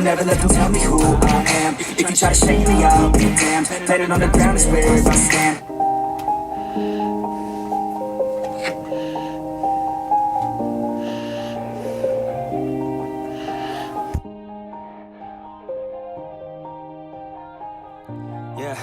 never let them tell me who I am. If you try to shake me, I'll be damned. Planet on the ground is where I stand. Yeah.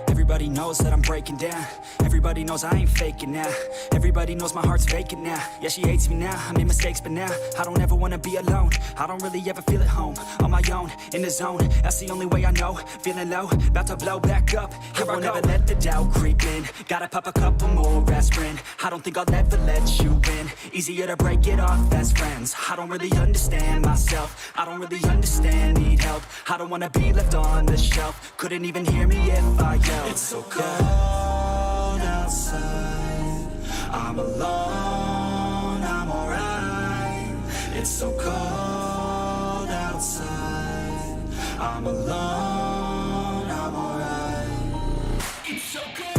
Everybody knows that I'm breaking down. Everybody knows I ain't faking now. Everybody knows my heart's vacant now. Yeah, she hates me now, I made mistakes but now I don't ever wanna be alone. I don't really ever feel at home. On my own, in the zone, that's the only way I know. Feeling low, about to blow back up. Here I never let the doubt creep in. Gotta pop a couple more aspirin. I don't think I'll ever let you in. Easier to break it off as friends. I don't really understand myself. I don't really understand, need help. I don't wanna be left on the shelf. Couldn't even hear me if I yelled. It's so cold outside. I'm alone, I'm alright. It's so cold outside. I'm alone, I'm alright. It's so cold.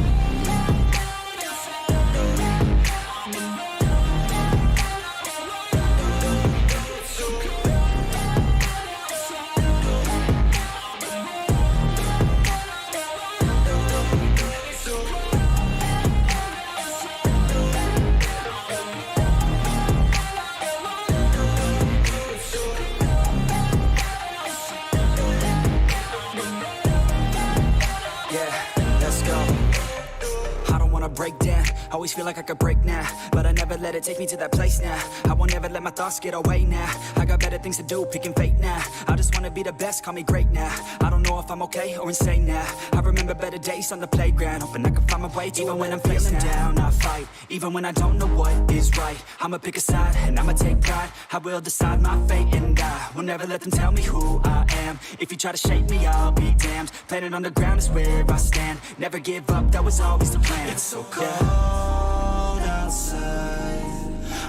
Break down, always feel like I could break now, but I never let it take me to that place now. I won't ever let my thoughts get away now. I got better things to do, picking fate now. I just wanna be the best, call me great now. I don't know if I'm okay or insane now. I remember better days on the playground, hoping I can find my way to even when I'm feeling down, I fight. Even when I don't know what is right, I'ma pick a side and I'ma take pride. I will decide my fate and I will never let them tell me who I am. If you try to shake me, I'll be damned. Planet on the ground is where I stand. Never give up, that was always the plan. It's so cold outside.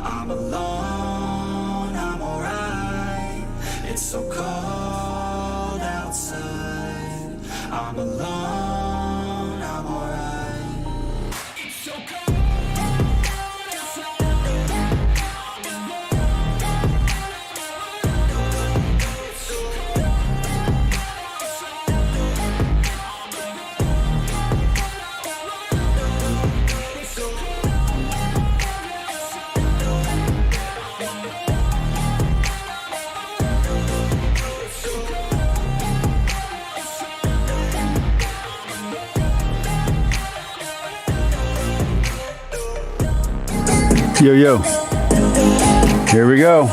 I'm alone, I'm alright. It's so cold outside. I'm alone, I'm alright. It's so cold. Yo, yo. Here we go.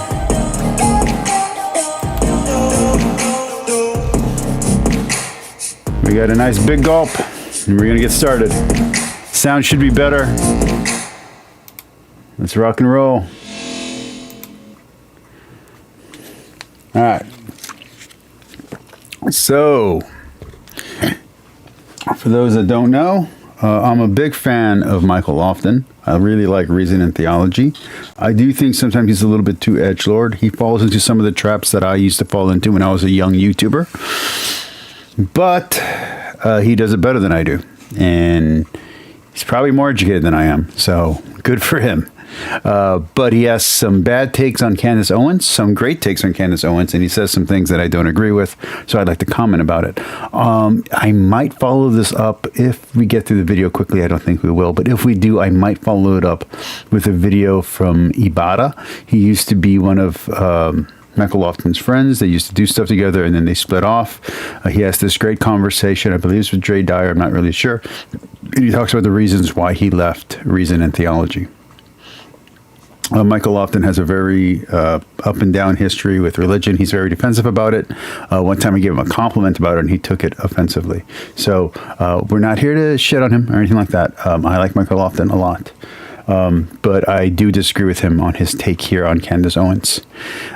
We got a nice big gulp, and we're going to get started. Sound should be better. Let's rock and roll. All right. So, for those that don't know, I'm a big fan of Michael Lofton. I really like Reason and Theology. I do think sometimes he's a little bit too edgelord. He falls into some of the traps that I used to fall into when I was a young YouTuber. But he does it better than I do. And he's probably more educated than I am. So good for him. But he has some bad takes on Candace Owens, some great takes on Candace Owens, and he says some things that I don't agree with, so I'd like to comment about it. I might follow this up if we get through the video quickly. I don't think we will, but if we do, I might follow it up with a video from Ibarra. He used to be one of Michael Lofton's friends. They used to do stuff together, and then they split off. He has this great conversation, I believe it's with Dre Dyer, I'm not really sure. And he talks about the reasons why he left Reason and Theology. Michael Lofton has a very up and down history with religion. He's very defensive about it. One time I gave him a compliment about it, and he took it offensively. So we're not here to shit on him or anything like that. I like Michael Lofton a lot. But I do disagree with him on his take here on Candace Owens.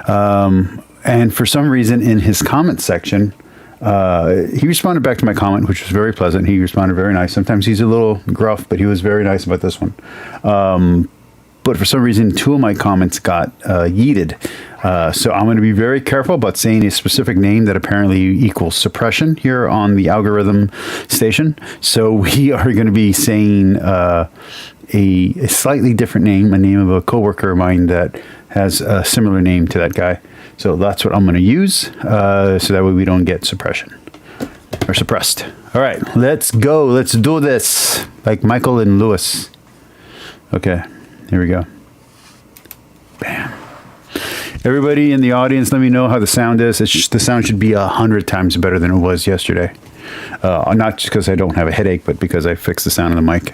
And for some reason in his comment section, he responded back to my comment, which was very pleasant. He responded very nice. Sometimes he's a little gruff, but he was very nice about this one. But for some reason, two of my comments got yeeted. So I'm going to be very careful about saying a specific name that apparently equals suppression here on the algorithm station. So we are going to be saying a slightly different name, a name of a coworker of mine that has a similar name to that guy. So that's what I'm going to use, so that way we don't get suppression or suppressed. All right, let's go. Let's do this. Like Michael and Lewis. Okay, here we go. Bam. Everybody in the audience, let me know how the sound is. The sound should be 100 times better than it was yesterday. Not just because I don't have a headache, but because I fixed the sound of the mic.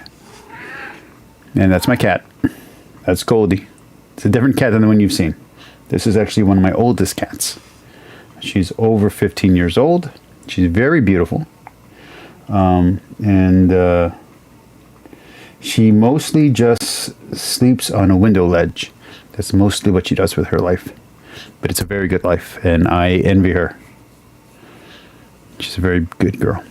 And that's my cat. That's Goldie. It's a different cat than the one you've seen. This is actually one of my oldest cats. She's over 15 years old. She's very beautiful. She mostly just sleeps on a window ledge. That's mostly what she does with her life. But it's a very good life, and I envy her. She's a very good girl.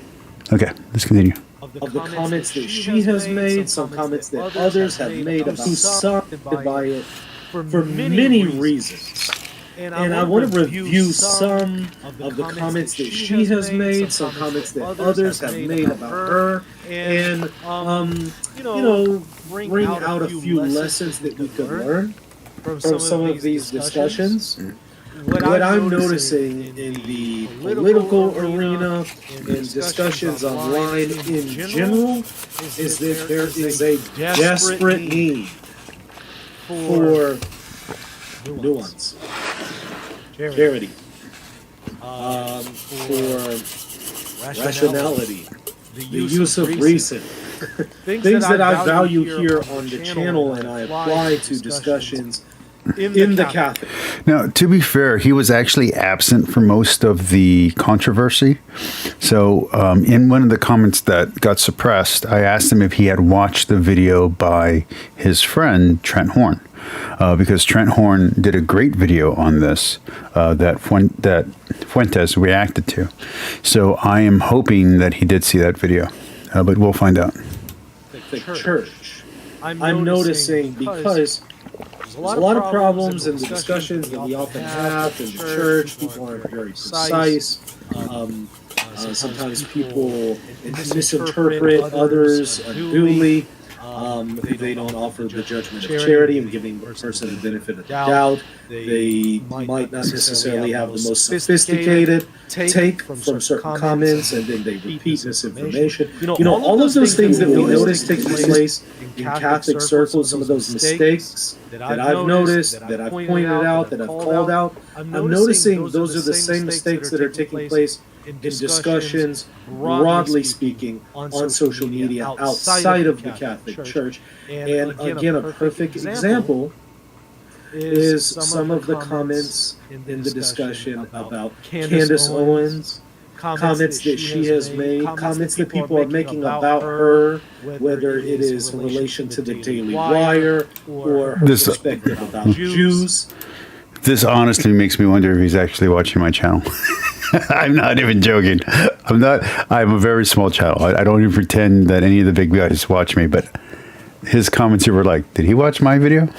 Okay, let's continue. Of the comments that she has made, some comments that others have made about softened by it for many reasons. And I want to review some of the comments that she has made, some comments that others have made about her, and bring out a few lessons that we could learn from some of these discussions. What I'm noticing in the political arena and discussions online in general is that there is a desperate need for nuance, charity, for rationality, the use of reason. Things that I value here on the channel and I apply to discussions in the Catholic. Now, to be fair, he was actually absent for most of the controversy. So in one of the comments that got suppressed, I asked him if he had watched the video by his friend, Trent Horn. Because Trent Horn did a great video on this that Fuentes reacted to. So I am hoping that he did see that video. But we'll find out. The church. I'm noticing because there's a lot of problems in the discussions that we often have in the church. People aren't very precise. Sometimes people misinterpret others unduly. They don't offer the judgment of charity and giving the person the benefit of the doubt. They might not necessarily have the most sophisticated take from certain comments, and then they repeat misinformation. All of those things that we notice taking place in Catholic circles, some of those mistakes that I've noticed, that I've pointed out, that I've called out, I'm noticing those are the same mistakes that are taking place in discussions, broadly speaking, on social media outside of the Catholic Church. And again, a perfect example is some of the comments in the discussion about Candace Owens, comments that she has made, comments that people are making about her, whether it is in relation to the Daily Wire or her perspective about Jews. This honestly makes me wonder if he's actually watching my channel. I'm not even joking. I'm a very small channel. I don't even pretend that any of the big guys watch me, but his comments here were like, did he watch my video?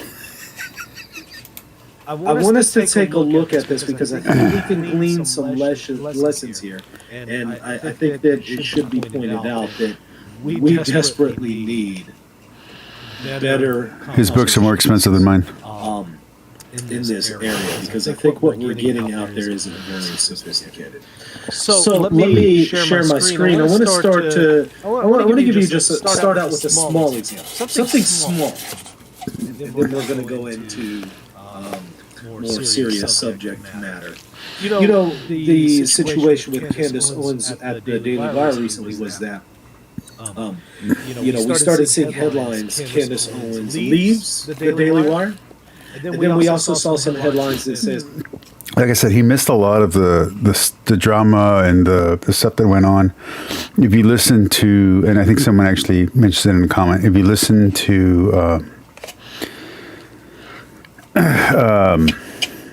I want us to take a look at this because I think we can glean some lessons here. And I think that it should be pointed out that we desperately need better. His books are more expensive than mine. In this area, because I think what we're getting out there isn't very sophisticated. So let me share my screen. I want to give you just start out with a small example, something small, and then we're going to go into more serious subject matter. The situation with Candace Owens at the Daily Wire recently was that we started seeing headlines: Candace Owens leaves the Daily Wire. And then we also saw some headlines that says, like I said, he missed a lot of the drama and the stuff that went on. If you listen to, and I think someone actually mentioned it in a comment, if you listen to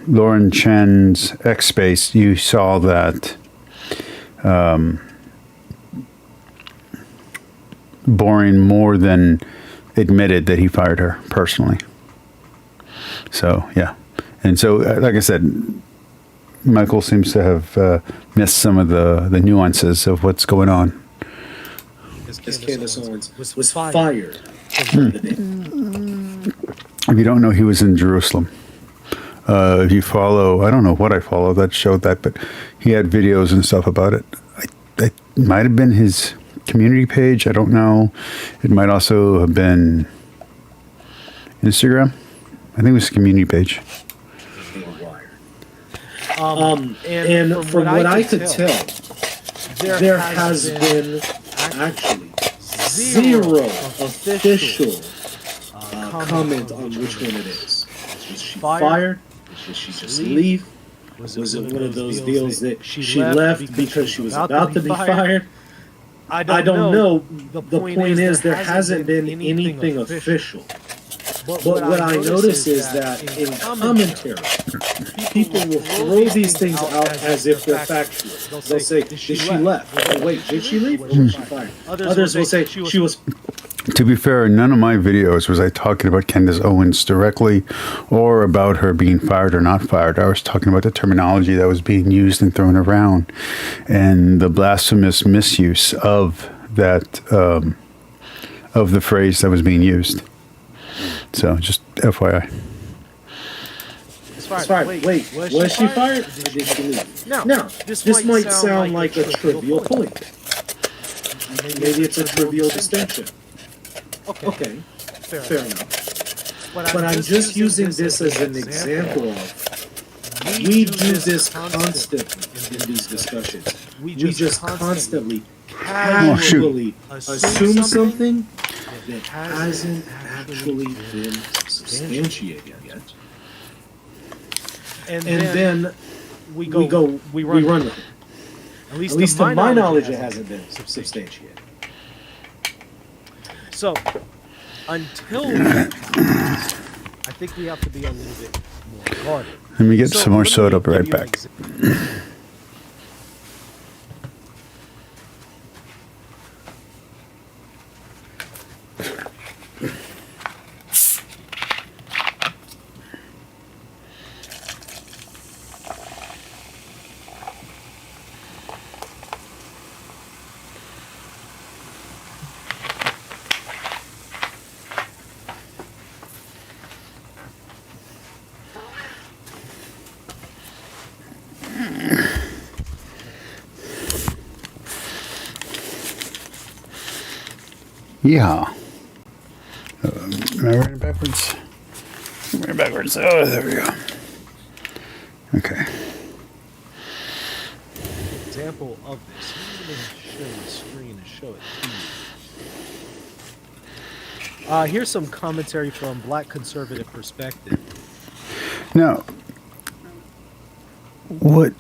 Lauren Chen's X Space, you saw that Boring more than admitted that he fired her personally. So, yeah. And so, like I said, Michael seems to have missed some of the nuances of what's going on. Because Candace Owens was fired from the day. If you don't know, he was in Jerusalem If you follow, I don't know what I follow that showed that, but he had videos and stuff about it. It might have been his community page. I don't know. It might also have been Instagram. I think it was his community page. And from what I could tell, there has been actually zero official comment on which one it is. Was she fired? Did she just leave? Was it one of those deals that she left because she was about to be fired? I don't know. The point is there hasn't been anything official. But what I notice is that in commentary, people will throw these things out as if they're factual. They'll say, did she left? Oh, wait, did she leave or was she fired? Others will say she was... To be fair, none of my videos was I talking about Candace Owens directly or about her being fired or not fired. I was talking about the terminology that was being used and thrown around and the blasphemous misuse of that, of the phrase that was being used. So, just FYI. Wait, was she fired? Or did she leave? Now, this might sound like a trivial point. Maybe it's a trivial distinction. Okay, fair enough. But I'm just using this as an example of, we do this constantly in these discussions. We just constantly, casually assume something that hasn't actually been substantiated yet. And then we run with it. At least to my knowledge, it hasn't been substantiated. So, until I think we have to be a little bit more guarded. Let me get some more soda, I'll be right back. Yeah. Am I writing backwards? I'm writing backwards. Oh, there we go. Okay. Example of this. I'm going to share the screen and show it to you. Here's some commentary from Black Conservative Perspective. Now, what?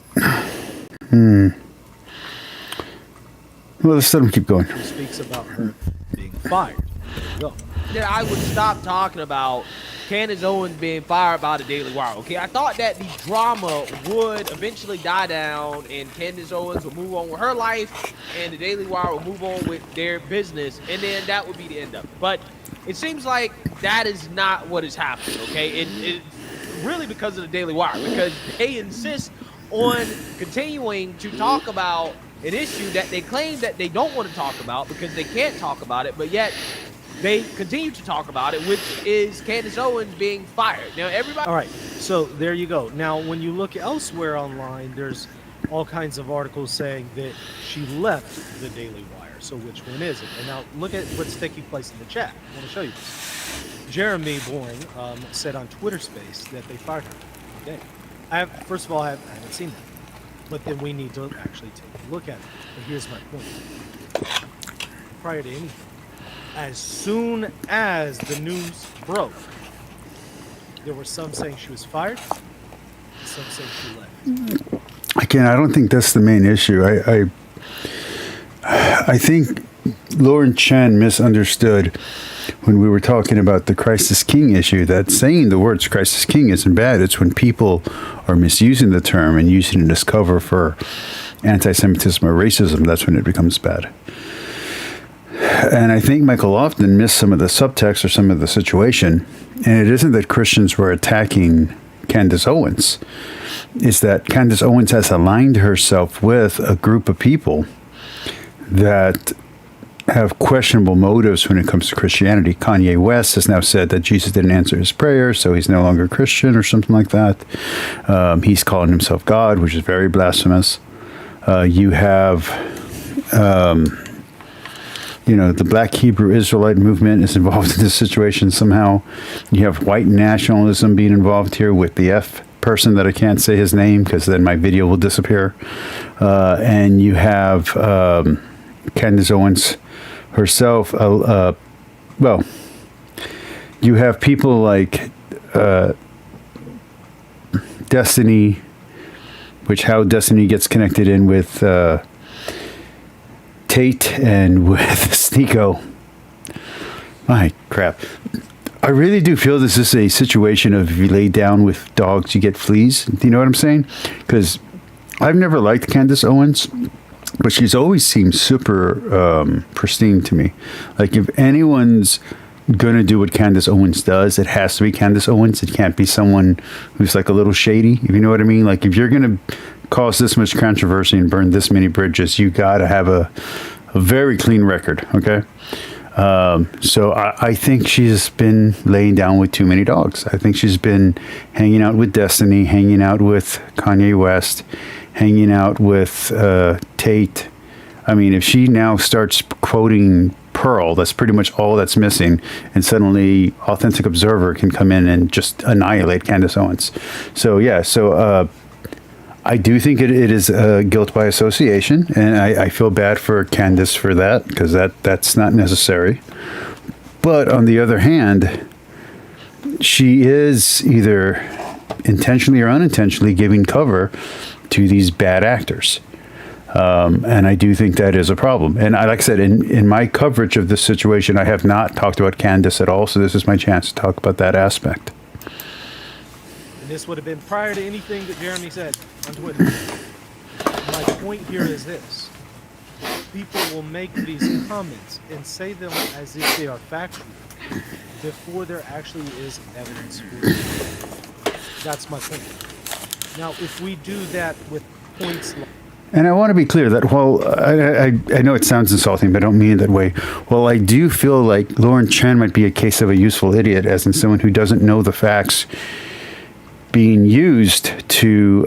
Well, let's let him keep going. Who speaks about her being fired. There you go. That I would stop talking about Candace Owens being fired by the Daily Wire. Okay, I thought that the drama would eventually die down and Candace Owens would move on with her life and the Daily Wire would move on with their business, and then that would be the end of it. But it seems like that is not what is happening. Okay, it really because of the Daily Wire, because they insist on continuing to talk about an issue that they claim that they don't want to talk about because they can't talk about it, but yet they continue to talk about it, which is Candace Owens being fired. Now, everybody... All right, so there you go. Now, when you look elsewhere online, there's all kinds of articles saying that she left the Daily Wire. So which one is it? And now look at what's taking place in the chat. I want to show you this. Jeremy Boring said on Twitter Space that they fired her today. First of all, I haven't seen that. But then we need to actually take a look at it. But here's my point. Prior to anything, as soon as the news broke, there were some saying she was fired, and some saying she left. Again, I don't think that's the main issue. I think Lauren Chen misunderstood when we were talking about the Christ King issue, that saying the words Christ King isn't bad. It's when people are misusing the term and using it as cover for anti-Semitism or racism, that's when it becomes bad. And I think Michael Lofton missed some of the subtext or some of the situation. And it isn't that Christians were attacking Candace Owens. It's that Candace Owens has aligned herself with a group of people that have questionable motives when it comes to Christianity. Kanye West has now said that Jesus didn't answer his prayer, so he's no longer Christian or something like that. He's calling himself God, which is very blasphemous. You have, the Black Hebrew Israelite movement is involved in this situation somehow. You have white nationalism being involved here with the F person that I can't say his name because then my video will disappear. And you have Candace Owens herself. You have people like Destiny, which how Destiny gets connected in with Tate and with Sneeko. My crap. I really do feel this is a situation of if you lay down with dogs, you get fleas. Do you know what I'm saying? Because I've never liked Candace Owens, but she's always seemed super pristine to me. Like if anyone's going to do what Candace Owens does, it has to be Candace Owens. It can't be someone who's like a little shady, if you know what I mean. Like if you're going to cause this much controversy and burn this many bridges, you got to have a very clean record, okay? So I think she's been laying down with too many dogs. I think she's been hanging out with Destiny, hanging out with Kanye West, hanging out with Tate. I mean, if she now starts quoting Pearl, that's pretty much all that's missing, and suddenly Authentic Observer can come in and just annihilate Candace Owens. So yeah, I do think it is guilt by association, and I feel bad for Candace for that, because that's not necessary. But on the other hand, she is either intentionally or unintentionally giving cover to these bad actors. And I do think that is a problem. And like I said, in my coverage of this situation, I have not talked about Candace at all, so this is my chance to talk about that aspect. And this would have been prior to anything that Jeremy said on Twitter. My point here is this. People will make these comments and say them as if they are factual before there actually is evidence for it. That's my point. Now, if we do that with points like... And I want to be clear that while I know it sounds insulting, but I don't mean it that way. Well, I do feel like Lauren Chen might be a case of a useful idiot, as in someone who doesn't know the facts being used to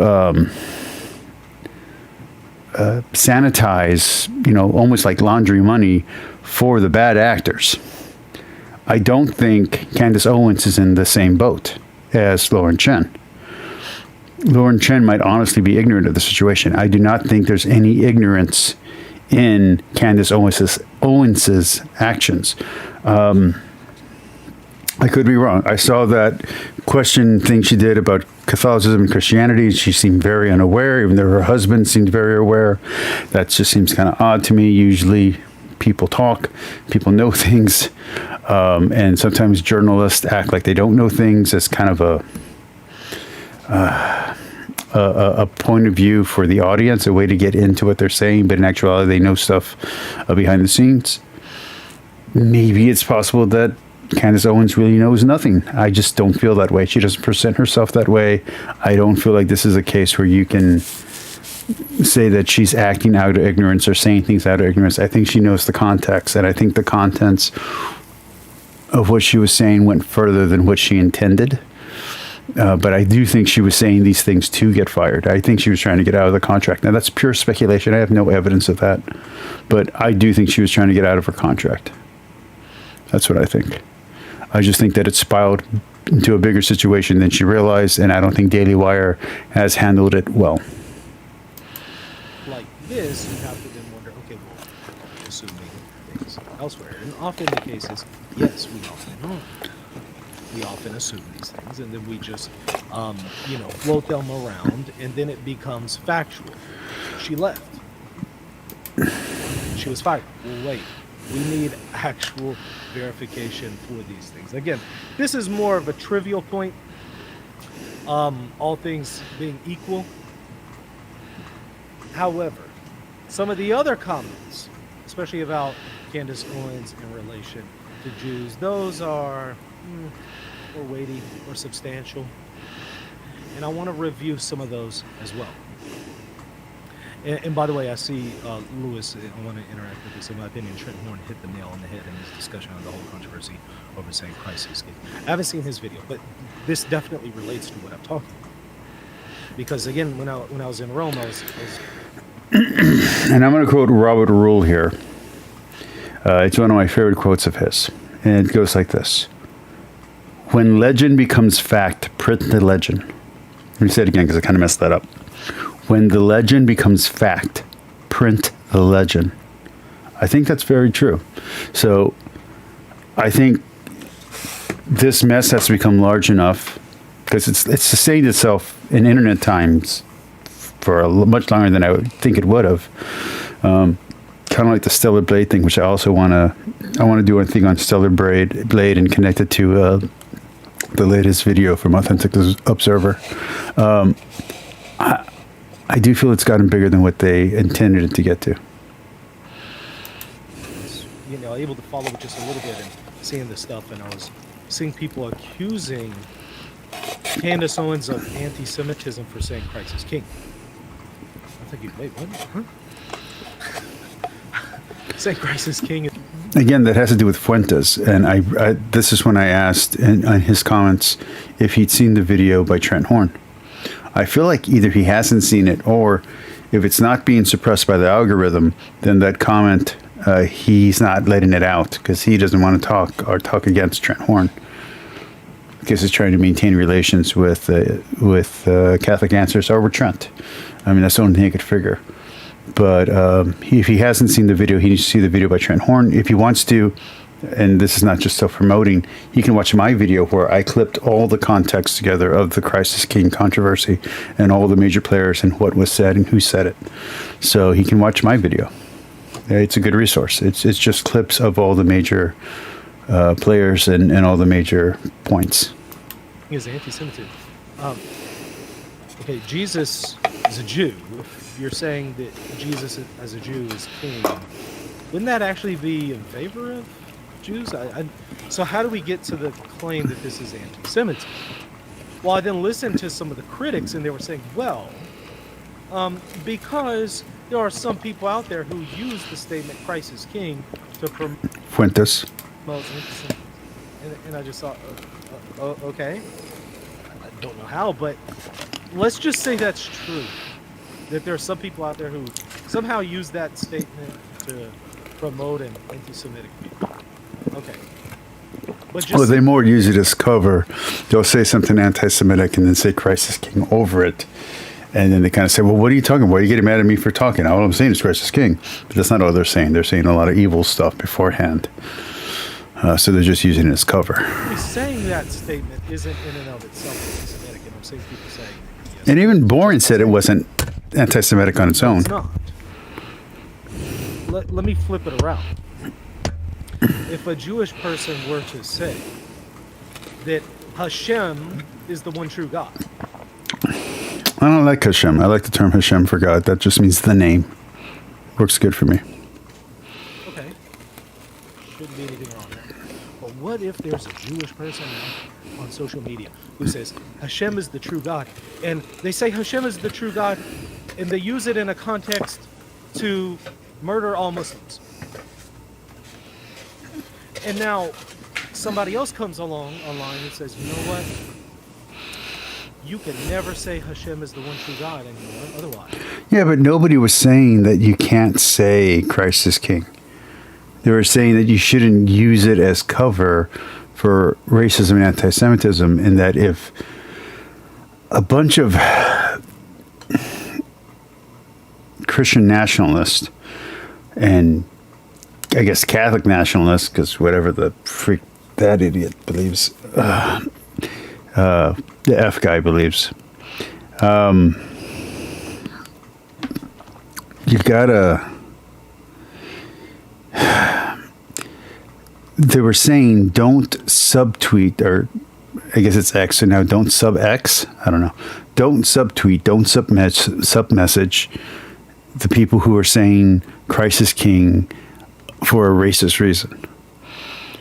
sanitize, almost like laundry money for the bad actors. I don't think Candace Owens is in the same boat as Lauren Chen. Lauren Chen might honestly be ignorant of the situation. I do not think there's any ignorance in Candace Owens's actions. I could be wrong. I saw that question thing she did about Catholicism and Christianity. She seemed very unaware, even though her husband seemed very aware. That just seems kind of odd to me. Usually people talk, people know things, and sometimes journalists act like they don't know things as kind of a point of view for the audience, a way to get into what they're saying, but in actuality they know stuff behind the scenes. Maybe it's possible that Candace Owens really knows nothing. I just don't feel that way. She doesn't present herself that way. I don't feel like this is a case where you can say that she's acting out of ignorance or saying things out of ignorance. I think she knows the context, and I think the contents of what she was saying went further than what she intended. But I do think she was saying these things to get fired. I think she was trying to get out of the contract. Now, that's pure speculation. I have no evidence of that. But I do think she was trying to get out of her contract. That's what I think. I just think that it spiraled into a bigger situation than she realized, and I don't think Daily Wire has handled it well. Like this, you have to then wonder, okay, well, assuming things elsewhere. And often the case is, yes, we often are. We often assume these things, and then we just, float them around, and then it becomes factual. She left. She was fired. Well, wait. We need actual verification for these things. Again, this is more of a trivial point. All things being equal. However, some of the other comments, especially about Candace Owens in relation to Jews, those are more weighty or substantial. And I want to review some of those as well. And by the way, I see Lewis. I want to interact with this. In my opinion, Trent Horn hit the nail on the head in his discussion on the whole controversy over saying Christ is king. I haven't seen his video, but this definitely relates to what I'm talking about. Because again, when I was in Rome, I was And I'm going to quote Robert Rule here. It's one of my favorite quotes of his. And it goes like this. When legend becomes fact, print the legend. Let me say it again because I kind of messed that up. When the legend becomes fact, print the legend. I think that's very true. So I think this mess has to become large enough because it's sustained itself in internet times for much longer than I would think it would have. Kind of like the Stellar Blade thing, which I also want to do a thing on Stellar Blade and connect it to the latest video from Authentic Observer. I do feel it's gotten bigger than what they intended it to get to. Able to follow it just a little bit and seeing this stuff, and I was seeing people accusing Candace Owens of anti-Semitism for saying Christ is king. I'm thinking, wait, what? Huh? Saying Christ is king. Again, that has to do with Fuentes, and I this is when I asked in his comments if he'd seen the video by Trent Horn. I feel like either he hasn't seen it, or if it's not being suppressed by the algorithm, then that comment, he's not letting it out because he doesn't want to talk against Trent Horn because he's trying to maintain relations with Catholic Answers or with Trent. I mean, that's the only thing I could figure. But if he hasn't seen the video, he needs to see the video by Trent Horn. If he wants to, and this is not just self-promoting, he can watch my video where I clipped all the context together of the Christ is King controversy and all the major players and what was said and who said it. So he can watch my video. It's a good resource. It's just clips of all the major players and all the major points. Is anti-Semitism. Okay, Jesus is a Jew. If you're saying that Jesus as a Jew is king, wouldn't that actually be in favor of Jews? So how do we get to the claim that this is anti-Semitism? Well, I then listened to some of the critics, and they were saying, well, because there are some people out there who use the statement Christ is king to promote Fuentes. anti-Semitism. And I just thought, okay. I don't know how, but let's just say that's true. That there are some people out there who somehow use that statement to promote an anti-Semitic view. Okay. But just They more use it as cover. They'll say something anti-Semitic and then say Christ is king over it. And then they kind of say, well, what are you talking about? Are you getting mad at me for talking? All I'm saying is Christ is king. But that's not all they're saying. They're saying a lot of evil stuff beforehand. So they're just using it as cover. saying that statement isn't in and of itself anti-Semitic. And I'm seeing people saying, yes, And even Boren said it wasn't anti-Semitic on its own. it's not. Let me flip it around. If a Jewish person were to say that Hashem is the one true God, I don't like Hashem. I like the term Hashem for God. That just means the name. Works good for me. okay, shouldn't be anything wrong there. But what if there's a Jewish person on social media who says Hashem is the true God, and they say Hashem is the true God, and they use it in a context to murder all Muslims? And now somebody else comes along online and says, you know what? You can never say Hashem is the one true God anymore, otherwise. Yeah, but nobody was saying that you can't say Christ is king. They were saying that you shouldn't use it as cover for racism and anti-Semitism, and that if a bunch of Christian nationalists and I guess Catholic nationalists, because whatever the freak that idiot believes, the F guy believes, you gotta. They were saying don't subtweet, or I guess it's X, so now don't sub X. I don't know. Don't subtweet, don't sub-message the people who are saying Christ is king for a racist reason.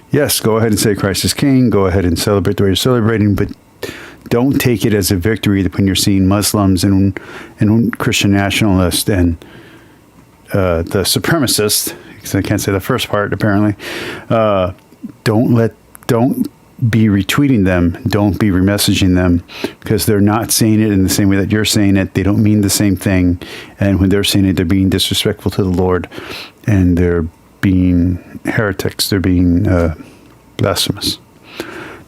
Yes, go ahead and say Christ is king. Go ahead and celebrate the way you're celebrating, but don't take it as a victory when you're seeing Muslims and Christian nationalists and the supremacists, because I can't say the first part apparently. Don't be retweeting them. Don't be remessaging them, because they're not saying it in the same way that you're saying it. They don't mean the same thing, and when they're saying it, they're being disrespectful to the Lord, and they're being heretics. They're being blasphemous.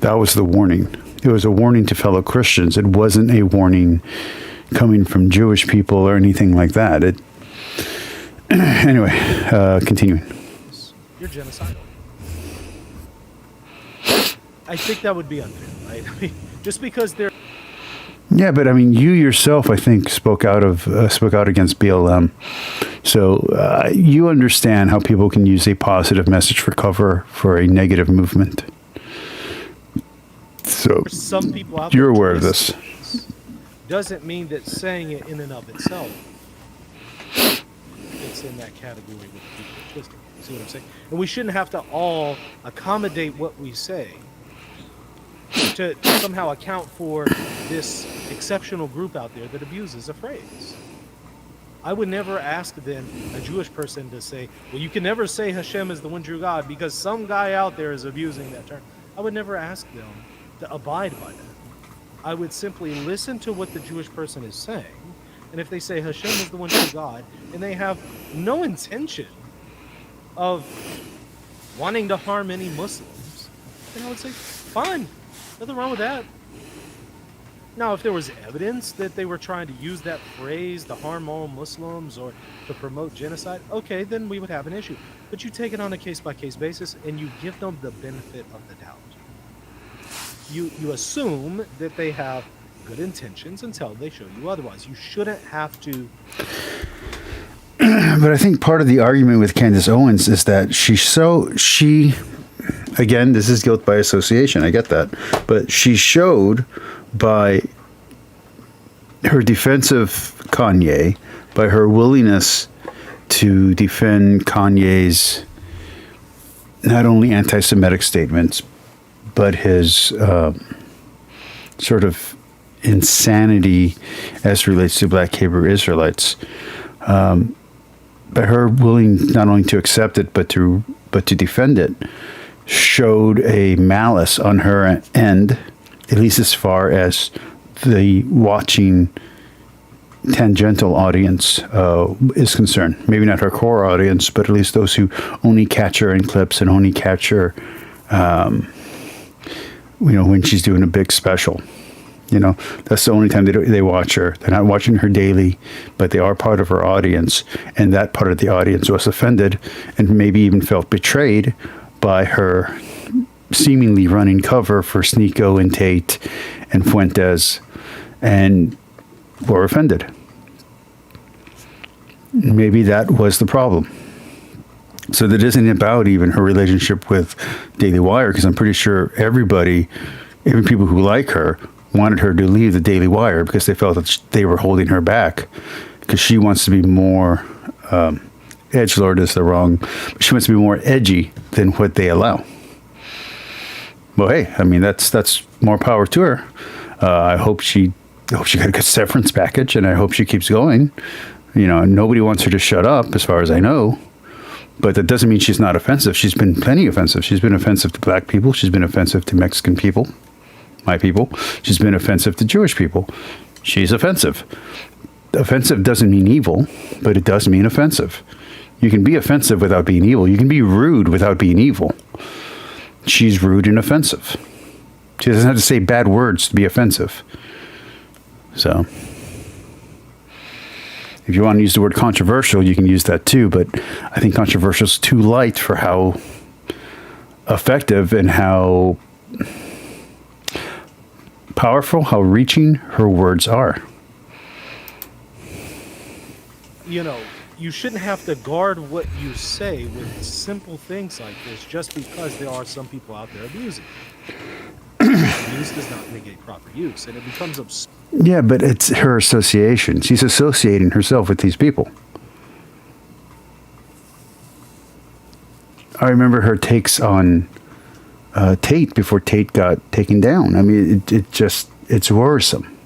That was the warning. It was a warning to fellow Christians. It wasn't a warning coming from Jewish people or anything like that. Anyway, continuing. You're genocidal. I think that would be unfair, right? I mean, just because they're... Yeah, but I mean, you yourself, I think, spoke out against BLM. So you understand how people can use a positive message for cover for a negative movement. So some people out you're there aware of this. Doesn't mean that saying it in and of itself it's in that category with people twisting. See what I'm saying? And we shouldn't have to all accommodate what we say to somehow account for this exceptional group out there that abuses a phrase. I would never ask then a Jewish person to say, well, you can never say Hashem is the one true God because some guy out there is abusing that term. I would never ask them to abide by that. I would simply listen to what the Jewish person is saying, and if they say Hashem is the one true God, and they have no intention of wanting to harm any Muslims, then I would say, fine, nothing wrong with that. Now, if there was evidence that they were trying to use that phrase to harm all Muslims or to promote genocide, okay, then we would have an issue. But you take it on a case-by-case basis, and you give them the benefit of the doubt. You assume that they have good intentions until they show you otherwise. You shouldn't have to... But I think part of the argument with Candace Owens is that she again, this is guilt by association, I get that, but she showed by her defense of Kanye, by her willingness to defend Kanye's not only anti-Semitic statements, but his sort of insanity as relates to Black Hebrew Israelites. But her willing not only to accept it, but to defend it, showed a malice on her end, at least as far as the watching tangential audience is concerned. Maybe not her core audience, but at least those who only catch her in clips and only catch her, when she's doing a big special. That's the only time they watch her. They're not watching her daily, but they are part of her audience. And that part of the audience was offended and maybe even felt betrayed by her seemingly running cover for Sneeko and Tate and Fuentes, and were offended. Maybe that was the problem. So that isn't about even her relationship with Daily Wire, because I'm pretty sure everybody, even people who like her, wanted her to leave the Daily Wire because they felt that they were holding her back, because she wants to be more edgelord is the wrong, but she wants to be more edgy than what they allow. Well, hey, I mean, that's more power to her. I hope she got a good severance package, and I hope she keeps going. Nobody wants her to shut up, as far as I know. But that doesn't mean she's not offensive. She's been plenty offensive. She's been offensive to Black people. She's been offensive to Mexican people, my people. She's been offensive to Jewish people. She's offensive. Offensive doesn't mean evil, but it does mean offensive. You can be offensive without being evil. You can be rude without being evil. She's rude and offensive. She doesn't have to say bad words to be offensive. So, if you want to use the word controversial, you can use that too, but I think controversial is too light for how effective and how powerful, how reaching her words are. You shouldn't have to guard what you say with simple things like this just because there are some people out there abusing it. Use does not negate proper use, and it becomes absurd. Yeah, but it's her association. She's associating herself with these people. I remember her takes on Tate before Tate got taken down. I mean, it just It's worrisome.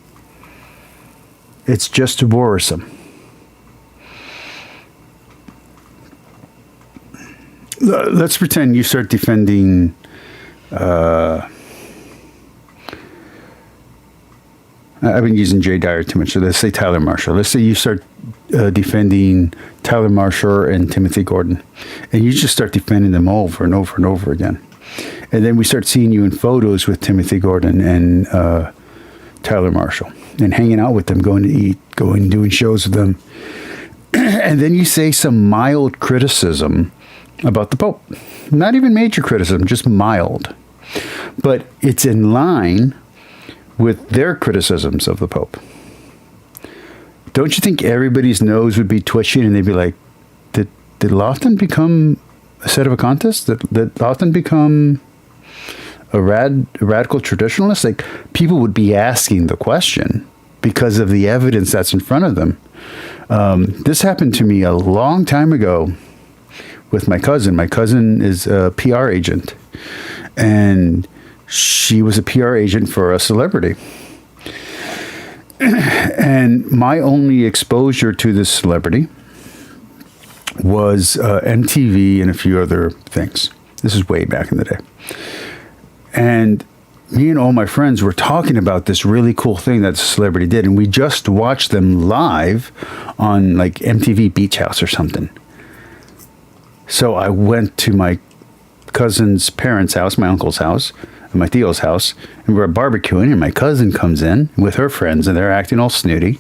It's just worrisome. Let's pretend you start defending I've been using Jay Dyer too much, so let's say Tyler Marshall. Let's say you start defending Tyler Marshall and Timothy Gordon, and you just start defending them over and over and over again. And then we start seeing you in photos with Timothy Gordon and Tyler Marshall, and hanging out with them, going to eat, doing shows with them. And then you say some mild criticism about the Pope. Not even major criticism, just mild. But it's in line with their criticisms of the Pope. Don't you think everybody's nose would be twitching and they'd be like, did Lofton become a set of a contest? Did Lofton become a radical traditionalist? Like, people would be asking the question because of the evidence that's in front of them. This happened to me a long time ago with my cousin. My cousin is a PR agent, and she was a PR agent for a celebrity. And my only exposure to this celebrity was MTV and a few other things. This is way back in the day. And me and all my friends were talking about this really cool thing that the celebrity did. And we just watched them live on like MTV Beach House or something. So I went to my cousin's parents' house, my uncle's house, and my Theo's house, and we're barbecuing, and my cousin comes in with her friends, and they're acting all snooty.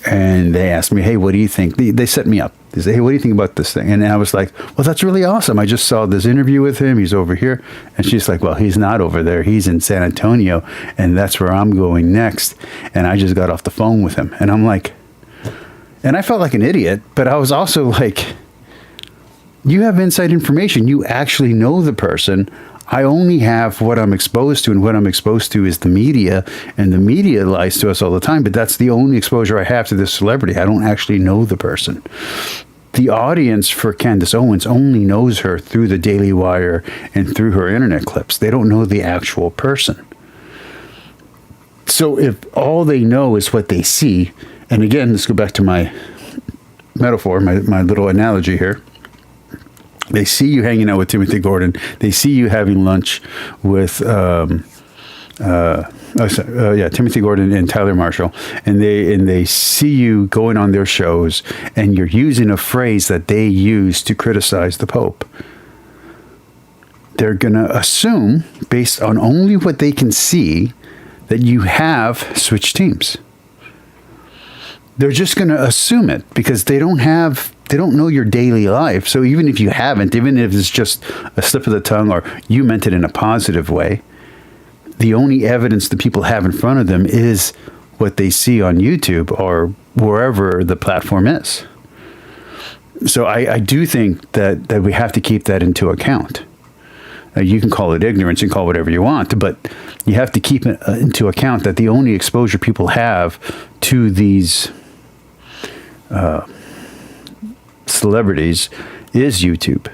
And they asked me, hey, what do you think? They set me up. They say, hey, what do you think about this thing? And I was like, well, that's really awesome. I just saw this interview with him. He's over here. And she's like, well, he's not over there. He's in San Antonio, and that's where I'm going next. And I just got off the phone with him. And I'm like, and I felt like an idiot, but I was also like, you have inside information. You actually know the person. I only have what I'm exposed to, and what I'm exposed to is the media, and the media lies to us all the time, but that's the only exposure I have to this celebrity. I don't actually know the person. The audience for Candace Owens only knows her through the Daily Wire and through her internet clips. They don't know the actual person. So if all they know is what they see, and again, let's go back to my metaphor, my little analogy here. They see you hanging out with Timothy Gordon. They see you having lunch with Timothy Gordon and Tyler Marshall, and they see you going on their shows, and you're using a phrase that they use to criticize the Pope. They're gonna assume, based on only what they can see, that you have switched teams. They're just gonna assume it because they don't know your daily life. So even if you haven't, even if it's just a slip of the tongue or you meant it in a positive way, the only evidence that people have in front of them is what they see on YouTube or wherever the platform is. So I do think that we have to keep that into account. You can call it ignorance, you can call it whatever you want, but you have to keep it into account that the only exposure people have to these celebrities is YouTube,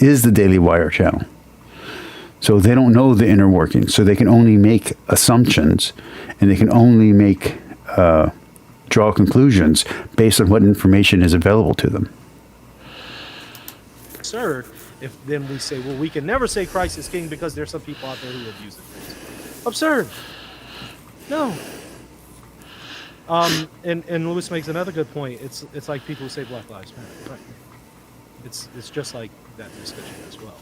is the Daily Wire channel. So they don't know the inner workings. So they can only make assumptions, and they can only make draw conclusions based on what information is available to them. Absurd if then we say, well, we can never say Christ is king because there's some people out there who abuse it. Absurd. No. And Lewis makes another good point. It's like people who say Black Lives Matter. Right. It's just like that discussion as well.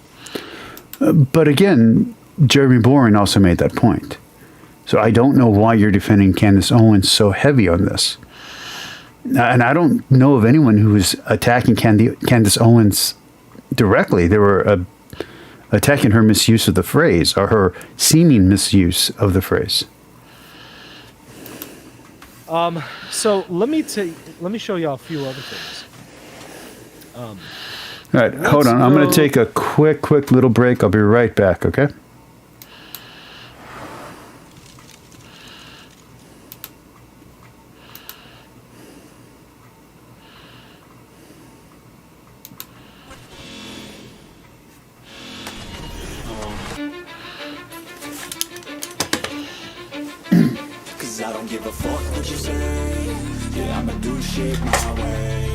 But again, Jeremy Boring also made that point. So I don't know why you're defending Candace Owens so heavy on this. And I don't know of anyone who is attacking Candace Owens directly. They were attacking her misuse of the phrase, or her seeming misuse of the phrase. So let me show you a few other things. All right, hold on. I'm going to take a quick little break. I'll be right back, okay? don't give a fuck what you say. Yeah, I'ma do shit my way.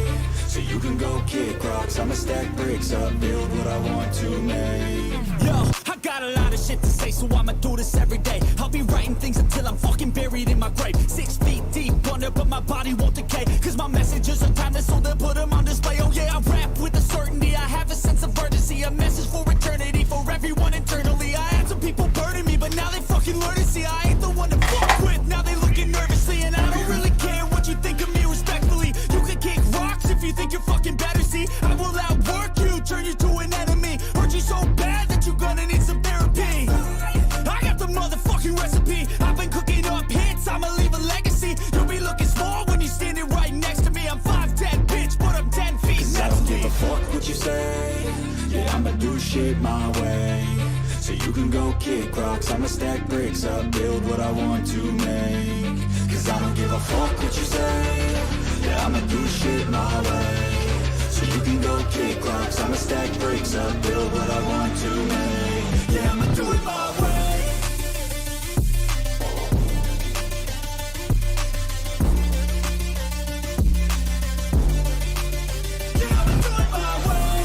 So you can go kick rocks, I'ma stack bricks up, build what I want to make. Yo, I got a lot of shit to say, so I'ma do this every day. I'll be writing things until I'm fucking buried in my grave. 6 feet deep under, but my body won't decay. Cause my messages are timeless, so they'll put them on display. Oh yeah, I rap with a certainty, I have a sense of urgency. A message for eternity, for everyone internally. I had some people burning me, but now they fucking learn to see I ain't the one to fuck with. Now they looking nervously, and I don't really care what you think of me respectfully. You can kick rocks if you think you're fucking better, see. I will outwork you, turn you to an enemy. Hurt you so bad that you're gonna need some therapy. I got the motherfucking recipe. I've been cooking up hits, I'ma leave a legacy. You'll be looking small when you're standing right next to me. I'm 5'10", bitch, but I'm 10 feet next to me. I don't give a fuck what you say. Yeah, I'ma do shit my way. So you can go kick rocks, I'ma stack bricks up, build what I want to make. Cause I don't give a fuck what you say. Yeah, I'ma do shit my way. So you can go kick rocks, I'ma stack bricks up, build what I want to make. Yeah, I'ma do it my way. Yeah, I'ma do it my way.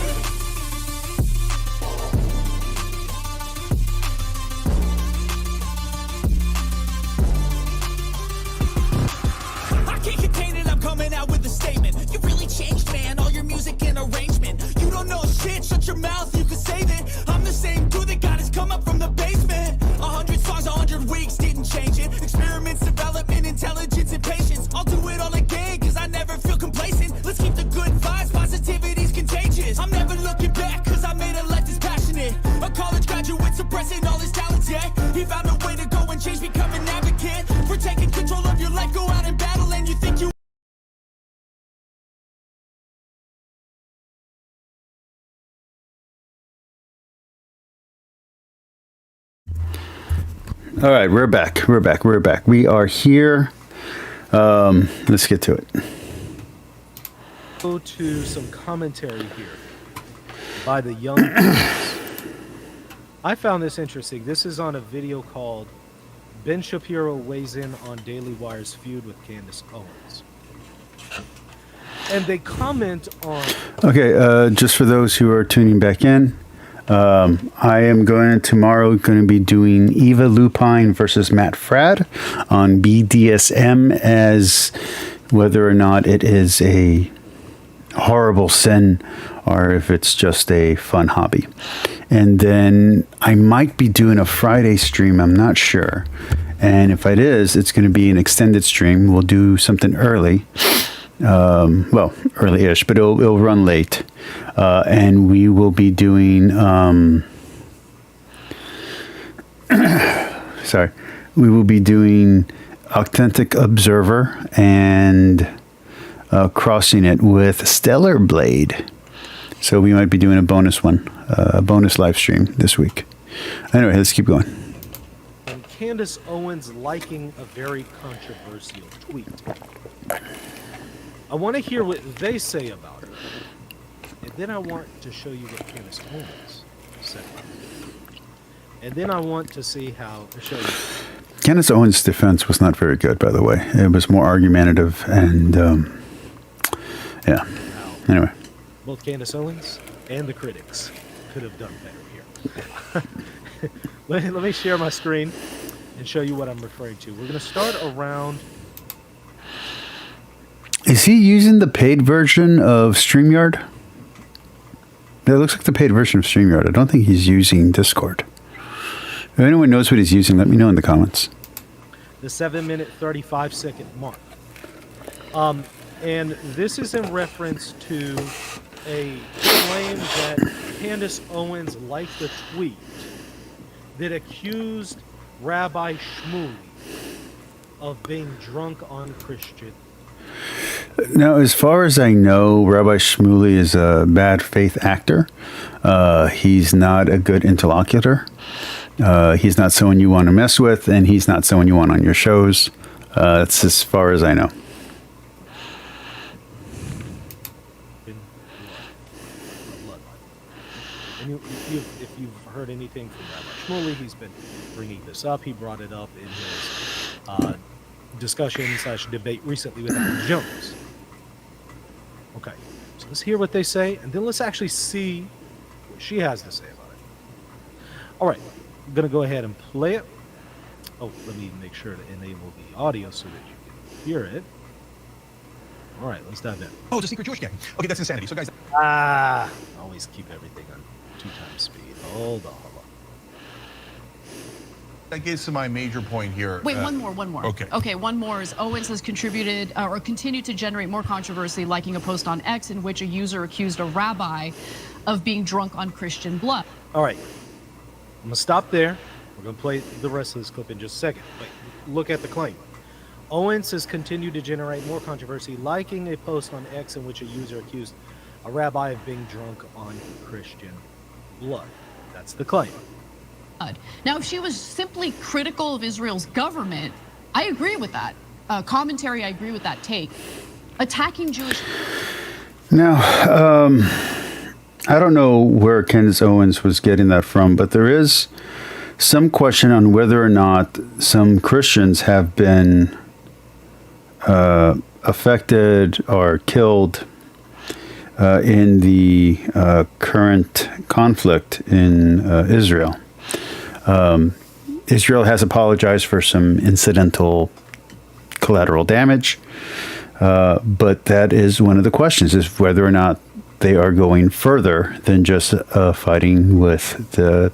I can't contain it, I'm coming out with a statement. You really changed, man, all your music and arrangement. You don't know shit, shut your mouth, you can save it. I'm the same dude that got his come up from the basement. 100 songs, 100 weeks, didn't change it. Experiments, development, intelligence, and patience. I'll do it all again, cause I never feel complacent. Let's keep the good vibes, positivity's contagious. I'm never looking back, cause I made a life that's passionate. A college graduate suppressing all his talents, yeah. He found a way to go and change, become an advocate. For taking control of your life, go out and battle, and you think you All right, we're back. We are here. Let's get to it. Go to some commentary here by the young Christians. I found this interesting. This is on a video called Ben Shapiro Weighs In on Daily Wire's Feud with Candace Owens. And they comment on... Okay, just for those who are tuning back in, I am going to be doing Eva Lupine versus Matt Fradd on BDSM, as whether or not it is a horrible sin or if it's just a fun hobby. And then I might be doing a Friday stream, I'm not sure. And if it is, it's going to be an extended stream. We'll do something early. Well, early-ish, but it'll run late. And we will be doing, we will be doing Authentic Observer and crossing it with Stellar Blade. So we might be doing a bonus one, a bonus live stream this week. Anyway, let's keep going. And Candace Owens liking a very controversial tweet. I want to hear what they say about her. And then I want to show you what Candace Owens said about her. And then I want to see how to show you. Candace Owens' defense was not very good, by the way. It was more argumentative and, yeah. Anyway. Both Candace Owens and the critics could have done better here. Let me share my screen and show you what I'm referring to. We're going to start around... Is he using the paid version of StreamYard? It looks like the paid version of StreamYard. I don't think he's using Discord. If anyone knows what he's using, let me know in the comments. The 7-minute, 35-second mark. And this is in reference to a claim that Candace Owens liked a tweet that accused Rabbi Shmuley of being drunk on Christian. Now, as far as I know, Rabbi Shmuley is a bad faith actor. He's not a good interlocutor. He's not someone you want to mess with, and he's not someone you want on your shows. That's as far as I know. And if you've heard anything from Rabbi Shmuley, he's been bringing this up. He brought it up in his discussion/debate recently with Alex Jones. Okay, so let's hear what they say, and then let's actually see what she has to say about it. All right, I'm going to go ahead and play it. Oh, let me make sure to enable the audio so that you can hear it. All right, let's dive in. Oh, it's a secret Jewish gang. Okay, that's insanity. So, guys, Always keep everything on 2 times speed. Hold on. that gets to my major point here. Wait, one more. Okay, one more is Owens has contributed or continued to generate more controversy, liking a post on X in which a user accused a rabbi of being drunk on Christian blood. All right, I'm going to stop there. We're going to play the rest of this clip in just a second. But look at the claim. Owens has continued to generate more controversy, liking a post on X in which a user accused a rabbi of being drunk on Christian blood. That's the claim. Now, if she was simply critical of Israel's government, I agree with that. Commentary, I agree with that take. Attacking Jewish... Now, I don't know where Candace Owens was getting that from, but there is some question on whether or not some Christians have been affected or killed in the current conflict in Israel. Israel has apologized for some incidental collateral damage, but that is one of the questions, is whether or not they are going further than just fighting with the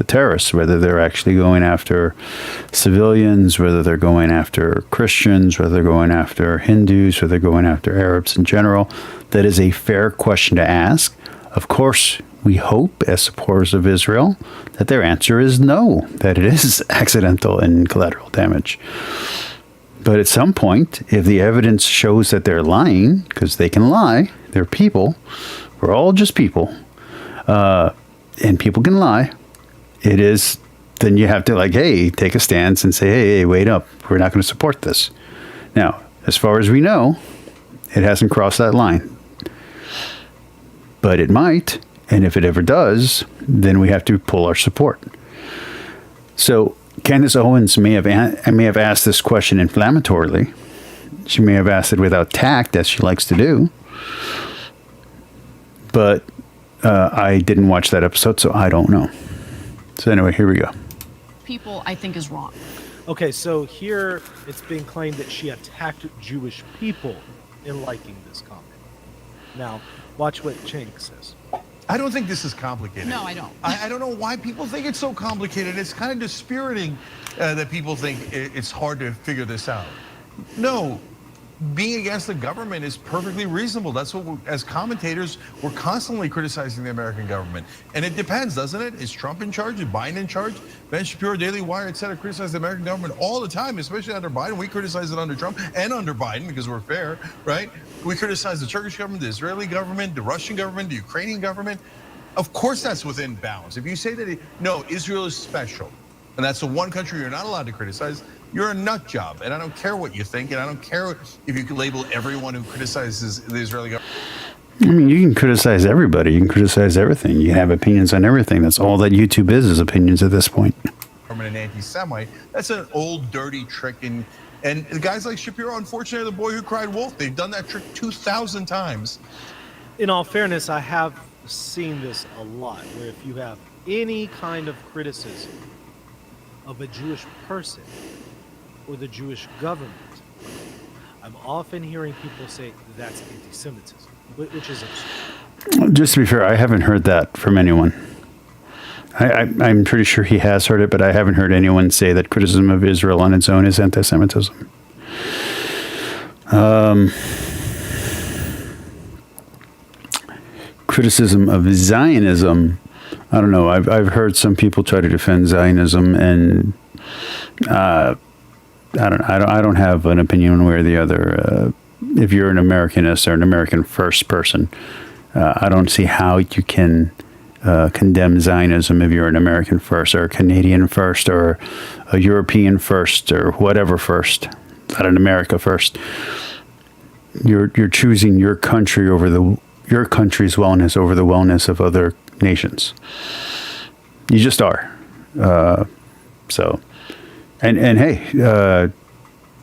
terrorists, whether they're actually going after civilians, whether they're going after Christians, whether they're going after Hindus, whether they're going after Arabs in general. That is a fair question to ask. Of course, we hope, as supporters of Israel, that their answer is no, that it is accidental and collateral damage. But at some point, if the evidence shows that they're lying, because they can lie, they're people, we're all just people, and people can lie, it is, then you have to take a stance and say, hey, wait up, we're not going to support this. Now, as far as we know, it hasn't crossed that line. But it might, and if it ever does, then we have to pull our support. So Candace Owens may have asked this question inflammatorily. She may have asked it without tact, as she likes to do. But I didn't watch that episode, so I don't know. So anyway, here we go. People, I think, is wrong. Okay, so here it's being claimed that she attacked Jewish people in liking this comment. Now, watch what Chank says. I don't think this is complicated. No, I don't. I don't know why people think it's so complicated. It's kind of dispiriting that people think it's hard to figure this out. No, being against the government is perfectly reasonable. That's what, as commentators, we're constantly criticizing the American government. And it depends, doesn't it? Is Trump in charge? Is Biden in charge? Ben Shapiro, Daily Wire, etc. criticize the American government all the time, especially under Biden. We criticize it under Trump and under Biden because we're fair, right? We criticize the Turkish government, the Israeli government, the Russian government, the Ukrainian government. Of course that's within bounds. If you say that, no, Israel is special, and that's the one country you're not allowed to criticize, you're a nut job. And I don't care what you think, and I don't care if you can label everyone who criticizes the Israeli government. I mean, you can criticize everybody. You can criticize everything. You can have opinions on everything. That's all that YouTube is opinions at this point. An anti-Semite. That's an old, dirty trick. And the guys like Shapiro, unfortunately, the boy who cried wolf. They've done that trick 2,000 times. In all fairness, I have seen this a lot, where if you have any kind of criticism of a Jewish person or the Jewish government, I'm often hearing people say that's anti-Semitism, which is absurd. Just to be fair, I haven't heard that from anyone. I'm pretty sure he has heard it, but I haven't heard anyone say that criticism of Israel on its own is anti-Semitism. Criticism of Zionism, I don't know. I've heard some people try to defend Zionism, and I don't have an opinion one way or the other. If you're an Americanist or an American first person, I don't see how you can condemn Zionism if you're an American first or a Canadian first or a European first or whatever first, not an America first. You're choosing your country over your country's wellness over the wellness of other nations. You just are. And hey,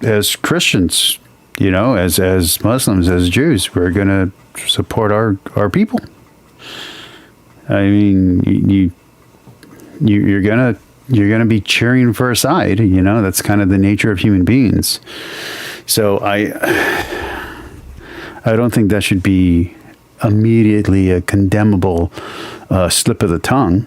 as Christians, as Muslims, as Jews, we're going to support our people. I mean, you're gonna be cheering for a side. That's kind of the nature of human beings. So I don't think that should be immediately a condemnable slip of the tongue,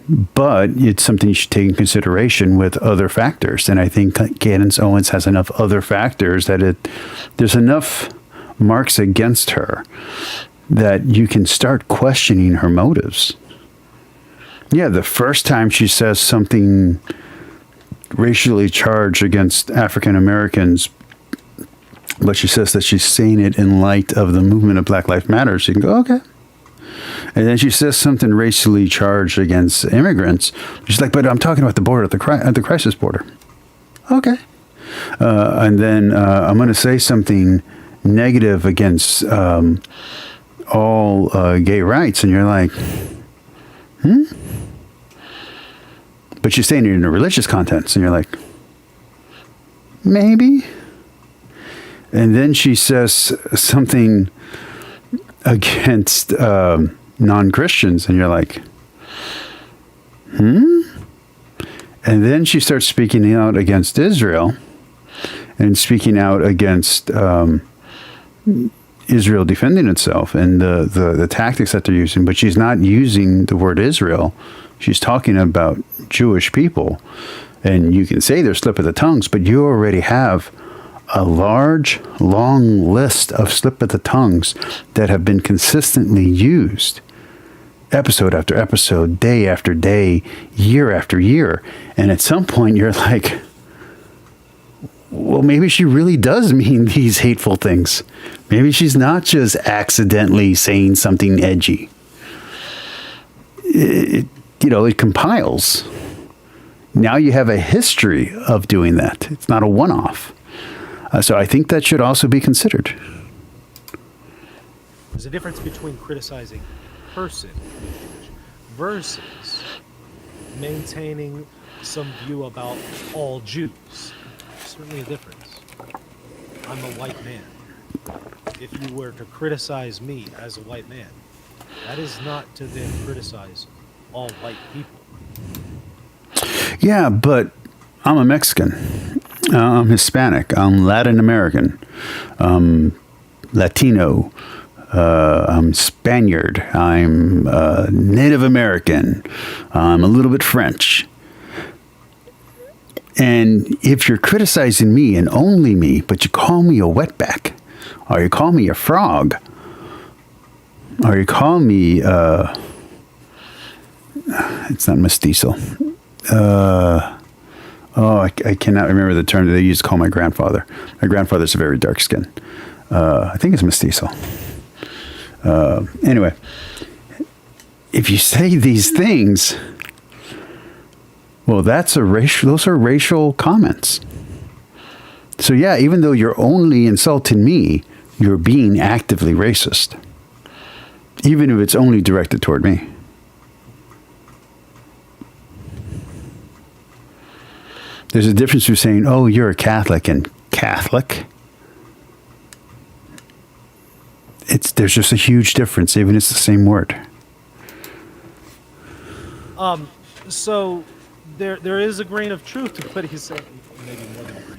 but it's something you should take in consideration with other factors. And I think Candace Owens has enough other factors that there's enough marks against her that you can start questioning her motives. Yeah, the first time she says something racially charged against African Americans, but she says that she's saying it in light of the movement of Black Lives Matter, so you can go, okay. And then she says something racially charged against immigrants. She's like, but I'm talking about the border, at the crisis border. Okay. And then I'm going to say something negative against all gay rights. And you're like, But she's saying it in a religious context. And you're like, maybe. And then she says something against non-Christians, and you're like, And then she starts speaking out against Israel and speaking out against Israel defending itself and the tactics that they're using. But she's not using the word Israel. She's talking about Jewish people. And you can say they're slip of the tongues, but you already have a large, long list of slip of the tongues that have been consistently used episode after episode, day after day, year after year. And at some point you're like, well, maybe she really does mean these hateful things. Maybe she's not just accidentally saying something edgy. It compiles. Now you have a history of doing that. It's not a one-off. So I think that should also be considered. There's a difference between criticizing a person versus maintaining some view about all Jews. Certainly a difference. I'm a white man. If you were to criticize me as a white man, that is not to then criticize all white people. Yeah, but I'm a Mexican. I'm Hispanic. I'm Latin American. Latino. I'm Spaniard. I'm Native American. I'm a little bit French. And if you're criticizing me and only me, but you call me a wetback, or you call me a frog, or you call me, it's not mestizo. I cannot remember the term that they used to call my grandfather. My grandfather's a very dark skin. I think it's mestizo. Anyway, if you say these things, well, those are racial comments. So yeah, even though you're only insulting me, you're being actively racist. Even if it's only directed toward me. There's a difference between saying, oh, you're a Catholic, and Catholic. There's just a huge difference, even if it's the same word. So there is a grain of truth to what he's saying. Maybe more than a grain.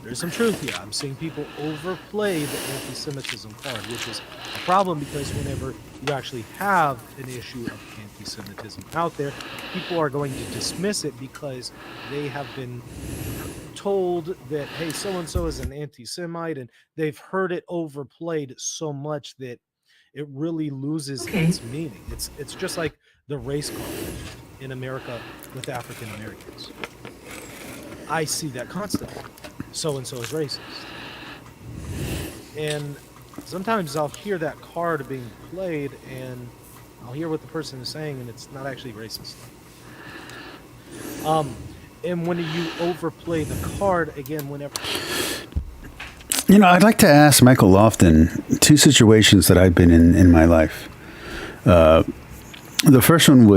There's some truth here. I'm seeing people overplay the anti-Semitism card, which is a problem because whenever you actually have an issue of anti-Semitism out there, people are going to dismiss it because they have been told that, hey, so-and-so is an anti-Semite, and they've heard it overplayed so much that it really loses its meaning. It's just like the race card in America with African Americans. I see that constantly. So-and-so is racist. And sometimes I'll hear that card being played and I'll hear what the person is saying and it's not actually racist. And when you overplay the card, again, whenever... I'd like to ask Michael Lofton two situations that I've been in my life. The first one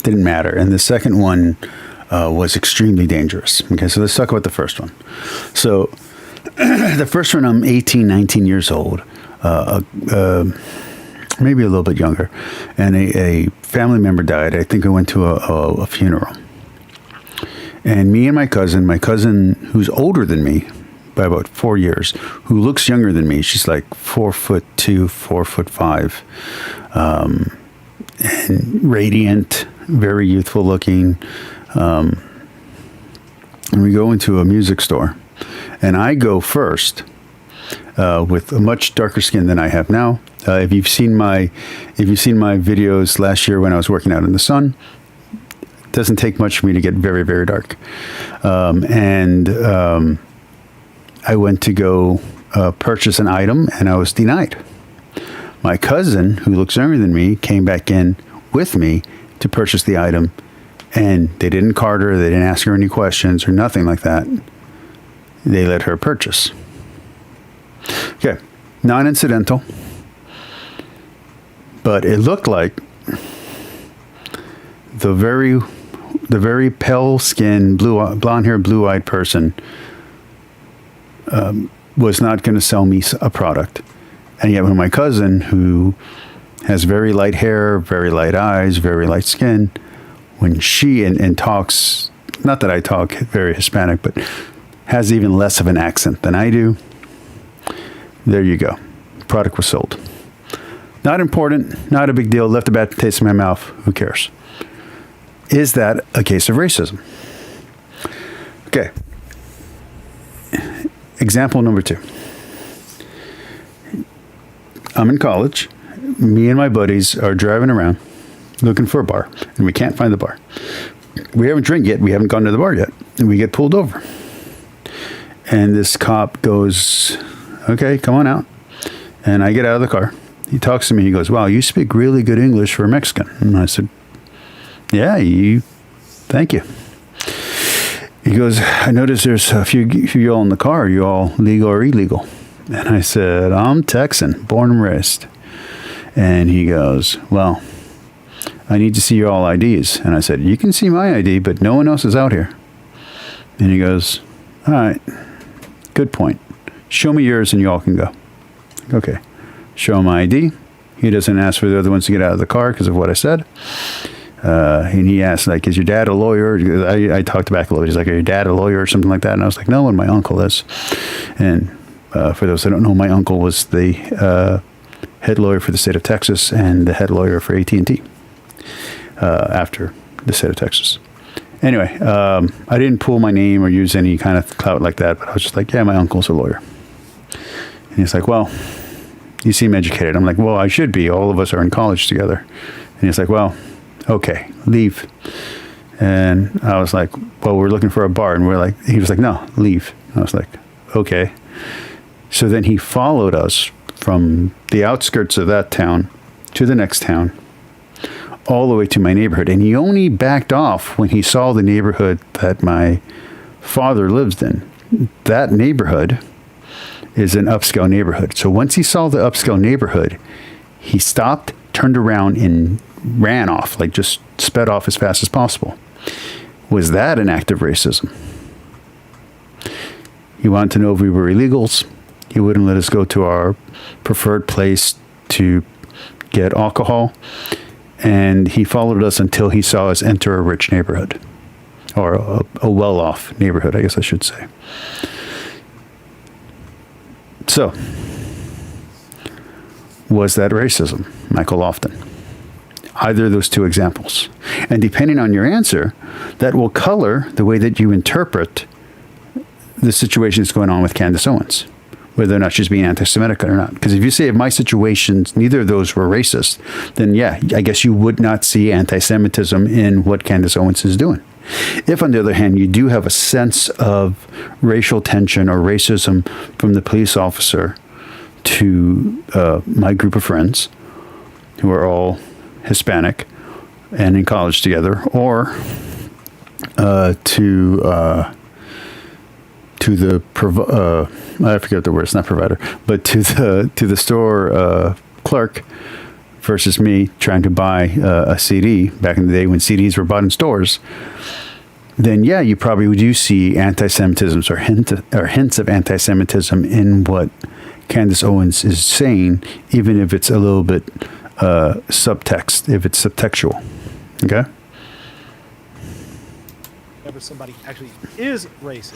didn't matter. And the second one was extremely dangerous. Okay, so let's talk about the first one. So the first one, I'm 18, 19 years old, maybe a little bit younger, and a family member died. I think I went to a funeral. And me and my cousin who's older than me by about 4 years, who looks younger than me, she's like 4'2", 4'5", and radiant, very youthful looking. And we go into a music store, and I go first with a much darker skin than I have now. If you've seen my videos last year when I was working out in the sun, it doesn't take much for me to get very, very dark. I went to go purchase an item, and I was denied. My cousin, who looks younger than me, came back in with me to purchase the item, and they didn't card her, they didn't ask her any questions or nothing like that. They let her purchase. Okay, non-incidental, but it looked like the very pale skin, blonde hair, blue eyed person was not going to sell me a product. And yet when my cousin, who has very light hair, very light eyes, very light skin, when she and talks, not that I talk very Hispanic, but has even less of an accent than I do, there you go. Product was sold. Not important, not a big deal, left a bad taste in my mouth, who cares? Is that a case of racism? Okay. Example number 2. I'm in college. Me and my buddies are driving around looking for a bar, and we can't find the bar. We haven't drank yet. We haven't gone to the bar yet. And we get pulled over. And this cop goes, okay, come on out. And I get out of the car. He talks to me. He goes, wow, you speak really good English for a Mexican. And I said, yeah, thank you. He goes, I noticed there's a few y'all in the car. Are you all legal or illegal? And I said, I'm Texan, born and raised. And he goes, well, I need to see your all IDs. And I said, you can see my ID, but no one else is out here. And he goes, all right, good point. Show me yours and you all can go. Okay. Show him my ID. He doesn't ask for the other ones to get out of the car because of what I said. And he asked, like, is your dad a lawyer? I talked back a little bit. He's like, are your dad a lawyer or something like that? And I was like, no, and my uncle is. And for those that don't know, my uncle was the head lawyer for the state of Texas and the head lawyer for AT&T after the state of Texas. Anyway, I didn't pull my name or use any kind of clout like that, but I was just like, yeah, my uncle's a lawyer. And he's like, well, you seem educated. I'm like, well, I should be. All of us are in college together. And he's like, well, okay, leave. And I was like, well, we're looking for a bar. And he was like, no, leave. I was like, okay. So then he followed us from the outskirts of that town to the next town, all the way to my neighborhood. And he only backed off when he saw the neighborhood that my father lives in. That neighborhood is an upscale neighborhood. So once he saw the upscale neighborhood, he stopped, turned around, and ran off, like just sped off as fast as possible. Was that an act of racism? He wanted to know if we were illegals. He wouldn't let us go to our preferred place to get alcohol. And he followed us until he saw us enter a rich neighborhood, or a well-off neighborhood, I guess I should say. So, was that racism, Michael Lofton? Either of those two examples. And depending on your answer, that will color the way that you interpret the situation that's going on with Candace Owens, whether or not she's being anti-Semitic or not. Because if you say, if my situations, neither of those were racist, then yeah, I guess you would not see anti-Semitism in what Candace Owens is doing. If, on the other hand, you do have a sense of racial tension or racism from the police officer to my group of friends, who are all Hispanic and in college together, or to the I forget the word, it's not provider, but to the store clerk versus me trying to buy a CD back in the day when CDs were bought in stores, then yeah, you probably do see anti-Semitism or hints of anti-Semitism in what Candace Owens is saying, even if it's a little bit subtext, if it's subtextual. Okay? Whenever somebody actually is racist,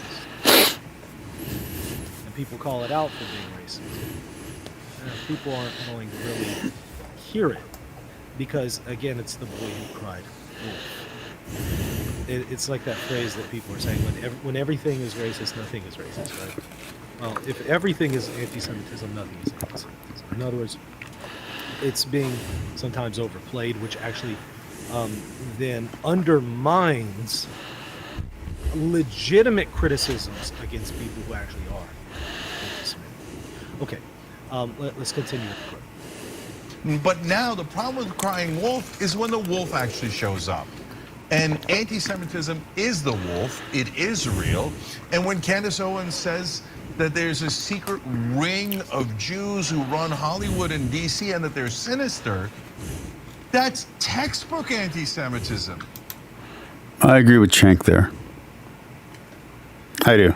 and people call it out for being racist, people aren't going to really hear it, because again, it's the boy who cried wolf. It's like that phrase that people are saying, when everything is racist, nothing is racist, right? Well, if everything is anti-Semitism, nothing is anti-Semitism. In other words, it's being sometimes overplayed, which actually then undermines legitimate criticisms against people who actually are anti-Semitic. Okay, let's continue with the clip. But now the problem with crying wolf is when the wolf actually shows up. And anti-Semitism is the wolf. It is real. And when Candace Owens says that there's a secret ring of Jews who run Hollywood and DC and that they're sinister, that's textbook anti-Semitism. I agree with Cenk there. I do.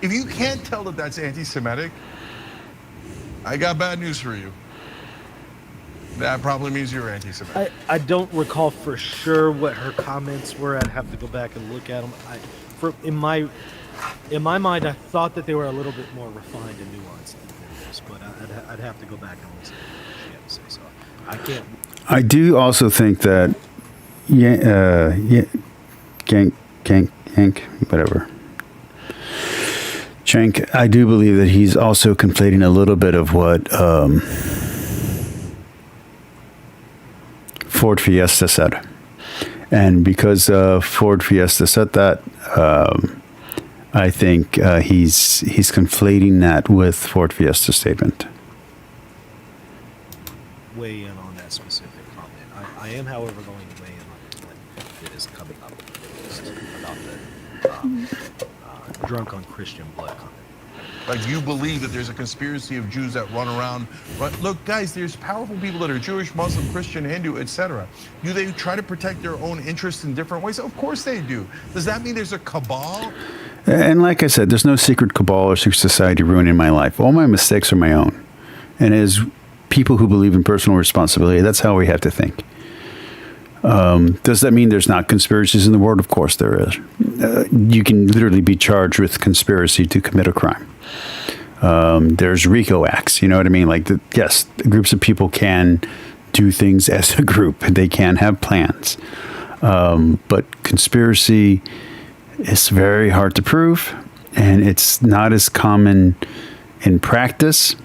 If you can't tell that that's anti-Semitic, I got bad news for you. That probably means you're anti-Semitic. I don't recall for sure what her comments were. I'd have to go back and look at them. In my mind, I thought that they were a little bit more refined and nuanced than this, but I'd have to go back and listen to what she had to say. So I can't. I do also think that whatever. Cenk, I do believe that he's also conflating a little bit of what Ford Fiesta said. And because Ford Fiesta said that, I think he's conflating that with Ford Fiesta's statement. Weigh in on that specific comment. I am, however, going to weigh in on the clip that is coming up about the drunk on Christian blood comment. Like, you believe that there's a conspiracy of Jews that run around. But look, guys, there's powerful people that are Jewish, Muslim, Christian, Hindu, etc. Do they try to protect their own interests in different ways? Of course they do. Does that mean there's a cabal? And like I said, there's no secret cabal or secret society ruining my life. All my mistakes are my own. And as people who believe in personal responsibility, that's how we have to think. Does that mean there's not conspiracies in the world? Of course there is. You can literally be charged with conspiracy to commit a crime. There's RICO acts, you know what I mean? Like, yes, groups of people can do things as a group. They can have plans. But conspiracy is very hard to prove, and it's not as common in practice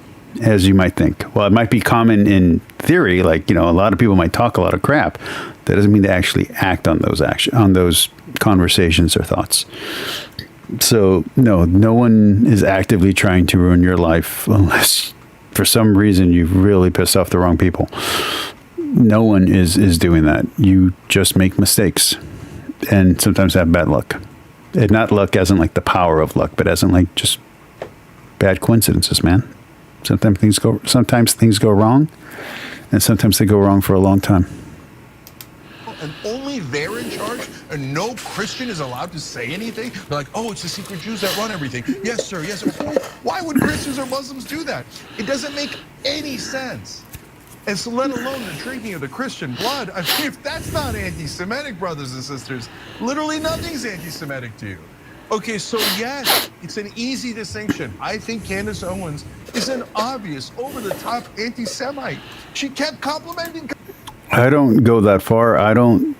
as you might think. Well, it might be common in theory, like, a lot of people might talk a lot of crap. That doesn't mean they actually act on those conversations or thoughts. So no one is actively trying to ruin your life unless for some reason you've really pissed off the wrong people. No one is doing that. You just make mistakes and sometimes have bad luck. And not luck as in like the power of luck, but as in like just bad coincidences, man. Sometimes things go wrong, and sometimes they go wrong for a long time. And only they're in charge, and no Christian is allowed to say anything? They're like, oh, it's the secret Jews that run everything. Yes, sir, yes, sir. Why would Christians or Muslims do that? It doesn't make any sense. And so let alone the drinking of the Christian blood. I mean, if that's not anti-Semitic, brothers and sisters, literally nothing's anti-Semitic to you. Okay, so yes, it's an easy distinction. I think Candace Owens is an obvious, over-the-top anti-Semite. She kept complimenting. I don't go that far. I don't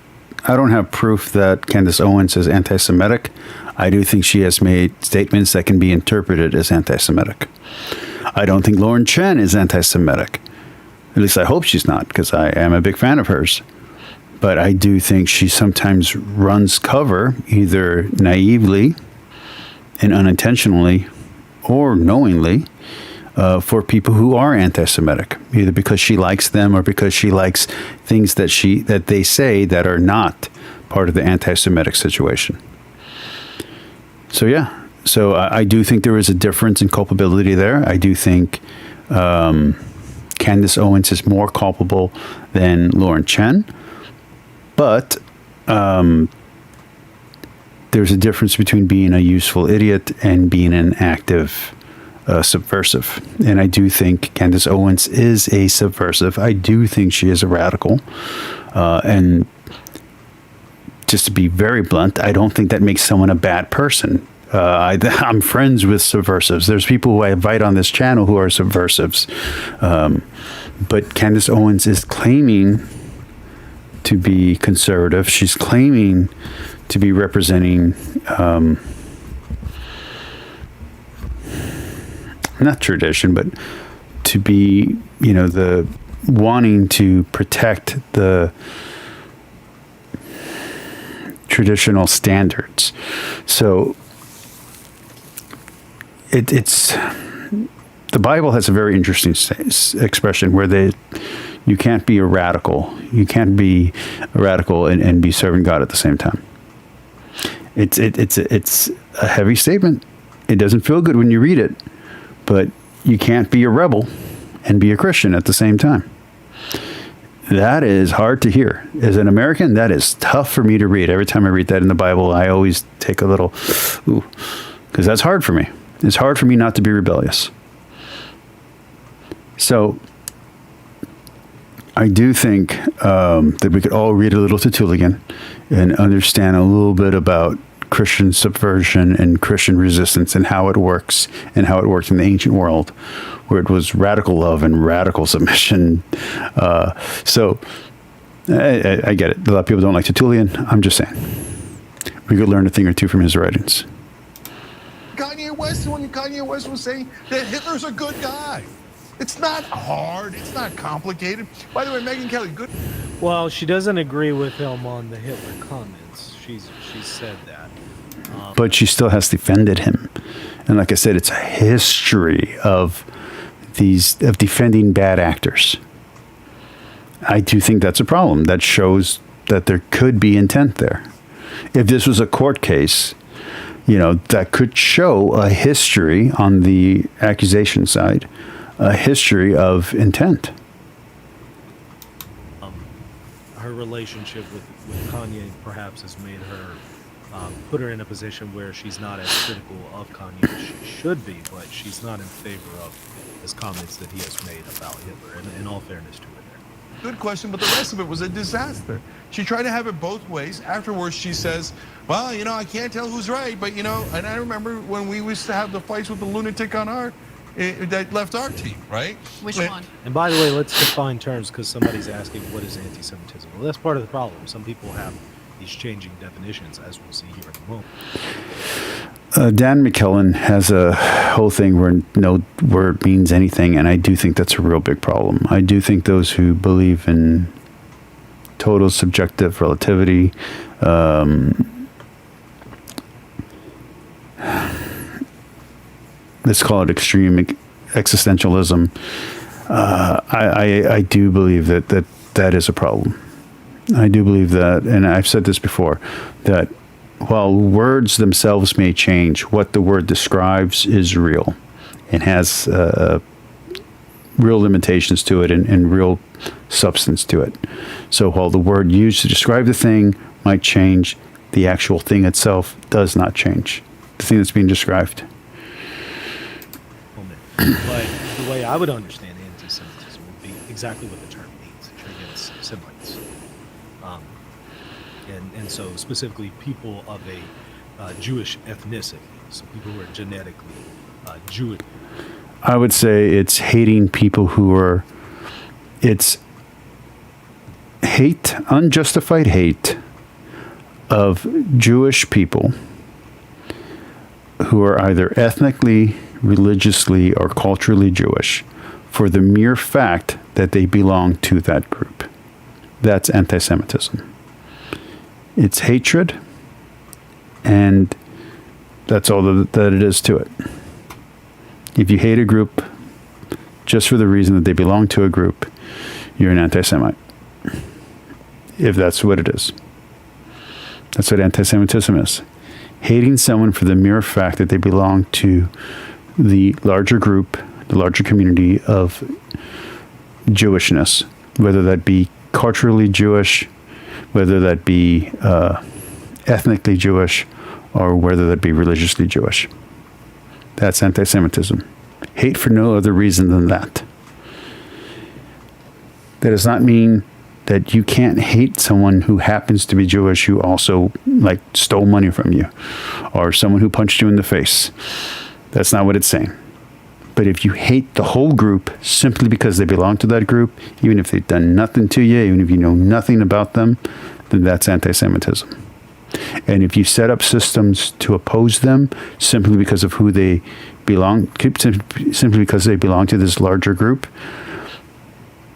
have proof that Candace Owens is anti-Semitic. I do think she has made statements that can be interpreted as anti-Semitic. I don't think Lauren Chen is anti-Semitic. At least I hope she's not, because I am a big fan of hers. But I do think she sometimes runs cover, either naively and unintentionally or knowingly, for people who are anti-Semitic, either because she likes them or because she likes things that they say that are not part of the anti-Semitic situation. So yeah, I do think there is a difference in culpability there. I do think Candace Owens is more culpable than Lauren Chen, but there's a difference between being a useful idiot and being an active subversive. And I do think Candace Owens is a subversive. I do think she is a radical. And just to be very blunt, I don't think that makes someone a bad person. I'm friends with subversives. There's people who I invite on this channel who are subversives. But Candace Owens is claiming to be conservative. She's claiming to be representing not tradition, but to be, the wanting to protect the traditional standards. So it's the Bible has a very interesting expression where you can't be a radical. You can't be a radical and be serving God at the same time. It's a heavy statement. It doesn't feel good when you read it, but you can't be a rebel and be a Christian at the same time. That is hard to hear. As an American, that is tough for me to read. Every time I read that in the Bible, I always take a little, ooh, because that's hard for me. It's hard for me not to be rebellious. So I do think that we could all read a little Tertullian and understand a little bit about Christian subversion and Christian resistance and how it works and how it worked in the ancient world, where it was radical love and radical submission. So I get it. A lot of people don't like Tertullian. I'm just saying. We could learn a thing or two from his writings. Kanye West was saying that Hitler's a good guy. It's not hard. It's not complicated. By the way, Megyn Kelly, good. Well, she doesn't agree with him on the Hitler comments. She's said that. But she still has defended him. And like I said, it's a history of defending bad actors. I do think that's a problem. That shows that there could be intent there. If this was a court case, that could show a history on the accusation side, a history of intent. Her relationship with Kanye perhaps has made her put her in a position where she's not as critical of Kanye as she should be, but she's not in favor of his comments that he has made about Hitler, in all fairness to her there. Good question, but the rest of it was a disaster. She tried to have it both ways. Afterwards, she says, well, I can't tell who's right, but, and I remember when we used to have the fights with the lunatic on that left our team, right? Which one? And by the way, let's define terms, because somebody's asking what is anti-Semitism. Well, that's part of the problem. Some people have these changing definitions, as we'll see here in a moment. Dan McKellen has a whole thing where no word means anything, and I do think that's a real big problem. I do think those who believe in total subjective relativity, let's call it extreme existentialism, I do believe that is a problem. I do believe that, and I've said this before, that while words themselves may change, what the word describes is real and has real limitations to it and real substance to it. So while the word used to describe the thing might change, the actual thing itself does not change. The thing that's being described. But the way I would understand anti-Semitism would be exactly what the term means. It's against Semites. And so specifically people of a Jewish ethnicity, so people who are genetically Jewish. I would say it's hating people it's hate, unjustified hate of Jewish people who are either ethnically, religiously, or culturally Jewish for the mere fact that they belong to that group. That's anti-Semitism. It's hatred, and that's all that it is to it. If you hate a group just for the reason that they belong to a group, you're an anti-Semite. If that's what it is. That's what anti-Semitism is. Hating someone for the mere fact that they belong to the larger group, the larger community of Jewishness, whether that be culturally Jewish, whether that be ethnically Jewish, or whether that be religiously Jewish. That's anti-Semitism. Hate for no other reason than that. That does not mean that you can't hate someone who happens to be Jewish who also like stole money from you, or someone who punched you in the face. That's not what it's saying. But if you hate the whole group simply because they belong to that group, even if they've done nothing to you, even if you know nothing about them, then that's anti-Semitism. And if you set up systems to oppose them simply because of who they belong, simply because they belong to this larger group,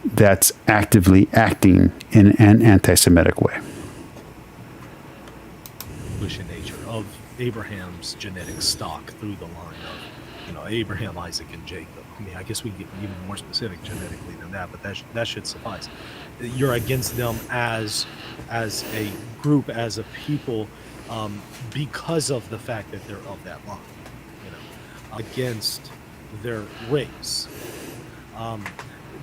that's actively acting in an anti-Semitic way. Jewish in nature of Abraham's genetic stock through the line of, Abraham, Isaac, and Jacob. I mean, I guess we get even more specific genetically than that, but that should suffice. You're against them as a group, as a people, because of the fact that they're of that line, against their race.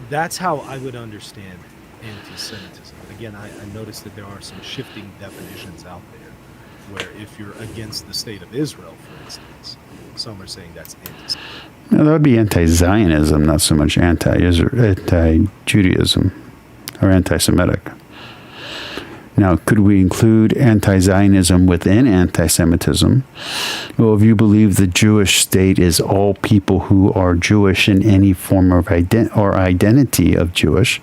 That's how I would understand anti-Semitism. But again, I noticed that there are some shifting definitions out there, where if you're against the state of Israel, for instance, some are saying that's anti-Semitism. Now, that would be anti-Zionism, not so much anti-Judaism or anti-Semitic. Now, could we include anti-Zionism within anti-Semitism? Well, if you believe the Jewish state is all people who are Jewish in any form of identity of Jewish,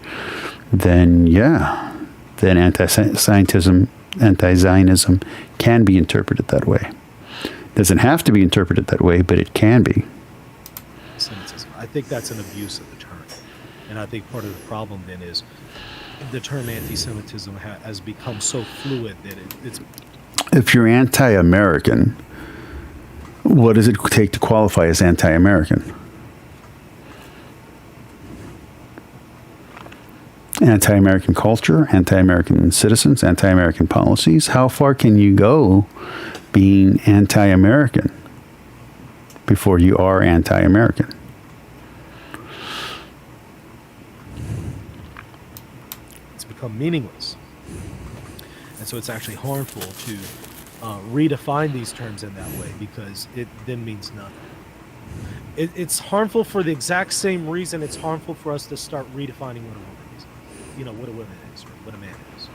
then yeah, then anti-Zionism can be interpreted that way. It doesn't have to be interpreted that way, but it can be. I think that's an abuse of the term. And I think part of the problem then is the term anti-Semitism has become so fluid that it's... If you're anti-American, what does it take to qualify as anti-American? Anti-American culture, anti-American citizens, anti-American policies. How far can you go being anti-American before you are anti-American? Become meaningless. And so it's actually harmful to redefine these terms in that way, because it then means nothing. It's harmful for the exact same reason it's harmful for us to start redefining what a woman is. What a woman is, or what a man is.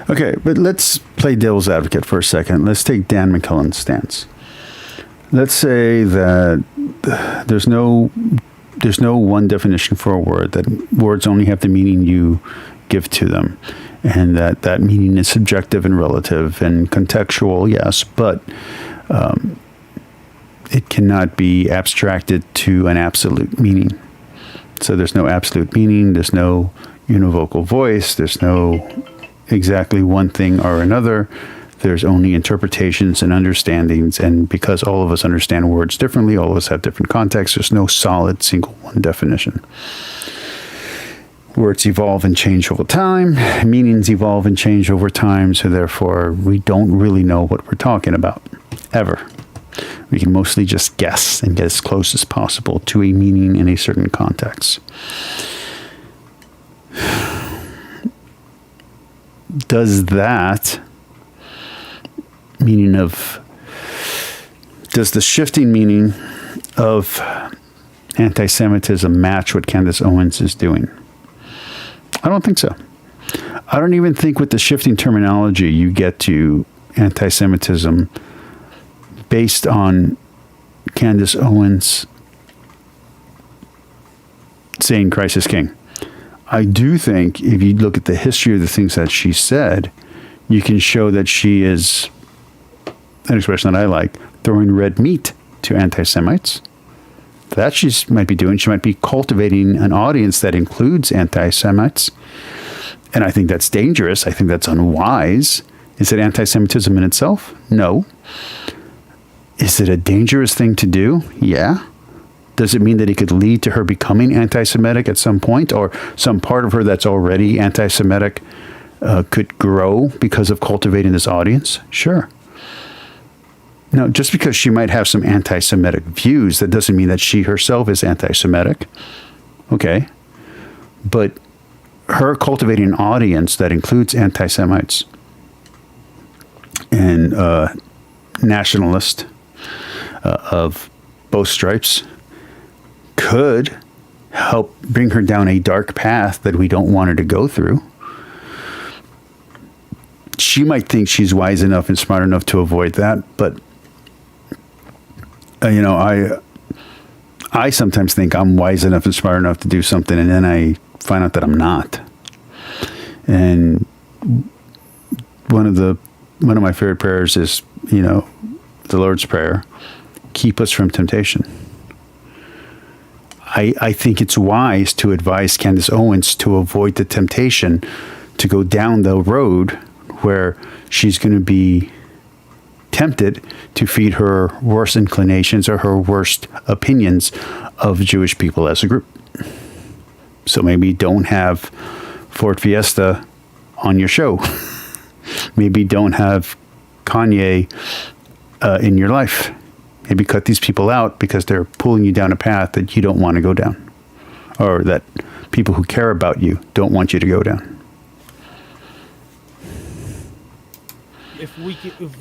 Okay, but let's play devil's advocate for a second. Let's take Dan McCullen's stance. Let's say that there's no one definition for a word, that words only have the meaning you give to them, and that meaning is subjective and relative and contextual, yes, but it cannot be abstracted to an absolute meaning. So there's no absolute meaning, there's no univocal voice, there's no exactly one thing or another. There's only interpretations and understandings, and because all of us understand words differently, all of us have different contexts, there's no solid single one definition. Words evolve and change over time, meanings evolve and change over time, so therefore we don't really know what we're talking about, ever. We can mostly just guess and get as close as possible to a meaning in a certain context. Does the shifting meaning of anti-Semitism match what Candace Owens is doing? I don't think so. I don't even think with the shifting terminology you get to anti-Semitism based on Candace Owens saying Christ is king. I do think if you look at the history of the things that she said, you can show that she is, an expression that I like, throwing red meat to anti-Semites. That she might be doing. She might be cultivating an audience that includes anti-Semites. And I think that's dangerous. I think that's unwise. Is it anti-Semitism in itself? No. Is it a dangerous thing to do? Yeah. Does it mean that it could lead to her becoming anti-Semitic at some point, or some part of her that's already anti-Semitic could grow because of cultivating this audience? Sure. Now, just because she might have some anti-Semitic views, that doesn't mean that she herself is anti-Semitic. Okay. But her cultivating an audience that includes anti-Semites, and and nationalist of both stripes could help bring her down a dark path that we don't want her to go through. She might think she's wise enough and smart enough to avoid that, but I sometimes think I'm wise enough and smart enough to do something, and then I find out that I'm not. And one of my favorite prayers is, the Lord's Prayer, keep us from temptation. I think it's wise to advise Candace Owens to avoid the temptation to go down the road where she's going to be tempted to feed her worst inclinations or her worst opinions of Jewish people as a group. So maybe don't have Ford Fiesta on your show. Maybe don't have Kanye in your life. Maybe cut these people out because they're pulling you down a path that you don't want to go down, or that people who care about you don't want you to go down. If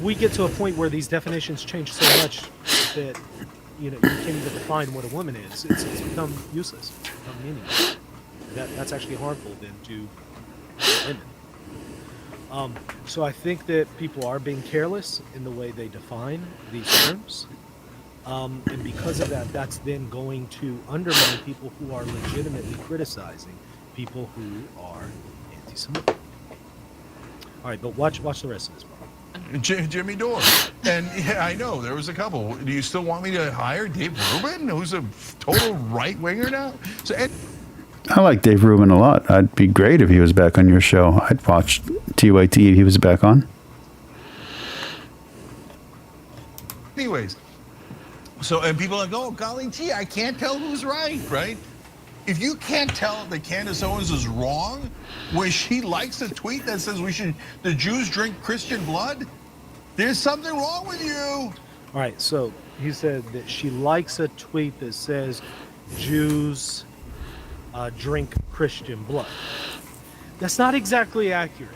we get to a point where these definitions change so much that you can't even define what a woman is, it's become useless, it's become meaningless. That's actually harmful then to women. So I think that people are being careless in the way they define these terms. And because of that, that's then going to undermine people who are legitimately criticizing people who are anti-Semitic. All right, but watch the rest of this part. Jimmy Dore. And yeah, I know, there was a couple. Do you still want me to hire Dave Rubin, who's a total right-winger now? I like Dave Rubin a lot. I'd be great if he was back on your show. I'd watch TYT if he was back on. Anyways, and people are like, oh, golly gee, I can't tell who's right? If you can't tell that Candace Owens is wrong when she likes a tweet that says the Jews drink Christian blood, there's something wrong with you. All right, so he said that she likes a tweet that says Jews drink Christian blood. That's not exactly accurate.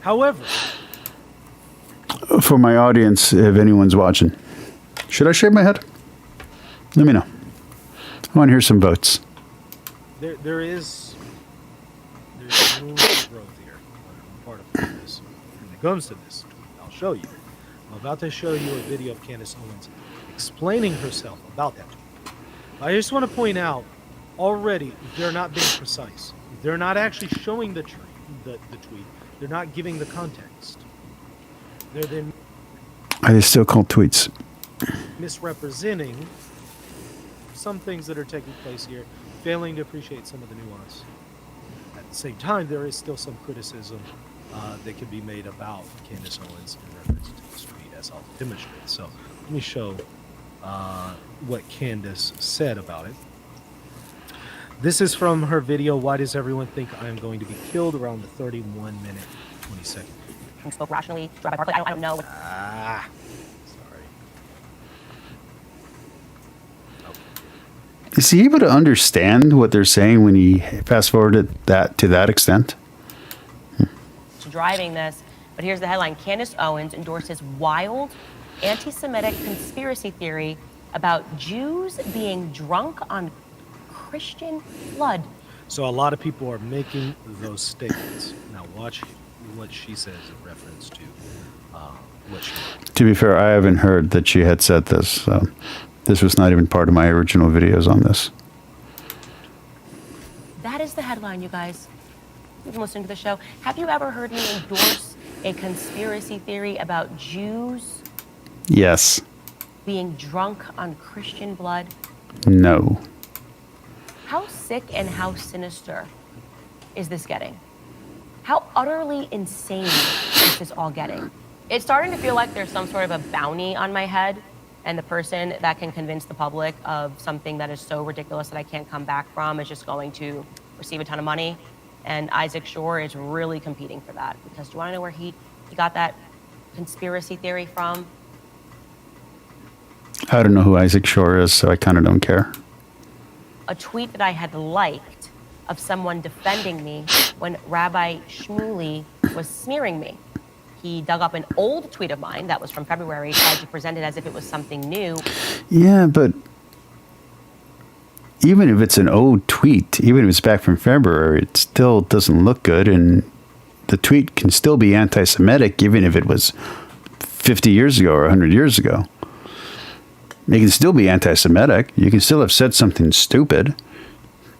However, for my audience, if anyone's watching, should I shave my head? Let me know. I want to hear some votes. There's room for growth here. I'm part of this. When it comes to this, I'll show you. I'm about to show you a video of Candace Owens explaining herself about that tweet. I just want to point out, already, they're not being precise. They're not actually showing the tweet. They're not giving the context. They're then Are they still called tweets? misrepresenting some things that are taking place here, failing to appreciate some of the nuance. At the same time, there is still some criticism that can be made about Candace Owens in reference to this tweet, as I'll demonstrate. So let me show what Candace said about it. This is from her video, Why Does Everyone Think I Am Going to Be Killed? Around the 31 minute, 20 second. Spoke rationally, Rabbi Barkley, I don't know. Sorry. Is he able to understand what they're saying when he fast forwarded that to that extent? Driving this, but here's the headline. Candace Owens endorses wild anti-Semitic conspiracy theory about Jews being drunk on Christian blood. So a lot of people are making those statements. Now watch what she says in reference to what she wrote. To be fair, I haven't heard that she had said this. So this was not even part of my original videos on this. That is the headline, you guys. You've been listening to the show. Have you ever heard me endorse a conspiracy theory about Jews Yes. being drunk on Christian blood? No. How sick and how sinister is this getting? How utterly insane is this all getting? It's starting to feel like there's some sort of a bounty on my head, and the person that can convince the public of something that is so ridiculous that I can't come back from is just going to receive a ton of money. And Isaac Shore is really competing for that, because do you want to know where he got that conspiracy theory from? I don't know who Isaac Shore is, so I kind of don't care. A tweet that I had liked of someone defending me when Rabbi Shmuley was smearing me. he dug up an old tweet of mine that was from February, tried to present it as if it was something new. Yeah, but even if it's an old tweet, even if it's back from February, it still doesn't look good. And the tweet can still be anti-Semitic, even if it was 50 years ago or 100 years ago. It can still be anti-Semitic. You can still have said something stupid.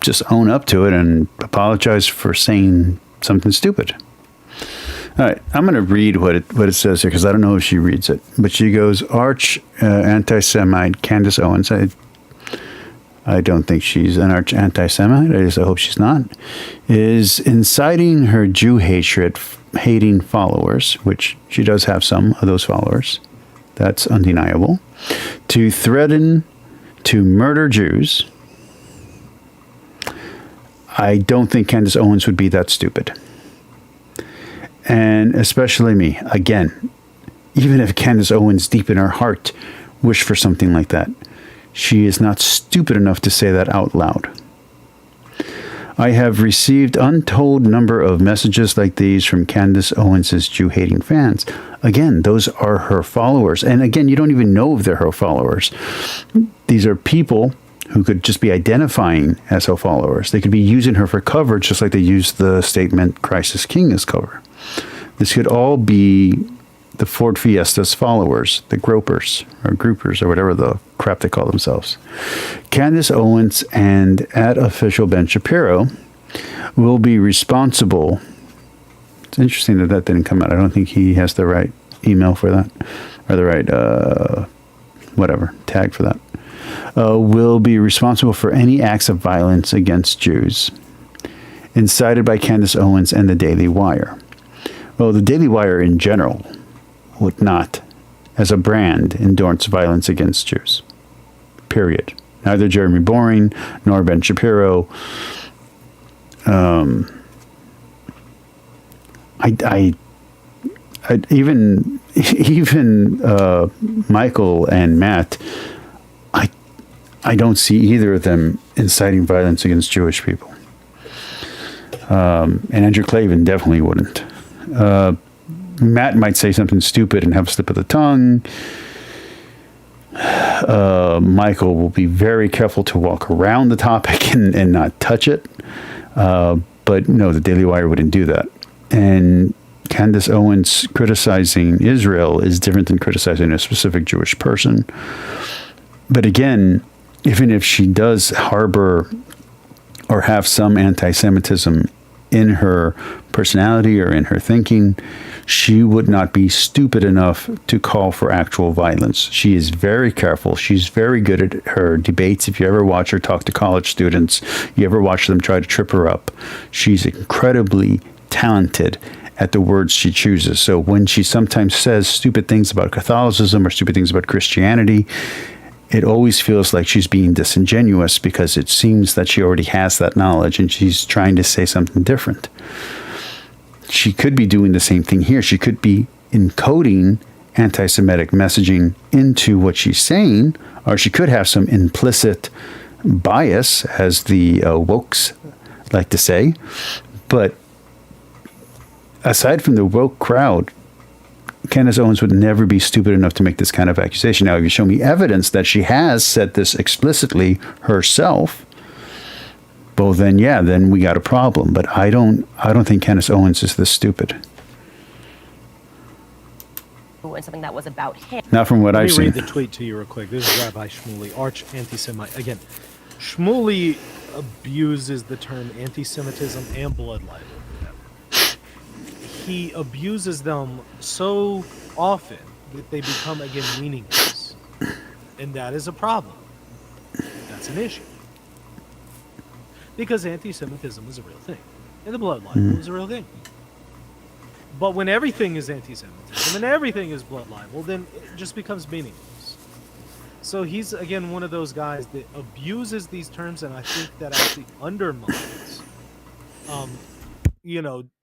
Just own up to it and apologize for saying something stupid. All right, I'm going to read what it says here because I don't know if she reads it. But she goes, arch anti-Semite Candace Owens. I don't think she's an arch anti-Semite. I hope she's not. Is inciting her Jew hating followers, which she does have some of those followers. That's undeniable. To threaten to murder Jews. I don't think Candace Owens would be that stupid. And especially me. Again, even if Candace Owens deep in her heart wished for something like that, she is not stupid enough to say that out loud. I have received untold number of messages like these from Candace Owens' Jew-hating fans. Again, those are her followers. And again, you don't even know if they're her followers. These are people who could just be identifying as her followers. They could be using her for cover, just like they use the statement, Christ is King as cover. This could all be the Ford Fiesta's followers, the gropers or groupers or whatever the crap they call themselves. Candace Owens and @official Ben Shapiro will be responsible. It's interesting that that didn't come out. I don't think he has the right email for that or the right tag for that. Will be responsible for any acts of violence against Jews incited by Candace Owens and the Daily Wire. Well, the Daily Wire in general would not, as a brand, endorse violence against Jews. Period. Neither Jeremy Boring nor Ben Shapiro. Even Michael and Matt, I don't see either of them inciting violence against Jewish people. And Andrew Klavan definitely wouldn't. Matt might say something stupid and have a slip of the tongue. Michael will be very careful to walk around the topic and not touch it. But no, the Daily Wire wouldn't do that. And Candace Owens criticizing Israel is different than criticizing a specific Jewish person. But again, even if she does harbor or have some anti-Semitism in her personality or in her thinking, she would not be stupid enough to call for actual violence. She is very careful. She's very good at her debates. If you ever watch her talk to college students, you ever watch them try to trip her up, she's incredibly talented at the words she chooses. So when she sometimes says stupid things about Catholicism or stupid things about Christianity, it always feels like she's being disingenuous because it seems that she already has that knowledge and she's trying to say something different. She could be doing the same thing here. She could be encoding anti-Semitic messaging into what she's saying, or she could have some implicit bias, as the wokes like to say. But aside from the woke crowd, Candace Owens would never be stupid enough to make this kind of accusation. Now, if you show me evidence that she has said this explicitly herself, well, then we got a problem. But I don't think Candace Owens is this stupid. And something that was about him. Not from what I've seen. Let me read the tweet to you real quick. This is Rabbi Shmuley, arch anti-Semite. Again, Shmuley abuses the term anti-Semitism and blood libel. He abuses them so often that they become, again, meaningless. And that is a problem. That's an issue. Because anti-Semitism is a real thing. And the blood libel is a real thing. But when everything is anti-Semitism and everything is blood libel, then it just becomes meaningless. So he's, again, one of those guys that abuses these terms, and I think that actually undermines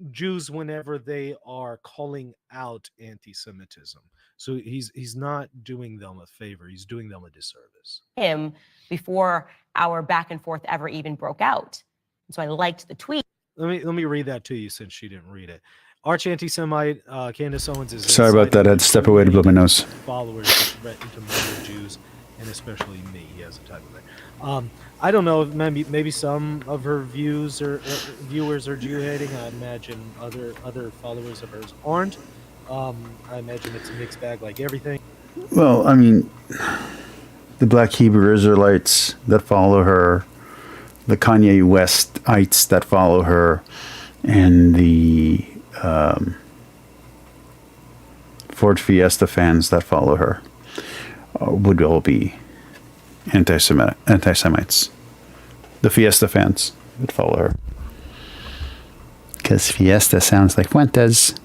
Jews whenever they are calling out anti-Semitism. So he's not doing them a favor. He's doing them a disservice. Him before our back and forth ever even broke out. So I liked the tweet. Let me read that to you since she didn't read it. arch anti-Semite Candace Owens is. Sorry about that. I had to step away to blow my nose. Followers to threaten to murder Jews, and especially me. He has a type of thing. I don't know. Maybe some of her viewers are Jew hating. I imagine other followers of hers aren't. I imagine it's a mixed bag, like everything. Well, I mean, the Black Hebrew Israelites that follow her, the Kanye Westites that follow her, and the Ford Fiesta fans that follow her would all be anti-Semites. The Fiesta fans would follow her. Because Fiesta sounds like Fuentes.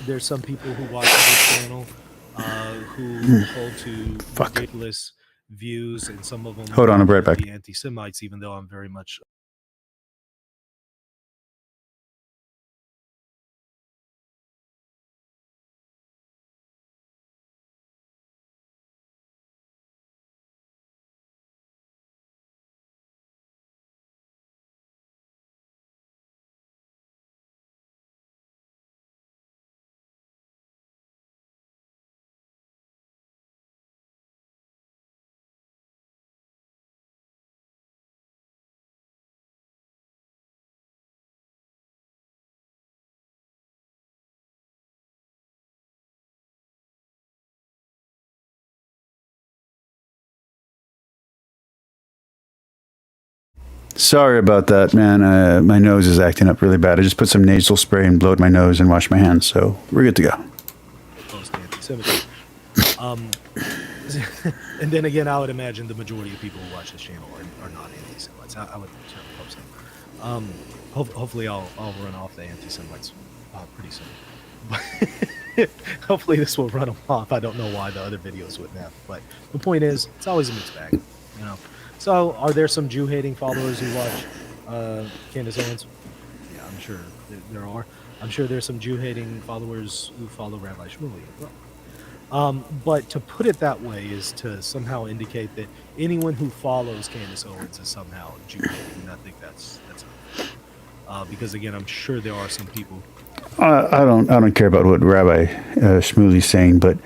There's some people who watch this channel who hold to ridiculous views, and some of them Hold on, I'll be right back. Anti-Semites, even though I'm very much. Sorry about that, man. My nose is acting up really bad. I just put some nasal spray and blowed my nose and washed my hands, so we're good to go. And then again, I would imagine the majority of people who watch this channel are not anti-Semites. I would certainly hope so. Hopefully, I'll run off the anti-Semites pretty soon. Hopefully, this will run them off. I don't know why the other videos wouldn't have, but the point is, it's always a mixed bag, you know. So, are there some Jew-hating followers who watch Candace Owens? Yeah, I'm sure there are. I'm sure there's some Jew-hating followers who follow Rabbi Shmuley as well. But to put it that way is to somehow indicate that anyone who follows Candace Owens is somehow Jew-hating, and I think that's because again, I'm sure there are some people. I don't care about what Rabbi Shmuley's saying, but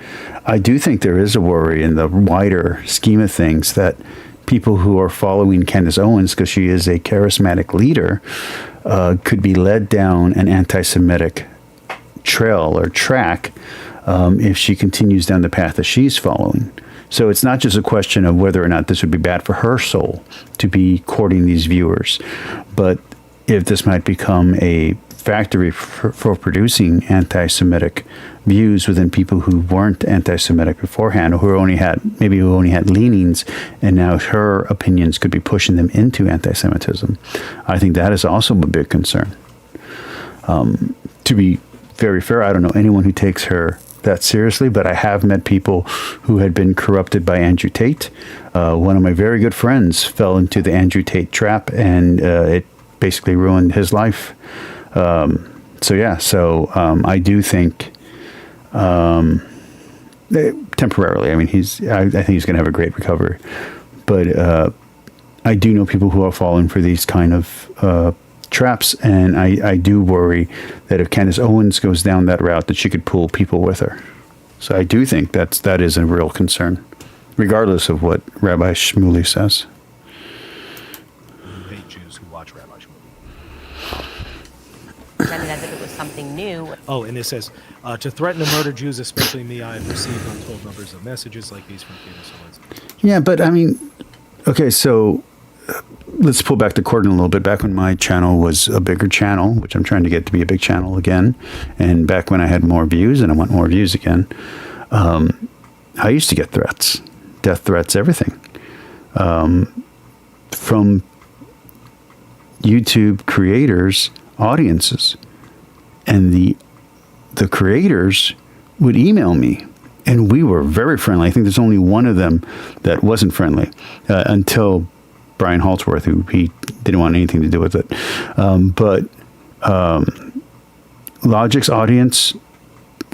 I do think there is a worry in the wider scheme of things that people who are following Candace Owens, because she is a charismatic leader, could be led down an anti-Semitic trail or track if she continues down the path that she's following. So it's not just a question of whether or not this would be bad for her soul to be courting these viewers, but if this might become a factory for producing anti-Semitic views within people who weren't anti-Semitic beforehand, or who only had leanings, and now her opinions could be pushing them into anti-Semitism. I think that is also a big concern. To be very fair, I don't know anyone who takes her that seriously, but I have met people who had been corrupted by Andrew Tate. One of my very good friends fell into the Andrew Tate trap, and it basically ruined his life. I do think temporarily. I mean, I think he's going to have a great recovery, but I do know people who are falling for these kind of traps, and I do worry that if Candace Owens goes down that route, that she could pull people with her. So I do think that is a real concern, regardless of what Rabbi Shmuley says. You hate Jews who watch Rabbi Shmuley. Presented as if it was something new. Oh, and it says, to threaten to murder Jews, especially me, I have received untold numbers of messages like these from Candace Owens. Yeah, but I mean, okay, so let's pull back the curtain a little bit. Back when my channel was a bigger channel, which I'm trying to get to be a big channel again, and back when I had more views and I want more views again, I used to get threats, death threats, everything, from YouTube creators, audiences, and the creators would email me, and we were very friendly. I think there's only one of them that wasn't friendly until Brian Halsworth, who he didn't want anything to do with it. But Logic's audience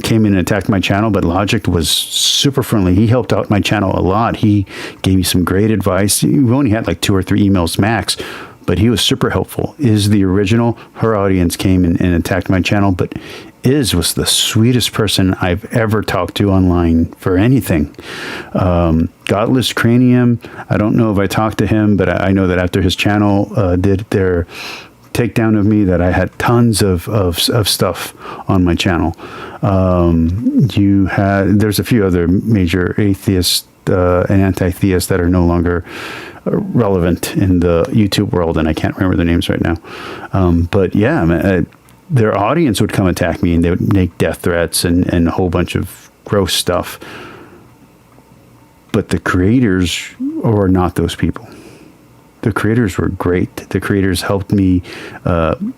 came in and attacked my channel, but Logic was super friendly. He helped out my channel a lot. He gave me some great advice. We only had like 2 or 3 emails max, but he was super helpful. Is the original, her audience came and attacked my channel, but was the sweetest person I've ever talked to online for anything. Godless Cranium, I don't know if I talked to him, but I know that after his channel did their takedown of me, that I had tons of stuff on my channel. There's a few other major atheists and anti-theists that are no longer relevant in the YouTube world, and I can't remember their names right now. But yeah, their audience would come attack me, and they would make death threats and a whole bunch of gross stuff. But the creators were not those people. The creators were great. The creators helped me.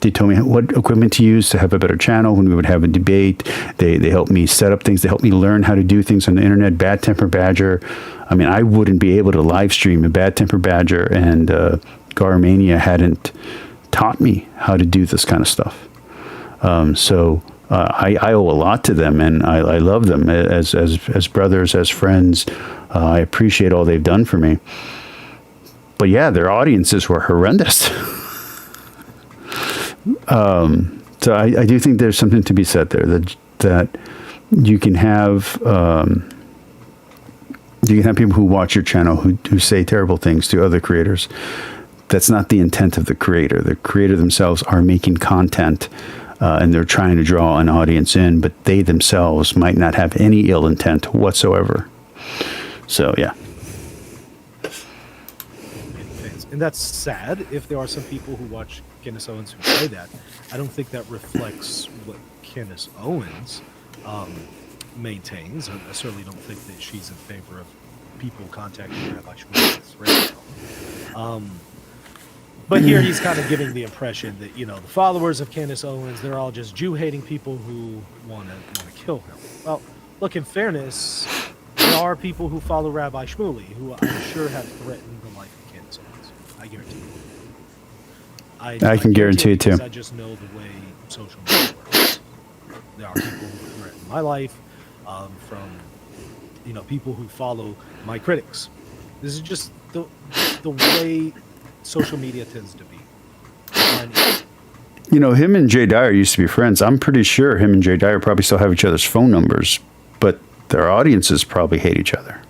They told me what equipment to use to have a better channel when we would have a debate. They helped me set up things. They helped me learn how to do things on the internet. Bad Temper Badger. I mean, I wouldn't be able to live stream a Bad Temper Badger and Garmania hadn't taught me how to do this kind of stuff. So I owe a lot to them, and I love them as brothers, as friends. I appreciate all they've done for me. But yeah, their audiences were horrendous. So I do think there's something to be said there, that you can have people who watch your channel who say terrible things to other creators. That's not the intent of the creator. The creator themselves are making content, and they're trying to draw an audience in, but they themselves might not have any ill intent whatsoever. So yeah. And that's sad if there are some people who watch Candace Owens who say that. I don't think that reflects what Candace Owens maintains. I certainly don't think that she's in favor of people contacting Rabbi Shmuley right now. But here he's kind of giving the impression that, the followers of Candace Owens, they're all just Jew-hating people who want to kill him. Well, look, in fairness, there are people who follow Rabbi Shmuley who I'm sure have threatened the life of Candace Owens. I guarantee you. I can guarantee it too. I just know the way social media works. There are people who threaten my life from, people who follow my critics. This is just the way social media tends to be. Him and Jay Dyer used to be friends. I'm pretty sure him and Jay Dyer probably still have each other's phone numbers, but their audiences probably hate each other.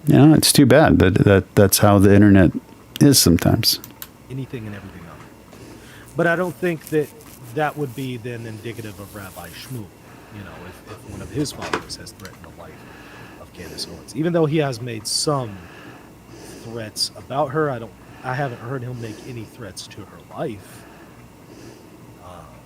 It's too bad, but that's how the internet is sometimes. Anything and everything else. But I don't think that would be then indicative of Rabbi Shmuel, if one of his followers has threatened the life of Candace Owens. Even though he has made some threats about her, I haven't heard him make any threats to her life.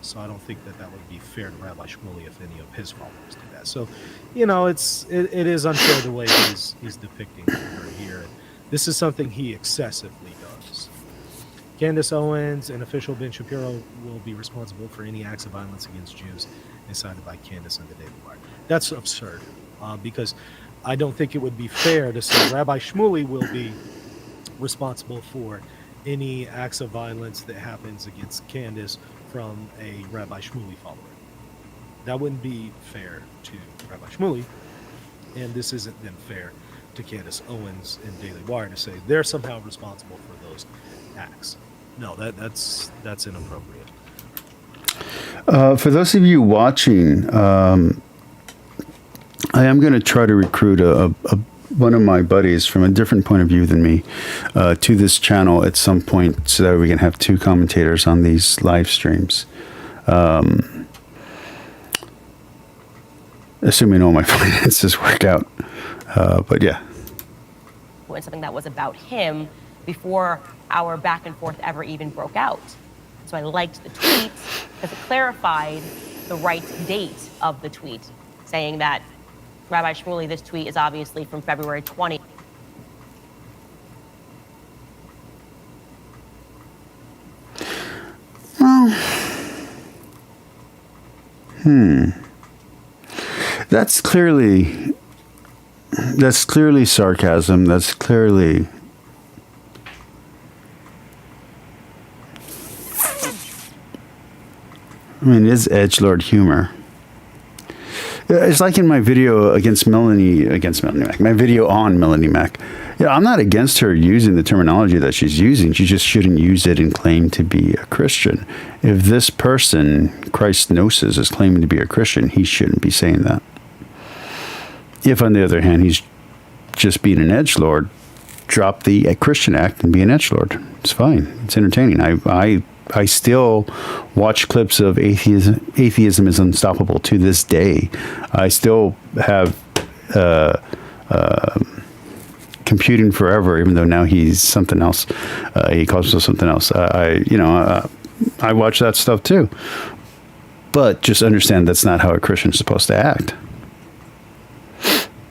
So I don't think that would be fair to Rabbi Shmuley if any of his followers do that. So, it is unfair the way he's depicting her here. And this is something he excessively does. Candace Owens and official Ben Shapiro will be responsible for any acts of violence against Jews incited by Candace and the Daily Wire. That's absurd, because I don't think it would be fair to say Rabbi Shmuley will be responsible for any acts of violence that happens against Candace from a Rabbi Shmuley follower. That wouldn't be fair to Rabbi Shmuley, and this isn't then fair to Candace Owens and Daily Wire to say they're somehow responsible for those acts. No, that's inappropriate. For those of you watching, I am going to try to recruit one of my buddies from a different point of view than me to this channel at some point so that we can have two commentators on these live streams. Assuming all my finances work out. But yeah. When something that was about him before our back and forth ever even broke out. So I liked the tweet because it clarified the right date of the tweet, saying that Rabbi Shmuley, this tweet is obviously from February 20. That's clearly sarcasm. That's clearly it's edgelord humor. It's like in my video against Melanie Mac, my video on Melanie Mac. Yeah, I'm not against her using the terminology that she's using. She just shouldn't use it and claim to be a Christian. If this person, Christ Gnosis, is claiming to be a Christian, he shouldn't be saying that. If, on the other hand, he's just being an edgelord, drop the Christian act and be an edgelord. It's fine. It's entertaining. I still watch clips of Atheism is Unstoppable to this day. I still have Computing Forever, even though now he's something else. He calls himself something else. I watch that stuff too. But just understand that's not how a Christian's supposed to act.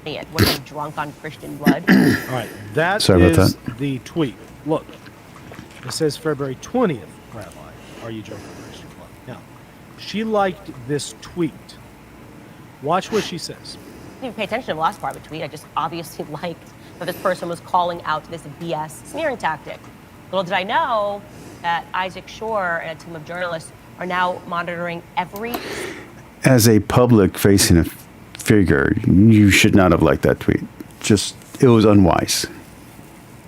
When I'm drunk on Christian blood. All right, that is the tweet. Look, it says February 20th, Rabbi, are you drunk on Christian blood? Now, she liked this tweet. Watch what she says. I didn't pay attention to the last part of the tweet. I just obviously liked that this person was calling out this BS smearing tactic. Little did I know that Isaac Shore and a team of journalists are now monitoring every... As a public-facing figure, you should not have liked that tweet. It was unwise.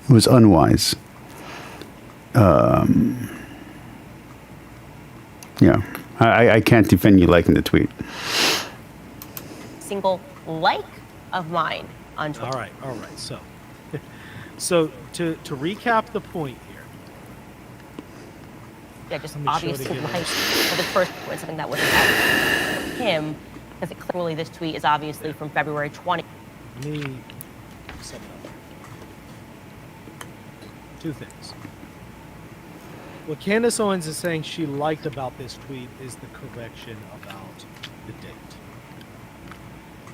It was unwise. I can't defend you liking the tweet. Single like of mine on Twitter. All right. So to recap the point here. Yeah, just obviously like for this person was something that was about him, because it clearly this tweet is obviously from February 20th. Let me sum it up. Two things. What Candace Owens is saying she liked about this tweet is the correction about the date.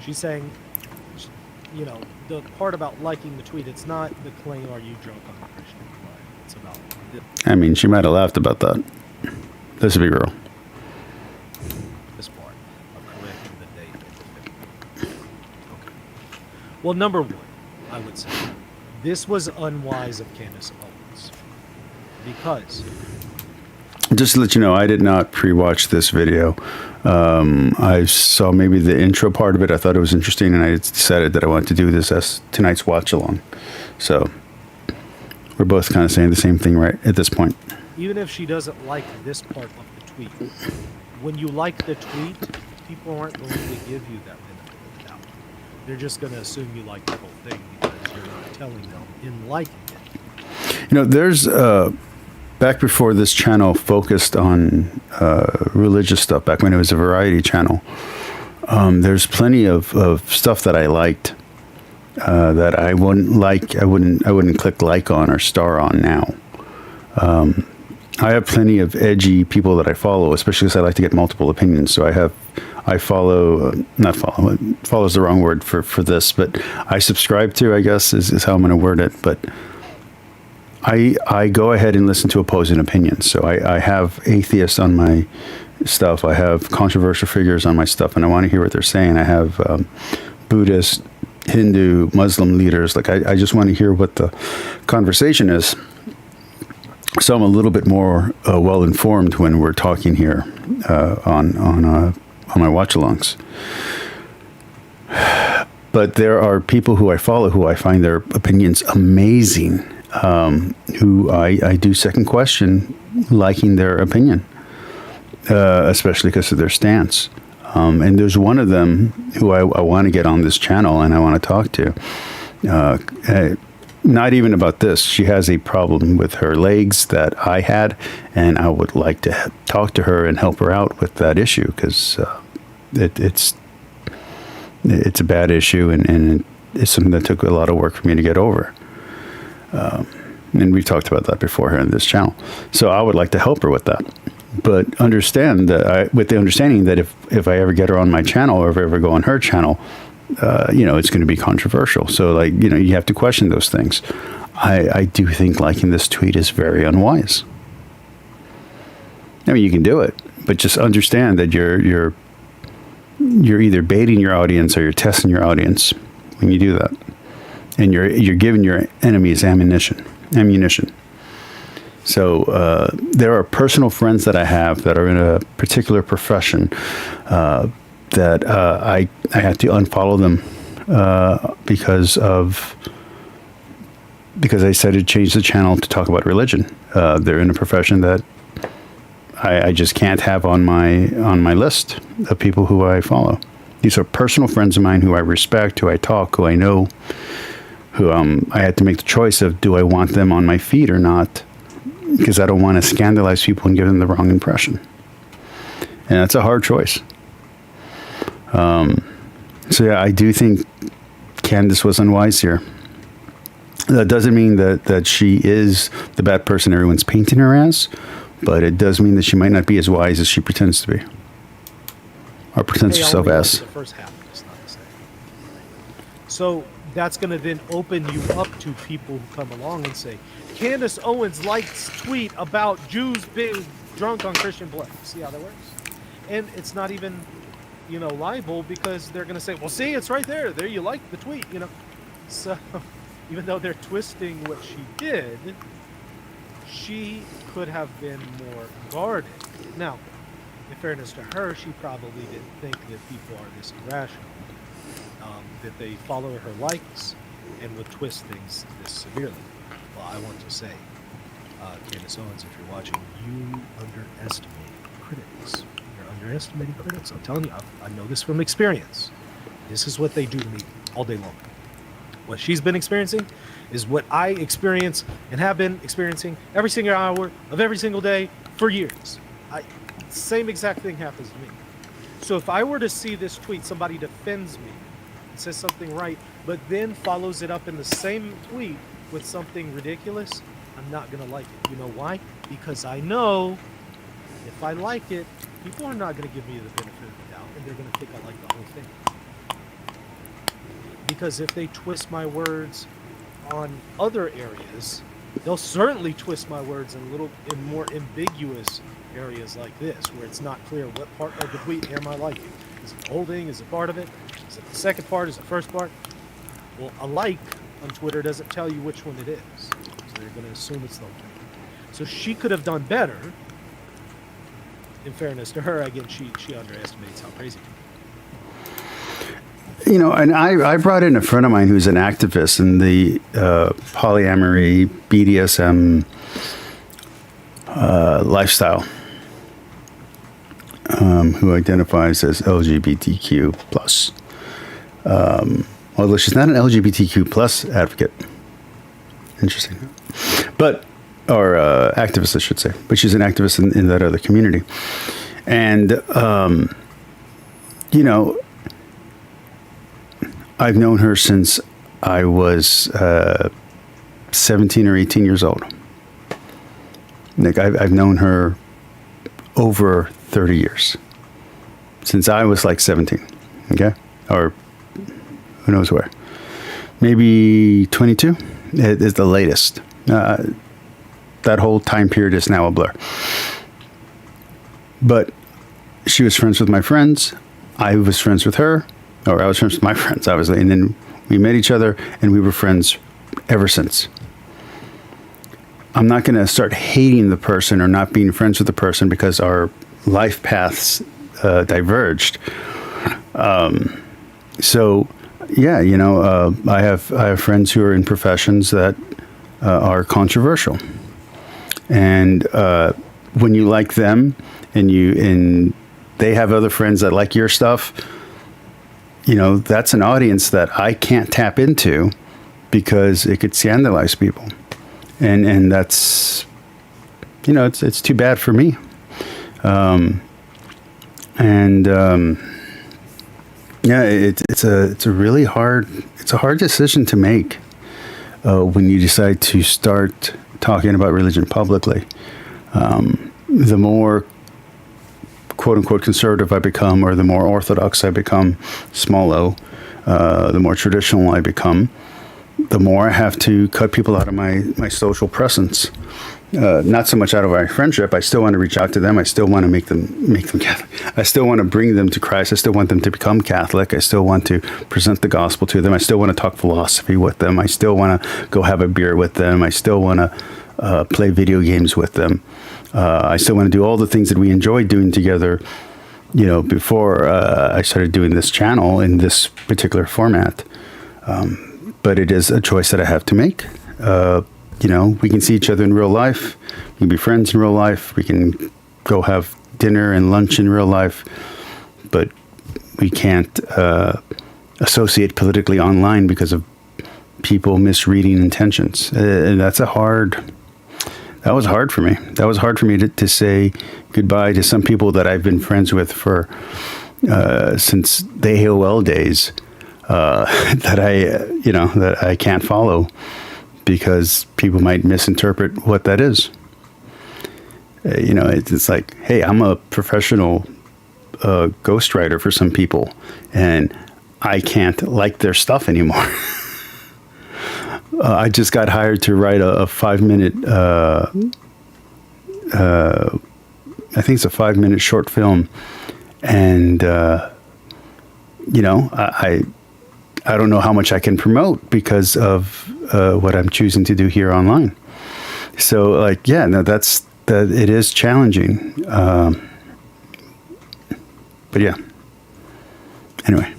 She's saying, the part about liking the tweet, it's not the claim, are you drunk on Christian blood? It's about I mean, she might have laughed about that. Let's be real. This part of correcting the date. Okay. Well, number one, I would say, this was unwise of Candace Owens. Because... Just to let you know, I did not pre-watch this video. I saw maybe the intro part of it. I thought it was interesting, and I decided that I wanted to do this as tonight's watch-along. So we're both kind of saying the same thing right at this point. Even if she doesn't like this part of the tweet, when you like the tweet, people aren't going to give you that benefit of the doubt. They're just going to assume you like the whole thing because you're not telling them in liking it. There's... back before this channel focused on religious stuff, back when it was a variety channel, there's plenty of stuff that I liked that I wouldn't like. I wouldn't click like on or star on now. I have plenty of edgy people that I follow, especially because I like to get multiple opinions. So I follow, not follow, follow is the wrong word for this, but I subscribe to, I guess, is how I'm going to word it. But I go ahead and listen to opposing opinions. So I have atheists on my stuff. I have controversial figures on my stuff, and I want to hear what they're saying. I have Buddhist, Hindu, Muslim leaders. Like I just want to hear what the conversation is. So I'm a little bit more well informed when we're talking here on my watch-alongs. But there are people who I follow who I find their opinions amazing. Who I do second question liking their opinion, especially because of their stance. And there's one of them who I want to get on this channel and I want to talk to. Not even about this. She has a problem with her legs that I had, and I would like to talk to her and help her out with that issue because it's a bad issue and it's something that took a lot of work for me to get over. And we've talked about that before here on this channel. So I would like to help her with that. But understand that with the understanding that if I ever get her on my channel or if I ever go on her channel, it's going to be controversial. So you have to question those things. I do think liking this tweet is very unwise. I mean, you can do it, but just understand that you're either baiting your audience or you're testing your audience when you do that. And you're giving your enemies ammunition. So there are personal friends that I have that are in a particular profession that I had to unfollow them because of because I decided to change the channel to talk about religion. They're in a profession that I just can't have on my list of people who I follow. These are personal friends of mine who I respect, who I talk, who I know, who I had to make the choice of, do I want them on my feed or not? Because I don't want to scandalize people and give them the wrong impression. And that's a hard choice. So yeah, I do think Candace was unwise here. That doesn't mean that she is the bad person everyone's painting her as, but it does mean that she might not be as wise as she pretends to be. Or pretends herself as. The first half of this, not the second. So that's going to then open you up to people who come along and say, Candace Owens likes tweet about Jews being drunk on Christian blood. See how that works? And it's not even, libel, because they're going to say, well, see, it's right there. There, you like the tweet, So even though they're twisting what she did, she could have been more guarded. Now, in fairness to her, she probably didn't think that people are this irrational, that they follow her likes and would twist things this severely. Well, I want to say, Candace Owens, if you're watching, you underestimate critics. You're underestimating critics. I'm telling you, I know this from experience. This is what they do to me all day long. What she's been experiencing is what I experience and have been experiencing every single hour of every single day for years. Same exact thing happens to me. So if I were to see this tweet, somebody defends me, says something right, but then follows it up in the same tweet with something ridiculous, I'm not going to like it. You know why? Because I know if I like it, people are not going to give me the benefit of the doubt, and they're going to think I like the whole thing. Because if they twist my words on other areas, they'll certainly twist my words in more ambiguous areas like this, where it's not clear what part of the tweet am I liking. Is it the whole thing? Is it part of it? Is it the second part? Is it the first part? Well, a like on Twitter doesn't tell you which one it is. So they're going to assume it's the whole thing. So she could have done better. In fairness to her, again, she underestimates how crazy people are. And I brought in a friend of mine who's an activist in the polyamory, BDSM lifestyle, who identifies as LGBTQ plus. Although she's not an LGBTQ plus advocate. Interesting. Or activist, I should say. But she's an activist in that other community. And, I've known her since I was 17 or 18 years old. Like I've known her over 30 years. Since I was like 17, okay? Or who knows where. Maybe 22 is the latest. That whole time period is now a blur. But she was friends with my friends. I was friends with her. Or I was friends with my friends, obviously. And then we met each other, and we were friends ever since. I'm not going to start hating the person or not being friends with the person because our life paths diverged. So, yeah, I have friends who are in professions that are controversial. And when you like them and they have other friends that like your stuff, that's an audience that I can't tap into because it could scandalize people. And that's, it's too bad for me. It's a really hard decision to make when you decide to start talking about religion publicly. The more quote unquote conservative I become, or the more orthodox I become, small o, the more traditional I become, the more I have to cut people out of my social presence. Not so much out of my friendship. I still want to reach out to them. I still want to make them Catholic. I still want to bring them to Christ. I still want them to become Catholic. I still want to present the gospel to them. I still want to talk philosophy with them. I still want to go have a beer with them. I still want to play video games with them. I still want to do all the things that we enjoyed doing together, before I started doing this channel in this particular format. But it is a choice that I have to make. We can see each other in real life. We can be friends in real life. We can go have dinner and lunch in real life, but we can't associate politically online because of people misreading intentions. And that was hard for me. That was hard for me to say goodbye to some people that I've been friends with for since the AOL days, that I can't follow because people might misinterpret what that is. It's like, hey, I'm a professional ghostwriter for some people, and I can't like their stuff anymore. I just got hired to write a 5-minute, I think it's a 5-minute short film, and I don't know how much I can promote because of what I'm choosing to do here online. So, it is challenging. But yeah. Anyway.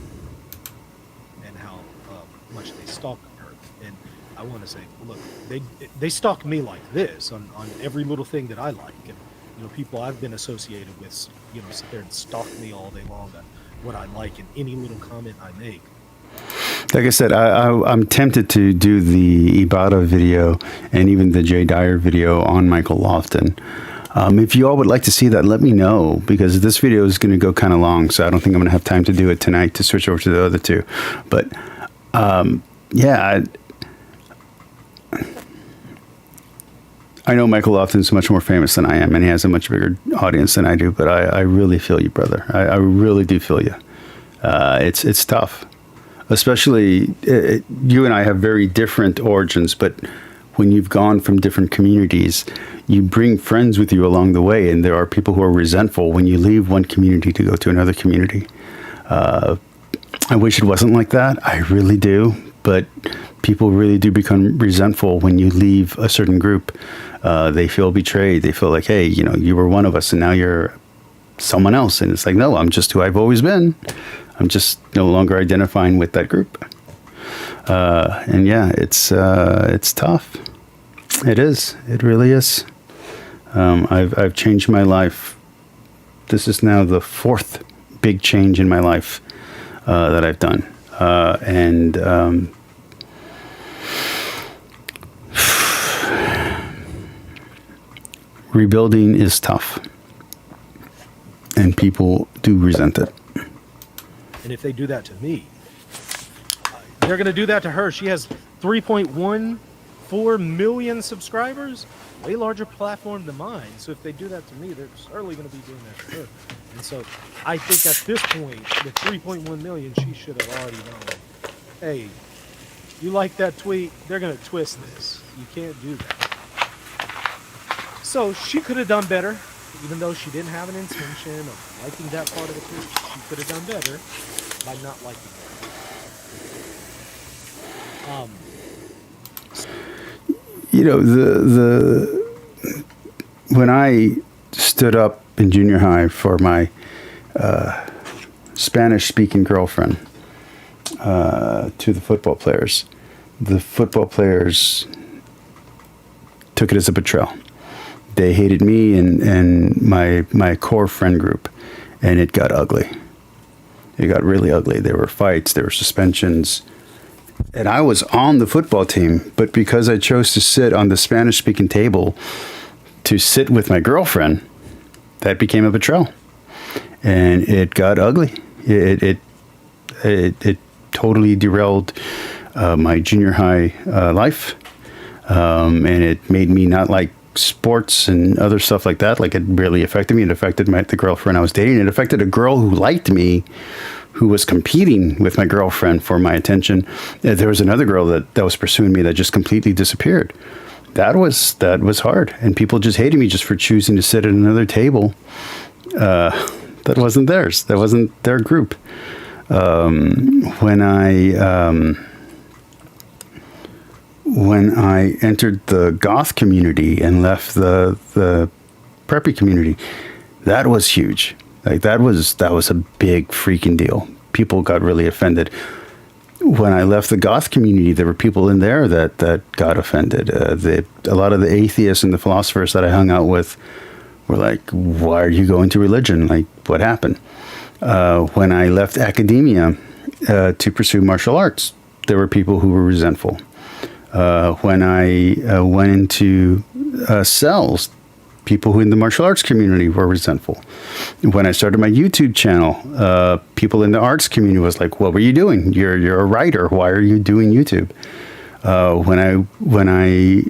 And how much they stalk her. And I want to say, look, they stalk me like this on every little thing that I like. And, people I've been associated with, sit there and stalk me all day long on what I like and any little comment I make. Like I said, I'm tempted to do the Ibarra video and even the Jay Dyer video on Michael Lofton. If you all would like to see that, let me know, because this video is going to go kind of long, so I don't think I'm going to have time to do it tonight to switch over to the other two. But I know Michael Lofton is much more famous than I am, and he has a much bigger audience than I do, but I really feel you, brother. I really do feel you. It's tough. Especially, you and I have very different origins, but when you've gone from different communities, you bring friends with you along the way, and there are people who are resentful when you leave one community to go to another community. I wish it wasn't like that. I really do. But people really do become resentful when you leave a certain group. They feel betrayed. They feel like, hey, you were one of us and now you're someone else. And it's like, no, I'm just who I've always been. I'm just no longer identifying with that group. And yeah, it's tough. It is. It really is. I've changed my life. This is now the 4th big change in my life that I've done. Rebuilding is tough, and people do resent it. And if they do that to me, they're going to do that to her. She has 3.14 million subscribers, way larger platform than mine. So if they do that to me, they're certainly going to be doing that to her. And so I think at this point, with 3.1 million, she should have already known, hey, you like that tweet? They're going to twist this. You can't do that. So she could have done better, even though she didn't have an intention of liking that part of the tweet. She could have done better by not liking it. When I stood up in junior high for my Spanish-speaking girlfriend to the football players took it as a betrayal. They hated me and my core friend group, and it got ugly. It got really ugly. There were fights, there were suspensions, and I was on the football team, but because I chose to sit on the Spanish-speaking table to sit with my girlfriend, that became a betrayal, and it got ugly. It totally derailed my junior high life, and it made me not like sports and other stuff like that. Like, it really affected me. It affected the girlfriend I was dating. It affected a girl who liked me, who was competing with my girlfriend for my attention. There was another girl that was pursuing me that just completely disappeared. That was hard, and people just hated me just for choosing to sit at another table that wasn't theirs. That wasn't their group. When I entered the goth community and left the preppy community, that was huge. Like, that was a big freaking deal. People got really offended. when I left the goth community, there were people in there that got offended. A lot of the atheists and the philosophers that I hung out with were like, why are you going to religion? Like, what happened? When I left academia to pursue martial arts, there were people who were resentful. When I went into cells, people who in the martial arts community were resentful. When I started my YouTube channel, people in the arts community was like, "What were you doing? You're a writer. Why are you doing YouTube?" When I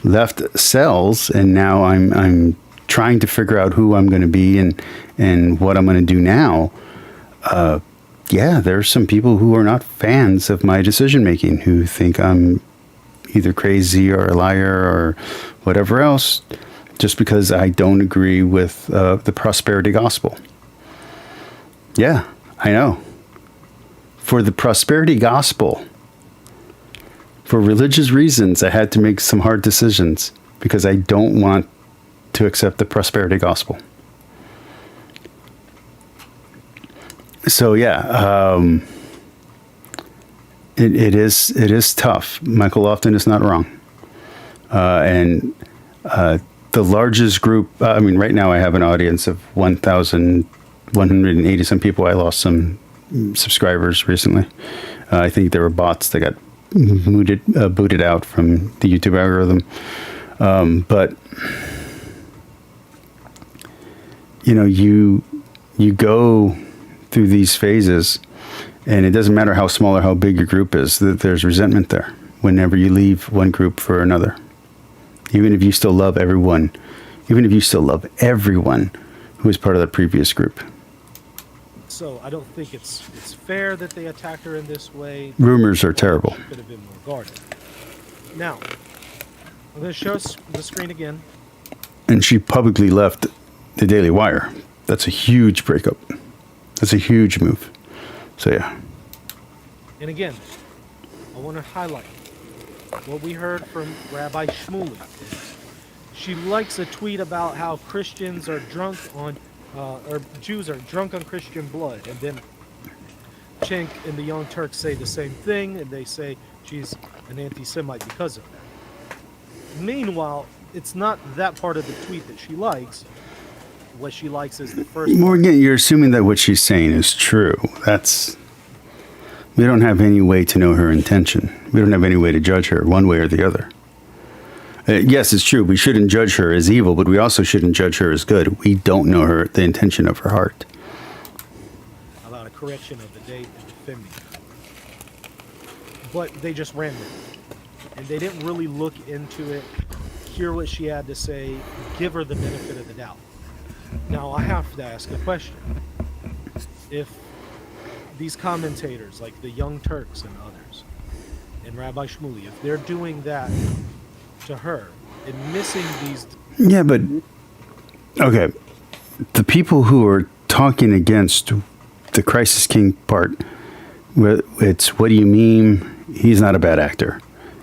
left cells, and now I'm trying to figure out who I'm going to be and what I'm going to do now. Yeah, there's some people who are not fans of my decision making, who think I'm either crazy or a liar or whatever else, just because I don't agree with the prosperity gospel. Yeah, I know. For the prosperity gospel, for religious reasons, I had to make some hard decisions because I don't want to accept the prosperity gospel. So yeah, it is tough. Michael Lofton is not wrong, and the largest group. I mean, right now I have an audience of 1,180 some people. I lost some subscribers recently. I think there were bots that got booted out from the YouTube algorithm. But you go through these phases, and it doesn't matter how small or how big your group is, that there's resentment there whenever you leave one group for another. Even if you still love everyone, who is part of the previous group. So I don't think it's fair that they attacked her in this way. Rumors are terrible. She could have been more guarded. Now, I'm going to show us the screen again. And she publicly left the Daily Wire. That's a huge breakup. That's a huge move. So yeah. And again, I want to highlight what we heard from Rabbi Shmuley. She likes a tweet about how Christians are drunk on, or Jews are drunk on Christian blood. And then Cenk and the Young Turks say the same thing, and they say she's an anti-Semite because of that. Meanwhile, it's not that part of the tweet that she likes. What she likes is the first. Morgan, you're assuming that what she's saying is true. We don't have any way to know her intention. We don't have any way to judge her one way or the other. Yes, it's true. We shouldn't judge her as evil, but we also shouldn't judge her as good. We don't know the intention of her heart. About a correction of the date and defending her. But they just ran with it. And they didn't really look into it, hear what she had to say, give her the benefit of the doubt. Now, I have to ask a question. If these commentators, like the Young Turks and others, and Rabbi Shmuley, if they're doing that to her and missing these... Yeah, but... Okay. The people who are talking against the Christ is King part, it's, what do you mean? He's not a bad actor.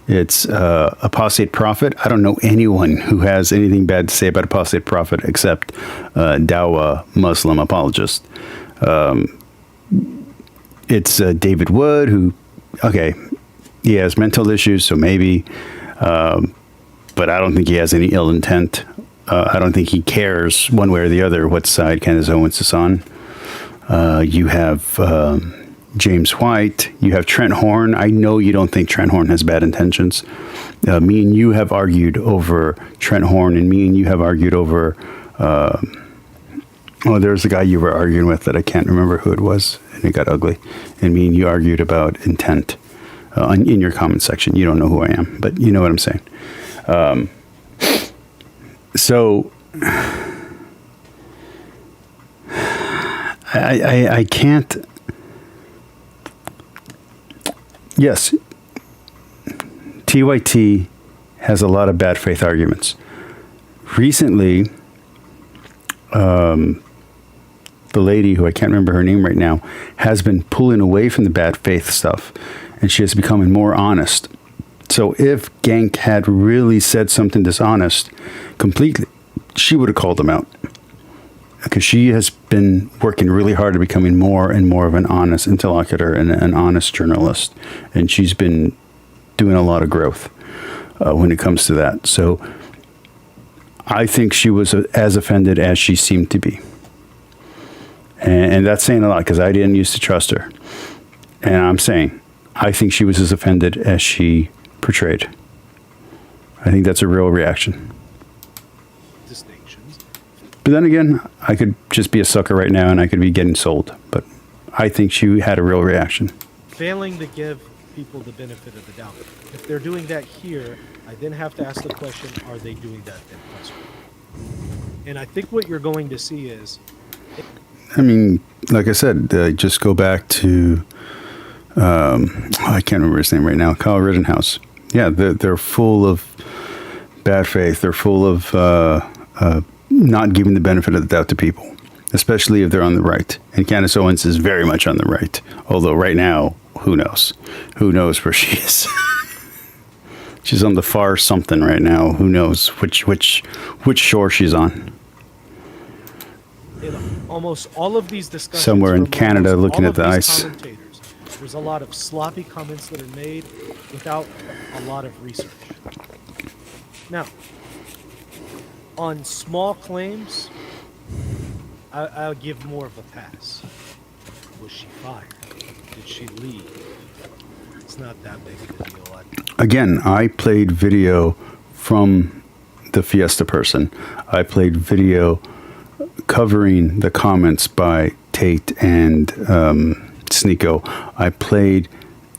It's apostate prophet. I don't know anyone who has anything bad to say about apostate prophet except Dawa Muslim apologist. It's David Wood, who, okay, he has mental issues, so maybe, but I don't think he has any ill intent. I don't think he cares one way or the other what side Candace Owens is on. You have James White, you have Trent Horn. I know you don't think Trent Horn has bad intentions. Me and you have argued over Trent Horn, and me and you have argued over, there's a guy you were arguing with that I can't remember who it was, and it got ugly. And me and you argued about intent in your comment section. You don't know who I am, but you know what I'm saying. So I can't. Yes, TYT has a lot of bad faith arguments. Recently, the lady, who I can't remember her name right now, has been pulling away from the bad faith stuff, and she is becoming more honest. So if Gank had really said something dishonest completely, she would have called them out. because she has been working really hard at becoming more and more of an honest interlocutor and an honest journalist. And she's been doing a lot of growth when it comes to that. So I think she was as offended as she seemed to be. And that's saying a lot because I didn't used to trust her. And I'm saying, I think she was as offended as she portrayed. I think that's a real reaction. Distinctions. But then again, I could just be a sucker right now and I could be getting sold. But I think she had a real reaction. Failing to give people the benefit of the doubt. If they're doing that here, I then have to ask the question, are they doing that in elsewhere? And I think what you're going to see is... I mean, like I said, just go back to... I can't remember his name right now. Kyle Rittenhouse. Yeah, they're full of bad faith. They're full of not giving the benefit of the doubt to people, especially if they're on the right. And Candace Owens is very much on the right. Although right now, who knows? Who knows where she is? She's on the far something right now. Who knows which shore she's on? In almost all of these discussions, Somewhere in Canada, looking at the ice. There's a lot of sloppy comments that are made without a lot of research. Now, on small claims, I'll give more of a pass. Was she fired? Did she leave? It's not that big of a deal. Again, I played video from the Fiesta person. I played video covering the comments by Tate and Sneeko. I played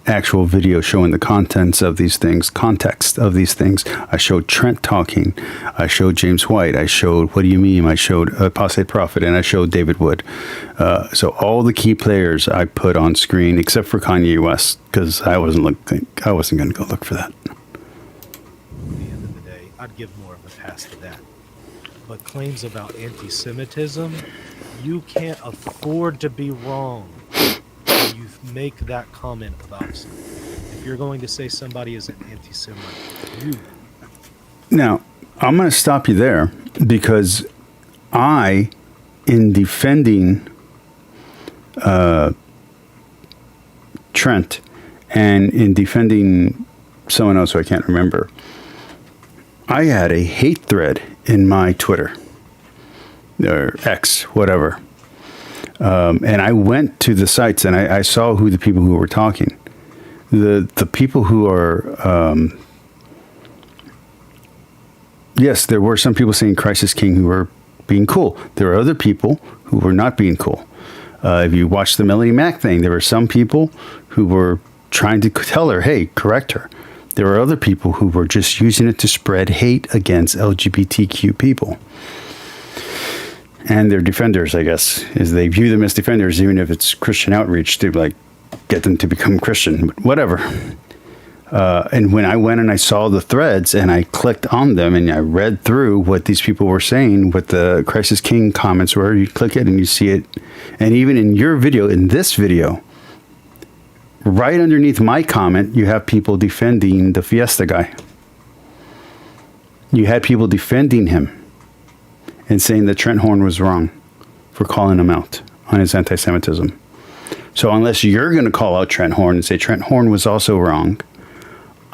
actual video showing the contents of these things, context of these things. I showed Trent talking. I showed James White. I showed What Do You Mean? I showed Apostate Prophet, and I showed David Wood. So all the key players I put on screen, except for Kanye West, because I wasn't going to go look for that. At the end of the day, I'd give more of a pass to that. But claims about anti-Semitism, you can't afford to be wrong when you make that comment about something. If you're going to say somebody is an anti-Semite, Now, I'm going to stop you there because in defending Trent and in defending someone else who I can't remember, I had a hate thread in my Twitter or X, whatever. And I went to the sites and I saw who the people who were talking. The people who are, yes, there were some people saying Christ is King who were being cool. There were other people who were not being cool. If you watch the Melanie Mac thing, there were some people who were trying to tell her, hey, correct her. There were other people who were just using it to spread hate against LGBTQ people. And they're defenders, I guess, is they view them as defenders, even if it's Christian outreach to like get them to become Christian, but whatever. And when I went and I saw the threads and I clicked on them and I read through what these people were saying, what the Christ is King comments were, you click it and you see it. And even in your video, in this video, right underneath my comment, you have people defending the Fiesta guy. You had people defending him and saying that Trent Horn was wrong for calling him out on his anti-Semitism. So unless you're going to call out Trent Horn and say Trent Horn was also wrong,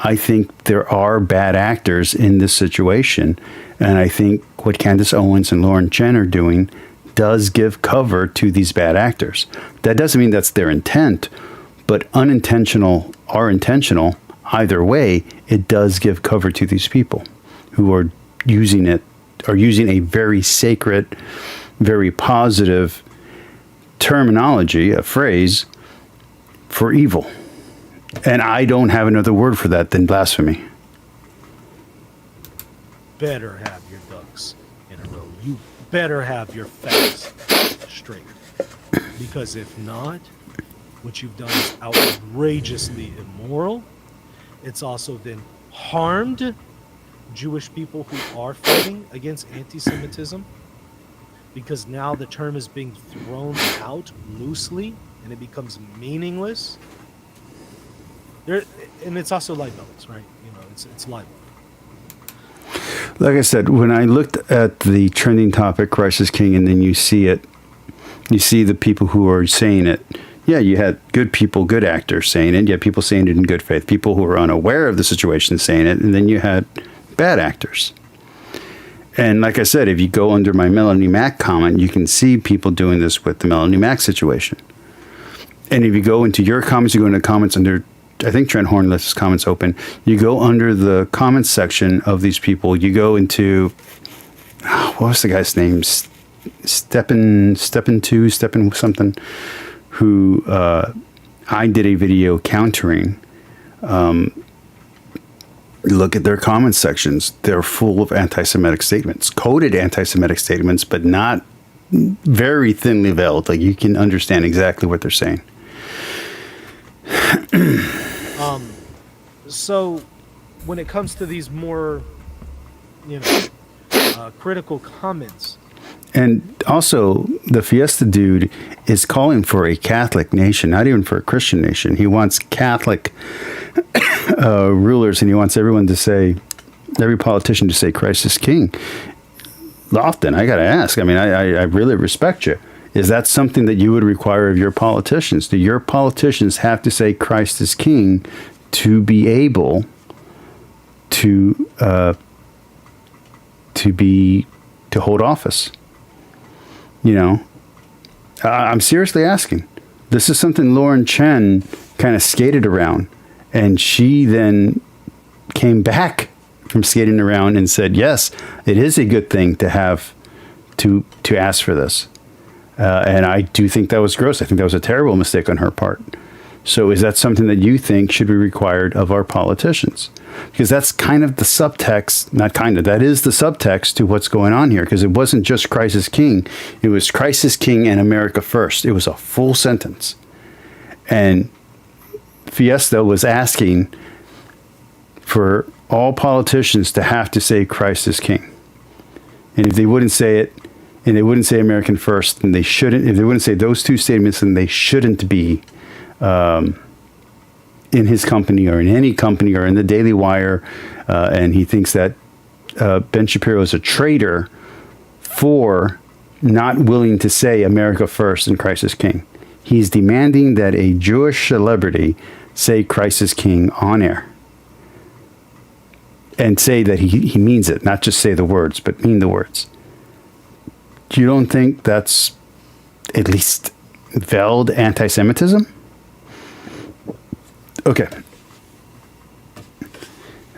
I think there are bad actors in this situation. And I think what Candace Owens and Lauren Chen are doing does give cover to these bad actors. That doesn't mean that's their intent, but unintentional or intentional, either way, it does give cover to these people who are using it, are using a very sacred, very positive terminology, a phrase, for evil. And I don't have another word for that than blasphemy. better have your ducks in a row. You better have your facts straight. Because if not, what you've done is outrageously immoral. It's also then harmed Jewish people who are fighting against anti-Semitism, because now the term is being thrown out loosely and it becomes meaningless. And it's also libelous, right? You know, it's libel. Like I said, when I looked at the trending topic, Christ is King, and then you see the people who are saying it. Yeah, you had good people, good actors saying it. You had people saying it in good faith, people who were unaware of the situation saying it, and then you had bad actors. And like I said, if you go under my Melanie Mack comment, you can see people doing this with the Melanie Mack situation. And if you go into your comments, you go into comments under, I think Trent Horn left his comments open. You go under the comments section of these people. You go into, what was the guy's name? Steppen something, who I did a video countering. Look at their comment sections. They're full of anti-Semitic statements, coded anti-Semitic statements, but not very thinly veiled. Like you can understand exactly what they're saying. So when it comes to these more, critical comments. And also, the Fiesta dude is calling for a Catholic nation, not even for a Christian nation. He wants Catholic rulers, and he wants everyone to say, every politician to say Christ is King. Lofton, I got to ask. I mean, I really respect you. Is that something that you would require of your politicians? Do your politicians have to say Christ is King to be able to hold office? I'm seriously asking. This is something Lauren Chen kind of skated around, and she then came back from skating around and said, yes, it is a good thing to have to ask for this. And I do think that was gross. I think that was a terrible mistake on her part. So is that something that you think should be required of our politicians? Because that's kind of the subtext, not kind of, that is the subtext to what's going on here. Because it wasn't just Christ is King. It was Christ is King and America first. It was a full sentence. And Fiesta was asking for all politicians to have to say Christ is King. And if they wouldn't say it, and they wouldn't say American first, then they shouldn't, if they wouldn't say those two statements, then they shouldn't be in his company or in any company or in the Daily Wire. And he thinks that Ben Shapiro is a traitor for not willing to say America first and Christ is King. He's demanding that a Jewish celebrity say Christ is King on air. And say that he means it, not just say the words, but mean the words. You don't think that's at least veiled anti-Semitism? Okay.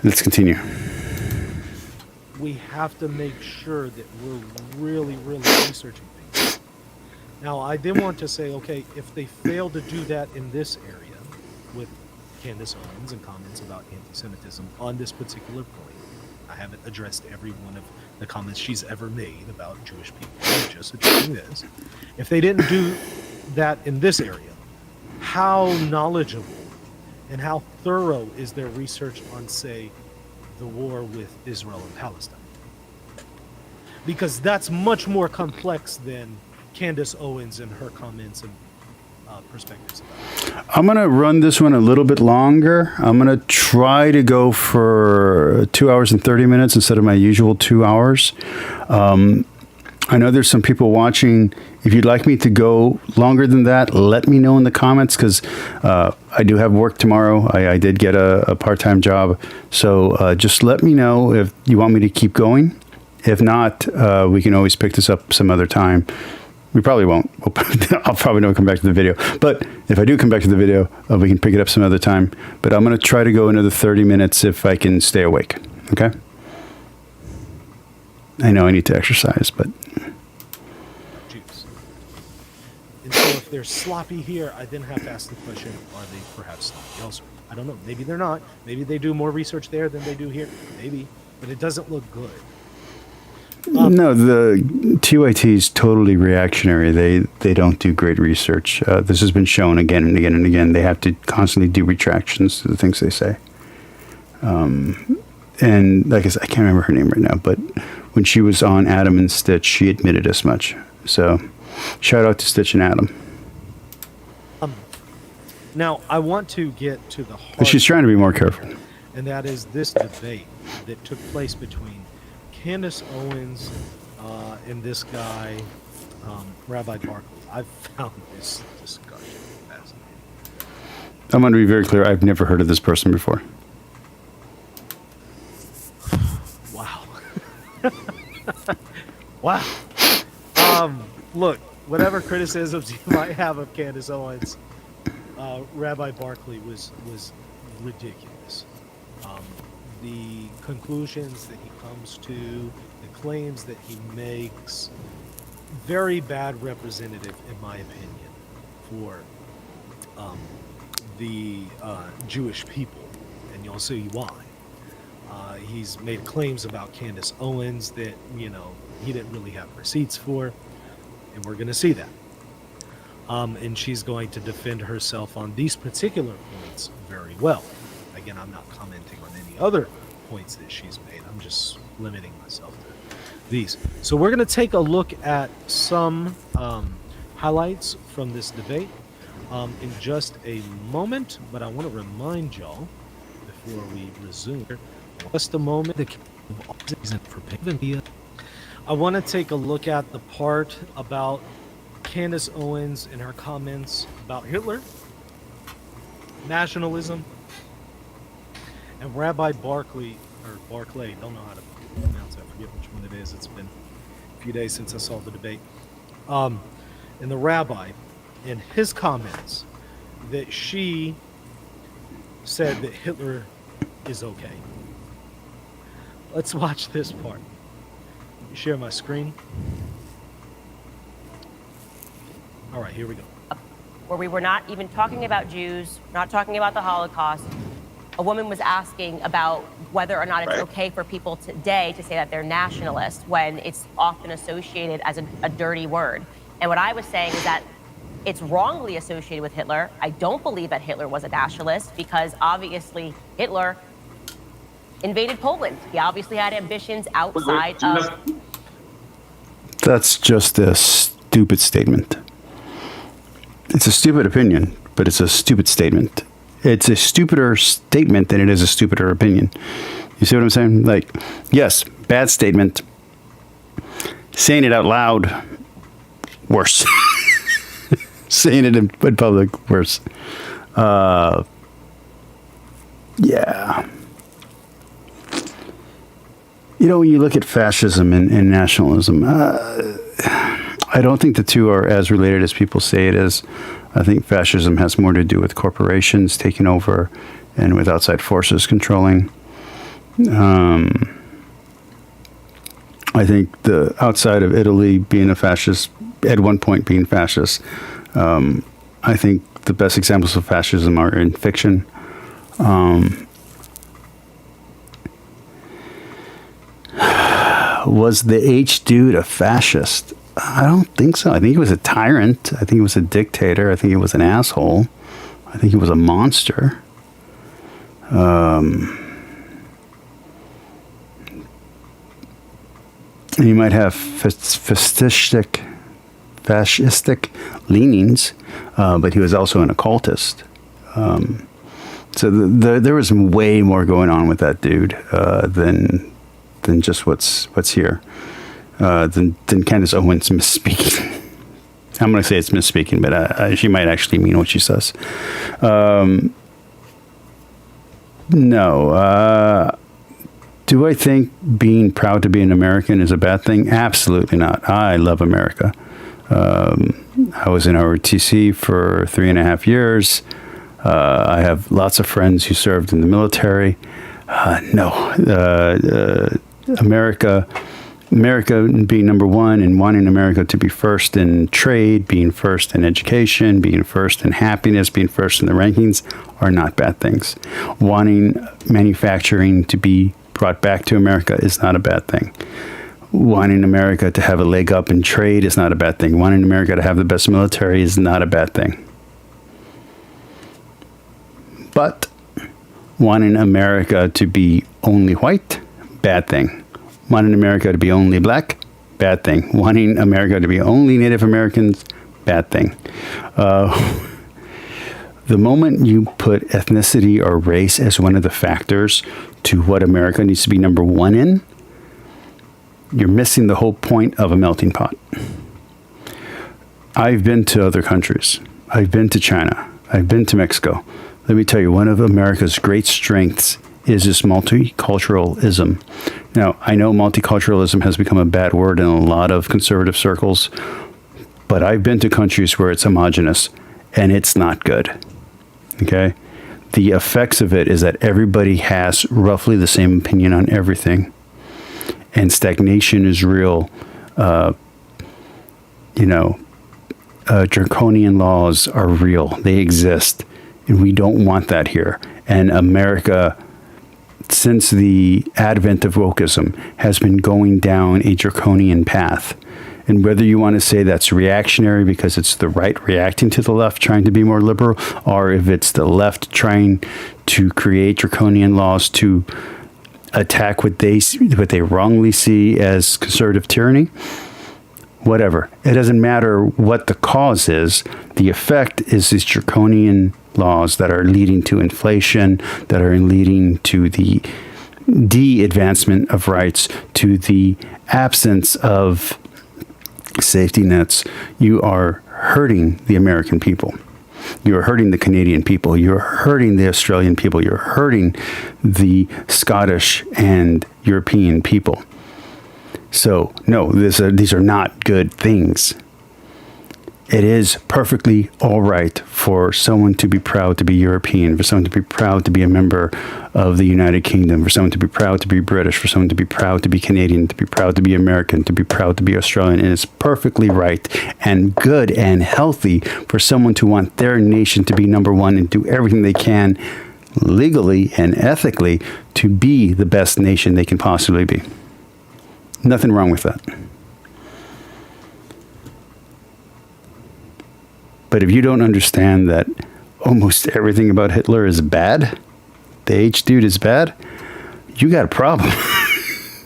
Let's continue. We have to make sure that we're really, really researching things. Now, I did want to say, okay, if they fail to do that in this area with Candace Owens and comments about anti-Semitism on this particular point, I haven't addressed every one of the comments she's ever made about Jewish people. I'm just addressing this. If they didn't do that in this area, how knowledgeable and how thorough is their research on, say, the war with Israel and Palestine? Because that's much more complex than Candace Owens and her comments and perspectives about it. I'm going to run this one a little bit longer. I'm going to try to go for 2 hours and 30 minutes instead of my usual 2 hours. I know there's some people watching. If you'd like me to go longer than that, let me know in the comments, because I do have work tomorrow. I did get a part-time job. So just let me know if you want me to keep going. If not, we can always pick this up some other time. We probably won't. I'll probably not come back to the video. But if I do come back to the video, we can pick it up some other time. But I'm going to try to go another 30 minutes if I can stay awake. Okay? I know I need to exercise, but... Jews. And so if they're sloppy here, I then have to ask the question, are they perhaps sloppy elsewhere? I don't know. Maybe they're not. Maybe they do more research there than they do here. Maybe. But it doesn't look good. No, the TYT is totally reactionary. They don't do great research. This has been shown again and again and again. They have to constantly do retractions to the things they say. And like I said, I can't remember her name right now, but when she was on Adam and Stitch, she admitted as much. So shout out to Stitch and Adam. Now, I want to get to the heart. She's trying to be more careful. And that is this debate that took place between Candace Owens and this guy, Rabbi Barkley. I've found this discussion fascinating. I'm going to be very clear. I've never heard of this person before. Wow. Wow. Look, whatever criticisms you might have of Candace Owens, Rabbi Barkley was ridiculous. The conclusions that he comes to, the claims that he makes, very bad representative, in my opinion, for the Jewish people, and you'll see why. He's made claims about Candace Owens that, he didn't really have receipts for, and we're going to see that. And she's going to defend herself on these particular points very well. Again, I'm not commenting on any other points that she's made. I'm just limiting myself to these. So we're going to take a look at some highlights from this debate in just a moment, but I want to remind y'all before we resume, just a moment, I want to take a look at the part about Candace Owens and her comments about Hitler, nationalism, and Rabbi Barkley, or Barclay, don't know how to pronounce it, I forget which one it is. It's been a few days since I saw the debate. And the rabbi, in his comments, that she said that Hitler is okay. Let's watch this part. Share my screen. All right, here we go. Where we were not even talking about Jews, not talking about the Holocaust. A woman was asking about whether or not it's okay for people today to say that they're nationalists when it's often associated as a dirty word. And what I was saying is that it's wrongly associated with Hitler. I don't believe that Hitler was a nationalist because obviously Hitler invaded Poland. He obviously had ambitions outside of... That's just a stupid statement. It's a stupid opinion, but it's a stupid statement. It's a stupider statement than it is a stupider opinion. You see what I'm saying? Like, yes, bad statement. Saying it out loud, worse. Saying it in public, worse. Yeah. When you look at fascism and nationalism, I don't think the two are as related as people say it is. I think fascism has more to do with corporations taking over and with outside forces controlling. I think the outside of Italy being a fascist, at one point being fascist, I think the best examples of fascism are in fiction. Was the H dude a fascist? I don't think so. I think he was a tyrant. I think he was a dictator. I think he was an asshole. I think he was a monster. And he might have fascistic leanings, but he was also an occultist. So there was way more going on with that dude than just what's here. Than Candace Owens misspeaking. I'm going to say it's misspeaking, but she might actually mean what she says. No. Do I think being proud to be an American is a bad thing? Absolutely not. I love America. I was in ROTC for 3.5 years. I have lots of friends who served in the military. America being number one and wanting America to be first in trade, being first in education, being first in happiness, being first in the rankings are not bad things. Wanting manufacturing to be brought back to America is not a bad thing. Wanting America to have a leg up in trade is not a bad thing. Wanting America to have the best military is not a bad thing. But wanting America to be only white, bad thing. Wanting America to be only black, bad thing. Wanting America to be only Native Americans, bad thing. The moment you put ethnicity or race as one of the factors to what America needs to be number one in, you're missing the whole point of a melting pot. I've been to other countries. I've been to China. I've been to Mexico. Let me tell you, one of America's great strengths is this multiculturalism. Now, I know multiculturalism has become a bad word in a lot of conservative circles, but I've been to countries where it's homogenous, and it's not good. Okay? The effects of it is that everybody has roughly the same opinion on everything, and stagnation is real. Draconian laws are real. They exist, and we don't want that here. And America, since the advent of wokeism, has been going down a draconian path. And whether you want to say that's reactionary because it's the right reacting to the left trying to be more liberal, or if it's the left trying to create draconian laws to attack what they wrongly see as conservative tyranny, whatever. It doesn't matter what the cause is. The effect is these draconian laws that are leading to inflation, that are leading to the de-advancement of rights, to the absence of safety nets. You are hurting the American people. You're hurting the Canadian people. You're hurting the Australian people. You're hurting the Scottish and European people. So, no, these are not good things. It is perfectly all right for someone to be proud to be European, for someone to be proud to be a member of the United Kingdom, for someone to be proud to be British, for someone to be proud to be Canadian, to be proud to be American, to be proud to be Australian. And it's perfectly right and good and healthy for someone to want their nation to be number one and do everything they can legally and ethically to be the best nation they can possibly be. Nothing wrong with that. But if you don't understand that almost everything about Hitler is bad, the H dude is bad, you got a problem.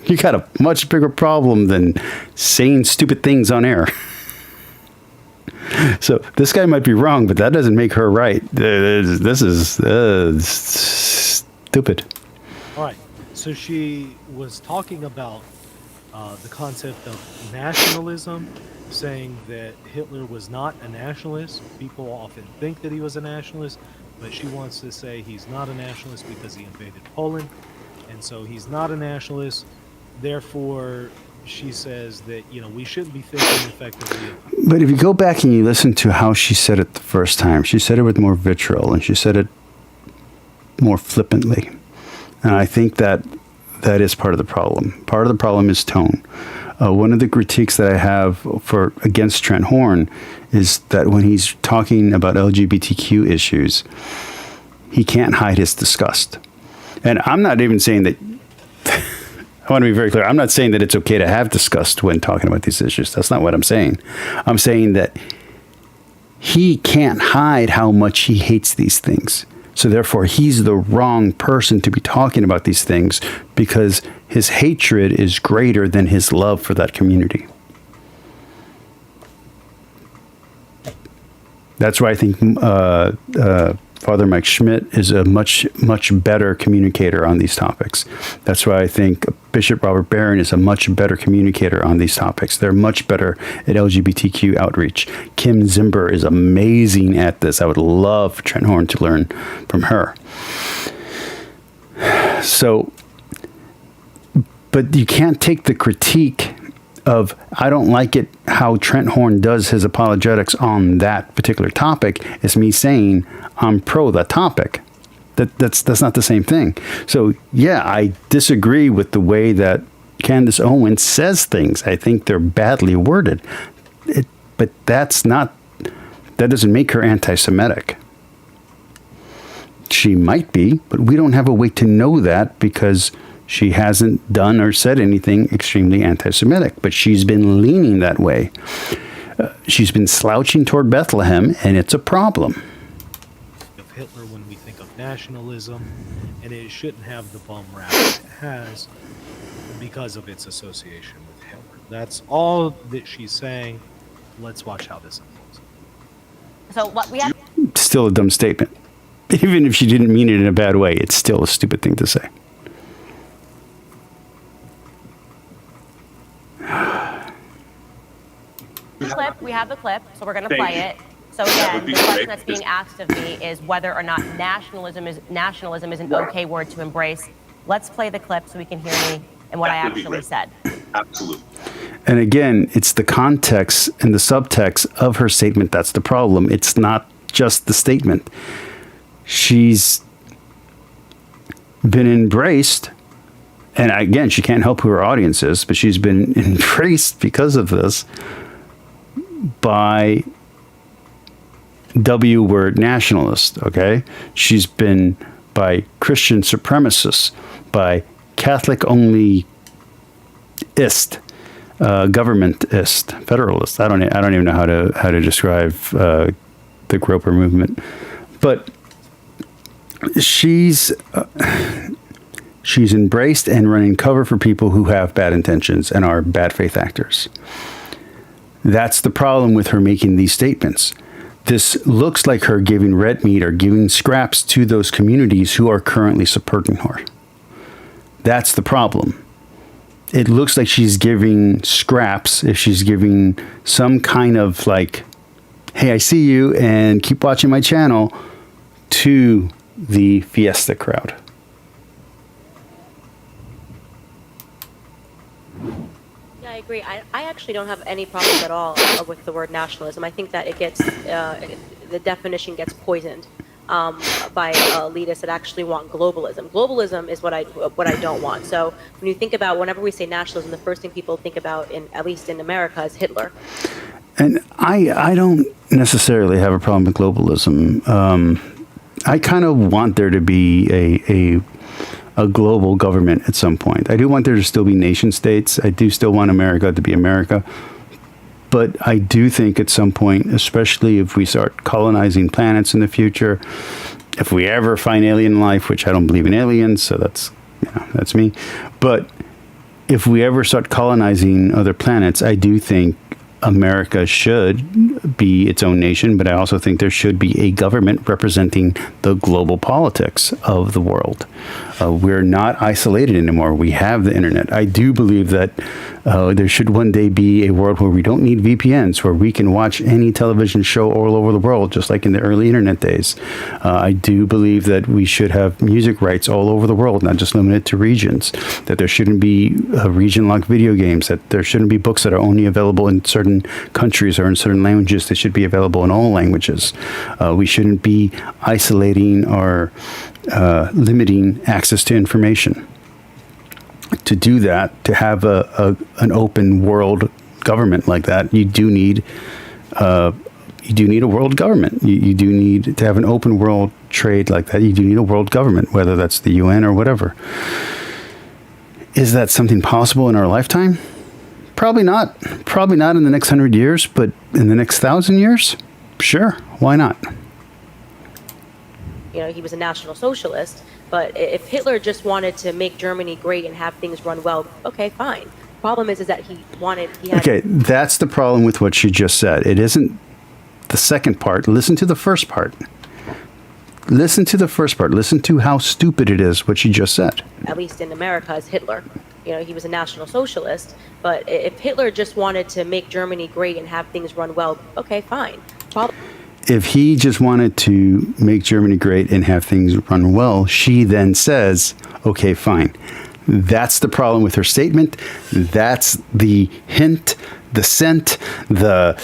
You got a much bigger problem than saying stupid things on air. So this guy might be wrong, but that doesn't make her right. This is stupid. All right. So she was talking about the concept of nationalism, saying that Hitler was not a nationalist. People often think that he was a nationalist, but she wants to say he's not a nationalist because he invaded Poland, and so he's not a nationalist. Therefore, she says that, we shouldn't be thinking effectively. But if you go back and you listen to how she said it the first time, she said it with more vitriol, and she said it more flippantly. And I think that is part of the problem. Part of the problem is tone. One of the critiques that I have against Trent Horn is that when he's talking about LGBTQ issues, he can't hide his disgust. And I'm not even saying that, I want to be very clear, I'm not saying that it's okay to have disgust when talking about these issues. That's not what I'm saying. I'm saying that he can't hide how much he hates these things. So therefore, he's the wrong person to be talking about these things because his hatred is greater than his love for that community. That's why I think Father Mike Schmidt is a much, much better communicator on these topics. That's why I think Bishop Robert Barron is a much better communicator on these topics. They're much better at LGBTQ outreach. Kim Zimber is amazing at this. I would love for Trent Horn to learn from her. So, but you can't take the critique of, I don't like it how Trent Horn does his apologetics on that particular topic, as me saying I'm pro that topic. That's not the same thing. So yeah, I disagree with the way that Candace Owens says things. I think they're badly worded. But that doesn't make her anti-Semitic. She might be, but we don't have a way to know that because she hasn't done or said anything extremely anti-Semitic, but she's been leaning that way. She's been slouching toward Bethlehem, and it's a problem. Of Hitler when we think of nationalism, and it shouldn't have the bum rap it has because of its association with Hitler. That's all that she's saying. Let's watch how this unfolds. So what we have. Still a dumb statement. Even if she didn't mean it in a bad way, it's still a stupid thing to say. clip. We have the clip, so we're going to play it. So again, the question that's being asked of me is whether or not nationalism is an okay word to embrace. Let's play the clip so we can hear me and what I actually said. Absolutely. And again, it's the context and the subtext of her statement that's the problem. It's not just the statement. She's been embraced, and again, she can't help who her audience is, but she's been embraced because of this by W word nationalist, okay? She's been by Christian supremacists, by Catholic only governmentist, federalist. I don't even know how to describe the Groper movement, but she's embraced and running cover for people who have bad intentions and are bad faith actors. That's the problem with her making these statements. This looks like her giving red meat or giving scraps to those communities who are currently supporting her. That's the problem. It looks like she's giving scraps, if she's giving some kind of like, hey, I see you and keep watching my channel, to the Fiesta crowd. Yeah, I agree. I actually don't have any problem at all with the word nationalism. I think that it gets, the definition gets poisoned by elitists that actually want globalism. Globalism is what I don't want. So when you think about, whenever we say nationalism, the first thing people think about, at least in America, is Hitler. And I don't necessarily have a problem with globalism. I kind of want there to be a global government at some point. I do want there to still be nation states. I do still want America to be America. But I do think at some point, especially if we start colonizing planets in the future, if we ever find alien life, which I don't believe in aliens, so that's me. But if we ever start colonizing other planets, I do think America should be its own nation, but I also think there should be a government representing the global politics of the world. We're not isolated anymore. We have the internet. I do believe that there should one day be a world where we don't need VPNs, where we can watch any television show all over the world, just like in the early internet days. I do believe that we should have music rights all over the world, not just limited to regions, that there shouldn't be region-locked video games, that there shouldn't be books that are only available in certain countries or in certain languages. They should be available in all languages. We shouldn't be isolating or limiting access to information. To do that, to have an open world government like that, you do need a world government. You do need to have an open world trade like that. You do need a world government, whether that's the UN or whatever. Is that something possible in our lifetime? Probably not. Probably not in the next 100 years, but in the next 1,000 years, sure. Why not? He was a National Socialist, but if Hitler just wanted to make Germany great and have things run well, okay, fine. Problem is that he had... Okay, that's the problem with what she just said. It isn't the second part. Listen to the first part. Listen to the first part. Listen to how stupid it is what she just said. At least in America, is Hitler. He was a National Socialist, but if Hitler just wanted to make Germany great and have things run well, okay, fine. If he just wanted to make Germany great and have things run well, she then says, okay, fine. That's the problem with her statement. That's the hint, the scent, the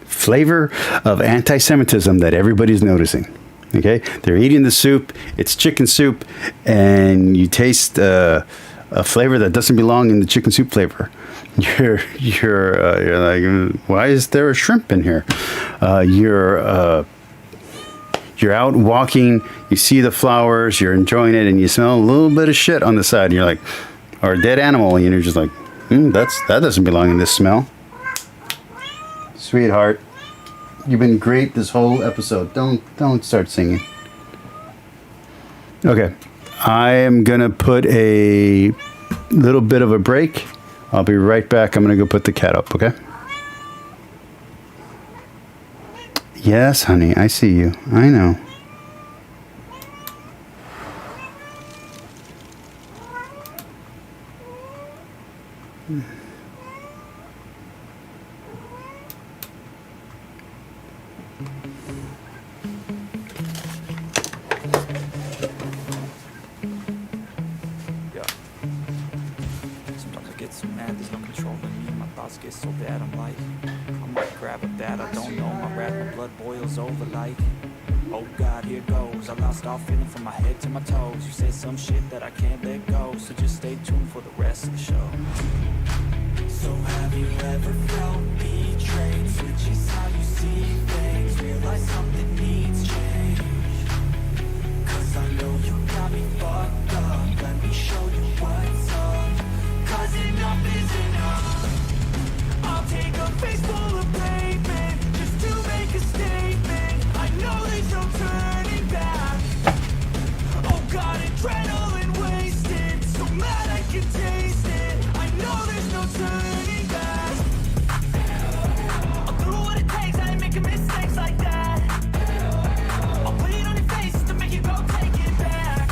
flavor of anti-Semitism that everybody's noticing. Okay, they're eating the soup. It's chicken soup, and you taste a flavor that doesn't belong in the chicken soup flavor. You're like, why is there a shrimp in here? You're out walking. You see the flowers. You're enjoying it, and you smell a little bit of shit on the side. And you're like, or a dead animal, and you're just like, that doesn't belong in this smell. Sweetheart. You've been great this whole episode. Don't start singing. Okay. I am going to put a little bit of a break. I'll be right back. I'm going to go put the cat up, okay? Yes, honey. I see you. I know. Yeah. Sometimes I get so mad, there's no controlling me. My thoughts get so bad, I'm like, I might grab a bat, I don't know. My wrath, my blood boils over like, oh God, here goes. I lost all feeling from my head to my toes. You said some shit that I can't let go, so just stay tuned for the rest of the show. So have you ever felt betrayed? Switches how you see things, realize something needs change. Cause I know you got me fucked up, let me show you what's up. Cause enough is enough. I'll take a face full of pavement just to make a statement. I know there's no turning back. Oh God, adrenaline wasted, so mad I can taste it. I know there's no turning back. I'll do what it takes, I ain't making mistakes like that. I'll bleed on your face to make you go take it back.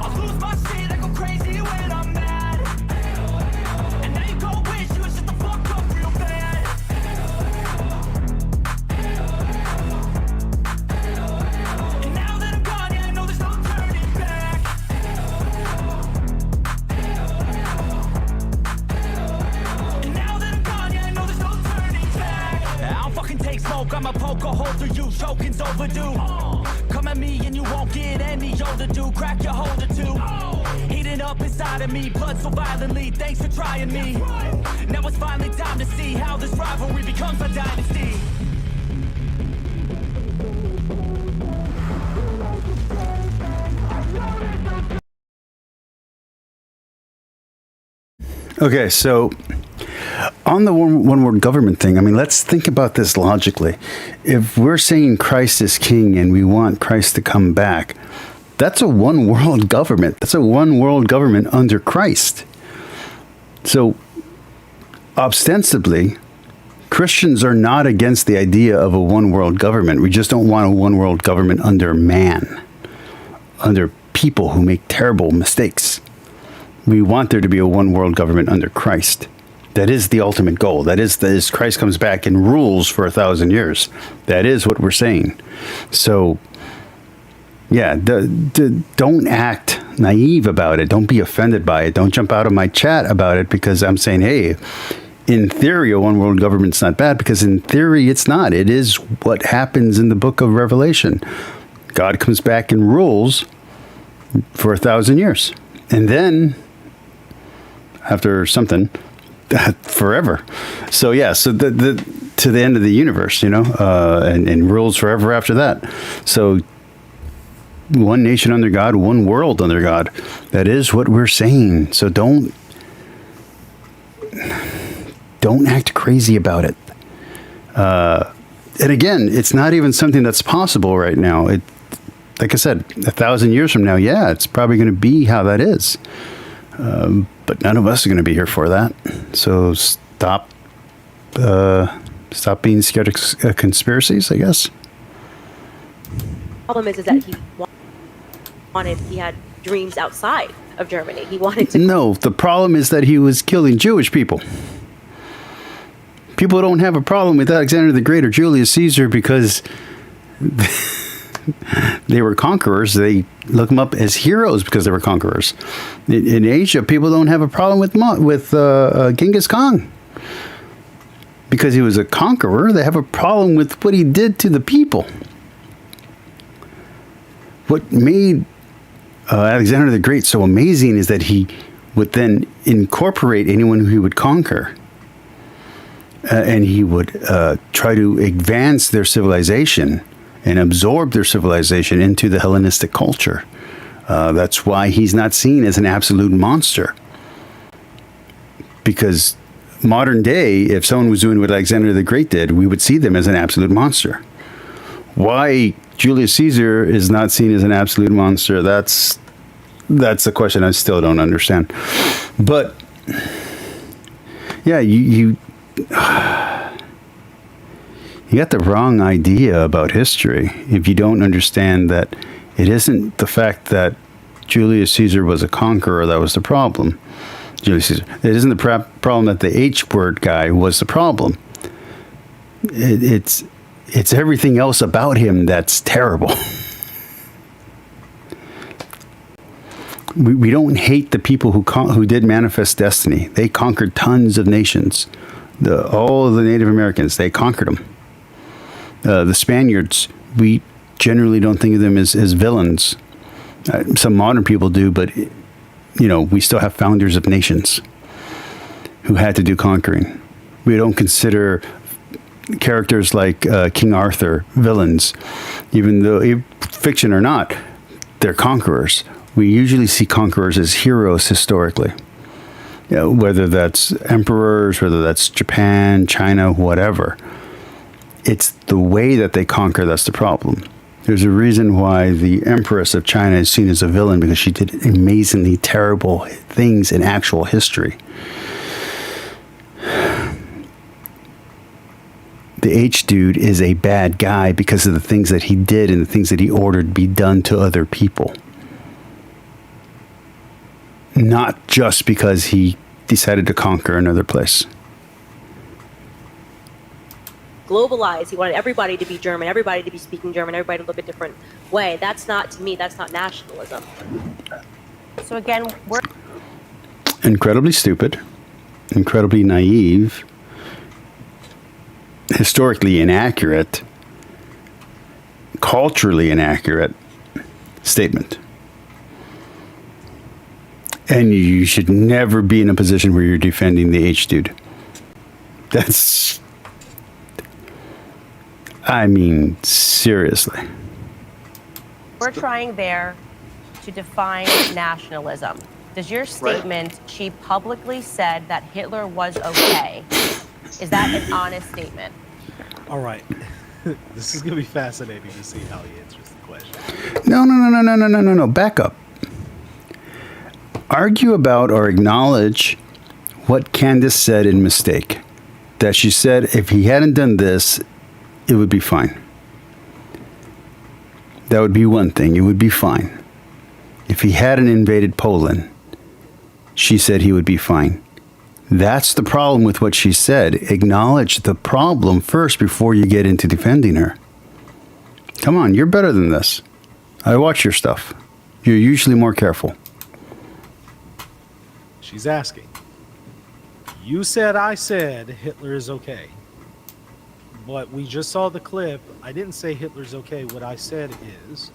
I'll lose my shit, I go crazy when I'm mad. And now you go wish you would shut the fuck up real bad. And now that I'm gone, yeah, I know there's no turning back. And now that I'm gone, yeah, I know there's no turning back. I don't fucking take smoke, I'ma poke a hole through you, choking's overdue. Come at me and you won't get any older, dude. Crack your holder too. Heating up inside of me, blood so violently. Thanks for trying me. Now it's finally time to see how this rivalry becomes a dynasty. Okay, so on the one world government thing, I mean, let's think about this logically. If we're saying Christ is king and we want Christ to come back, that's a one world government. That's a one world government under Christ. So ostensibly, Christians are not against the idea of a one world government. We just don't want a one world government under man, under people who make terrible mistakes. We want there to be a one world government under Christ. That is the ultimate goal. That is Christ comes back and rules for 1,000 years. That is what we're saying. So, yeah, don't act naive about it. Don't be offended by it. Don't jump out of my chat about it because I'm saying, hey, in theory, a one world government's not bad, because in theory, it's not. It is what happens in the book of Revelation. God comes back and rules for 1,000 years. And then, after something, forever. So yeah, so to the end of the universe, you know, and rules forever after that. So one nation under God, one world under God. That is what we're saying. So don't act crazy about it. And again, it's not even something that's possible right now. Like I said, 1,000 years from now, yeah, it's probably going to be how that is. But none of us are going to be here for that. So stop being scared of conspiracies, I guess. The problem is that he had dreams outside of Germany. He wanted to. No, the problem is that he was killing Jewish people. People don't have a problem with Alexander the Great or Julius Caesar because they were conquerors. They look them up as heroes because they were conquerors. In Asia, people don't have a problem with Genghis Khan because he was a conqueror. They have a problem with what he did to the people. What made Alexander the Great so amazing is that he would then incorporate anyone who he would conquer. And he would try to advance their civilization and absorb their civilization into the Hellenistic culture. That's why he's not seen as an absolute monster. Because modern day, if someone was doing what Alexander the Great did, we would see them as an absolute monster. Why Julius Caesar is not seen as an absolute monster, that's the question I still don't understand. But yeah, you got the wrong idea about history if you don't understand that it isn't the fact that Julius Caesar was a conqueror that was the problem. Julius Caesar. It isn't the problem that the H word guy was the problem. It's everything else about him that's terrible. We don't hate the people who did manifest destiny. They conquered tons of nations. All of the Native Americans, they conquered them. The Spaniards, we generally don't think of them as villains. Some modern people do, but we still have founders of nations who had to do conquering. We don't consider characters like King Arthur villains, even though fiction or not, they're conquerors. We usually see conquerors as heroes historically. Whether that's emperors, whether that's Japan, China, whatever. It's the way that they conquer that's the problem. There's a reason why the Empress of China is seen as a villain, because she did amazingly terrible things in actual history. The H dude is a bad guy because of the things that he did and the things that he ordered be done to other people. Not just because he decided to conquer another place. Globalized. He wanted everybody to be German, everybody to be speaking German, everybody to look a different way. That's not, to me, that's not nationalism. So again, we're Incredibly stupid, incredibly naive, historically inaccurate, culturally inaccurate statement. And you should never be in a position where you're defending the H dude. Seriously. we're trying there to define nationalism. Does your statement, she publicly said that Hitler was okay, is that an honest statement? All right. This is going to be fascinating to see how he answers the question. No. Back up. Argue about or acknowledge what Candace said in mistake. That she said if he hadn't done this, it would be fine. That would be one thing. It would be fine. If he hadn't invaded Poland, she said he would be fine. That's the problem with what she said. Acknowledge the problem first before you get into defending her. Come on, you're better than this. I watch your stuff. You're usually more careful. She's asking. You said I said Hitler is okay. But we just saw the clip. I didn't say Hitler's okay. What I said is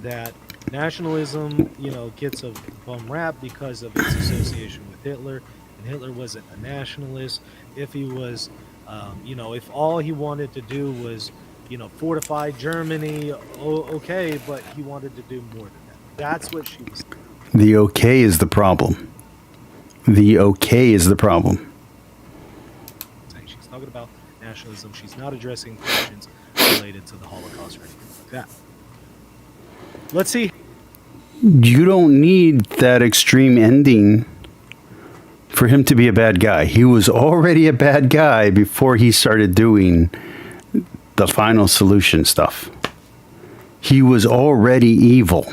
that nationalism, gets a bum rap because of its association with Hitler. And Hitler wasn't a nationalist. If he was, if all he wanted to do was, fortify Germany, okay, but he wanted to do more than that. That's what she was saying. The okay is the problem. The okay is the problem. She's talking about nationalism. She's not addressing questions related to the Holocaust or anything like that. Let's see. You don't need that extreme ending for him to be a bad guy. He was already a bad guy before he started doing the final solution stuff. He was already evil.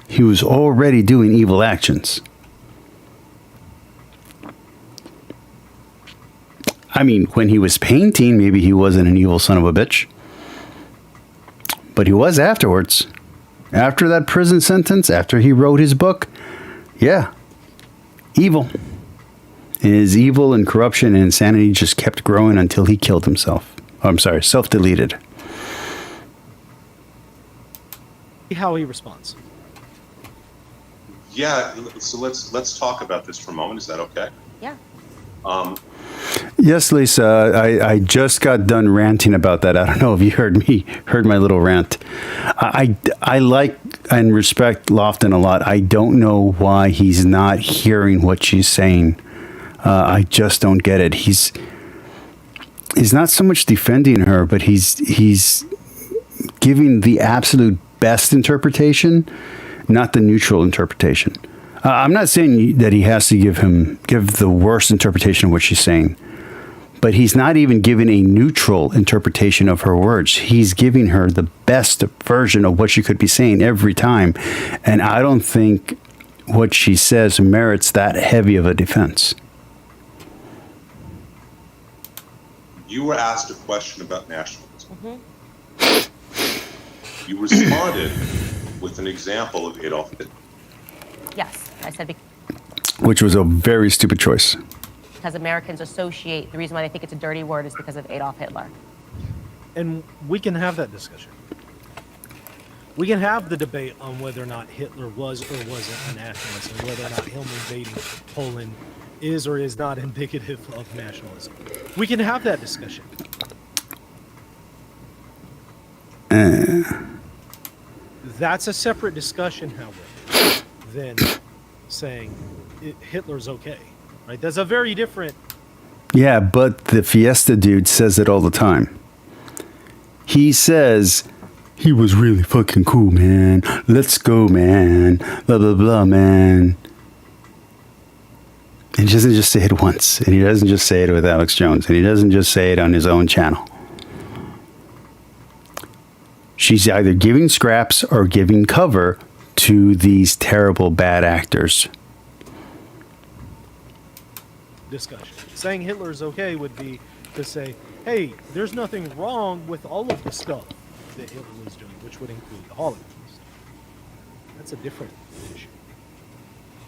He was already doing evil actions. I mean, when he was painting, maybe he wasn't an evil son of a bitch. But he was afterwards. After that prison sentence, after he wrote his book, yeah, evil. And his evil and corruption and insanity just kept growing until he killed himself. Oh, I'm sorry, self-deleted. How he responds. Yeah, so let's talk about this for a moment. Is that okay? Yeah. Yes, Lisa, I just got done ranting about that. I don't know if you heard my little rant. I like and respect Lofton a lot. I don't know why he's not hearing what she's saying. I just don't get it. He's not so much defending her, but he's giving the absolute best interpretation, not the neutral interpretation. I'm not saying that he has to give the worst interpretation of what she's saying, but he's not even giving a neutral interpretation of her words. He's giving her the best version of what she could be saying every time. And I don't think what she says merits that heavy of a defense. You were asked a question about nationalism. You responded with an example of Adolf Hitler. Yes, I said Which was a very stupid choice. because Americans associate, the reason why they think it's a dirty word is because of Adolf Hitler. And we can have that discussion. We can have the debate on whether or not Hitler was or wasn't a nationalist, and whether or not him invading Poland is or is not indicative of nationalism. We can have that discussion. That's a separate discussion, however, than saying Hitler's okay, right? That's a very different. Yeah, but the Fiesta dude says it all the time. He says, he was really fucking cool, man. Let's go, man. Blah, blah, blah, man. And he doesn't just say it once. And he doesn't just say it with Alex Jones. And he doesn't just say it on his own channel. She's either giving scraps or giving cover to these terrible bad actors. Discussion. Saying Hitler's okay would be to say, hey, there's nothing wrong with all of the stuff that Hitler was doing, which would include the Holocaust. That's a different issue.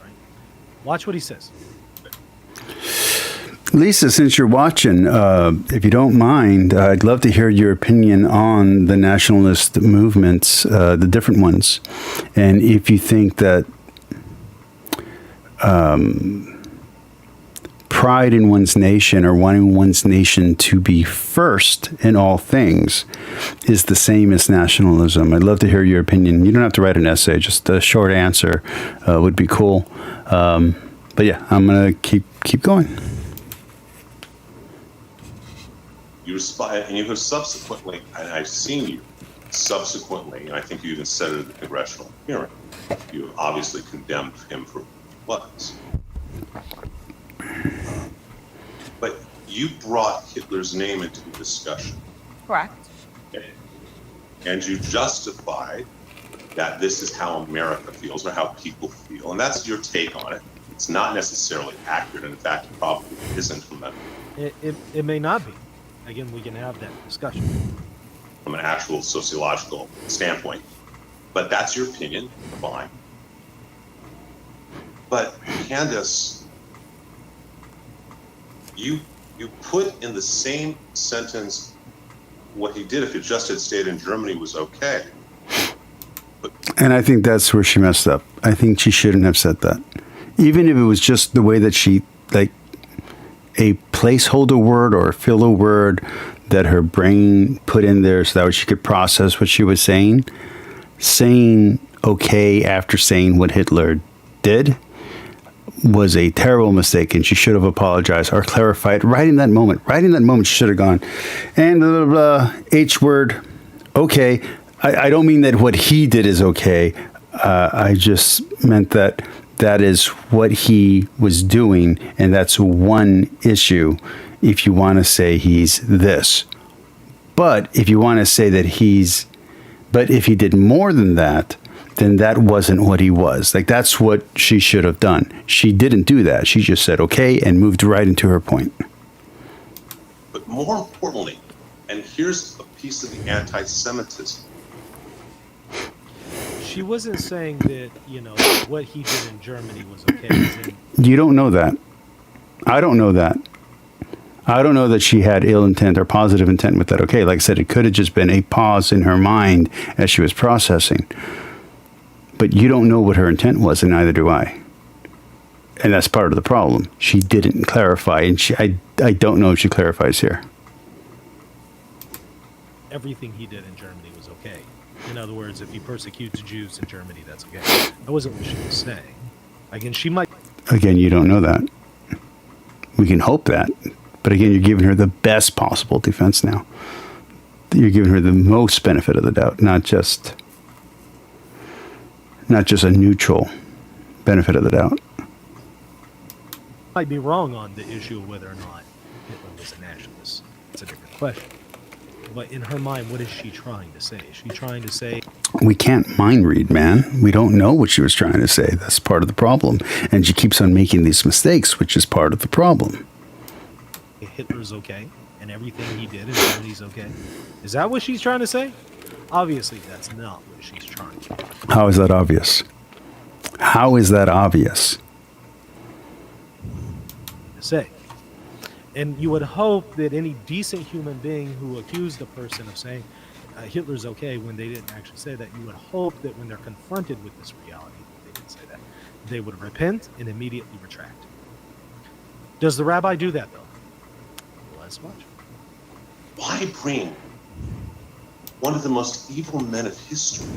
Right? Watch what he says. Lisa, since you're watching, if you don't mind, I'd love to hear your opinion on the nationalist movements, the different ones. And if you think that pride in one's nation or wanting one's nation to be first in all things is the same as nationalism. I'd love to hear your opinion. You don't have to write an essay, just a short answer would be cool. But yeah, I'm going to keep going. You respond, and you have subsequently, and I've seen you subsequently, and I think you even said it at the congressional hearing, you obviously condemned him for what was. But you brought Hitler's name into the discussion. Correct. And you justified that this is how America feels or how people feel. And that's your take on it. It's not necessarily accurate. And in fact, it probably isn't from It may not be. Again, we can have that discussion. From an actual sociological standpoint. But that's your opinion. Fine. But Candace, you put in the same sentence what he did if it just had stayed in Germany was okay. And I think that's where she messed up. I think she shouldn't have said that. Even if it was just the way that she, like, a placeholder word or a filler word that her brain put in there so that she could process what she was saying okay after saying what Hitler did was a terrible mistake, and she should have apologized or clarified right in that moment. Right in that moment, she should have gone, and blah, blah, blah, H word, okay. I don't mean that what he did is okay. I just meant that is what he was doing, and that's one issue if you want to say he's this. But if you want to say that but if he did more than that, then that wasn't what he was. Like, that's what she should have done. She didn't do that. She just said okay and moved right into her point. But more importantly, and here's a piece of the anti-Semitism. She wasn't saying that, what he did in Germany was okay. You don't know that. I don't know that. I don't know that she had ill intent or positive intent with that. Okay, like I said, it could have just been a pause in her mind as she was processing. But you don't know what her intent was, and neither do I. And that's part of the problem. She didn't clarify, and I don't know if she clarifies here. Everything he did in Germany was okay. In other words, if he persecutes Jews in Germany, that's okay. That wasn't what she was saying. Again, she might... Again, you don't know that. We can hope that. But again, you're giving her the best possible defense now. You're giving her the most benefit of the doubt, not just a neutral benefit of the doubt. Might be wrong on the issue of whether or not Hitler was a nationalist. It's a different question. But in her mind, what is she trying to say? Is she trying to say, We can't mind read, man. We don't know what she was trying to say. That's part of the problem. And she keeps on making these mistakes, which is part of the problem. Hitler's okay and everything he did in Germany's okay? Is that what she's trying to say? Obviously, that's not what she's trying to say. How is that obvious? How is that obvious? And you would hope that any decent human being who accused a person of saying Hitler's okay when they didn't actually say that, you would hope that when they're confronted with this reality, they didn't say that, they would repent and immediately retract. Does the rabbi do that, though? Let's watch. Why bring one of the most evil men of history?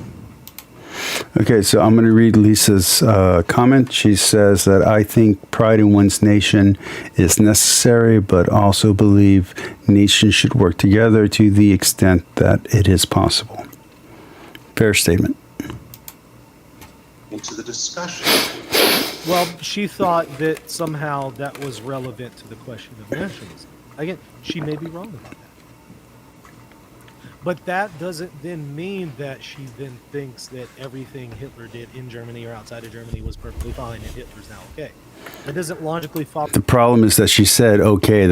Okay, so I'm going to read Lisa's comment. She says that I think pride in one's nation is necessary, but also believe nations should work together to the extent that it is possible. Fair statement. Into the discussion. Well, she thought that somehow that was relevant to the question of nationalism. Again, she may be wrong about that. But that doesn't then mean that she then thinks that everything Hitler did in Germany or outside of Germany was perfectly fine and Hitler's now okay. That doesn't logically follow. The problem is that she said, okay,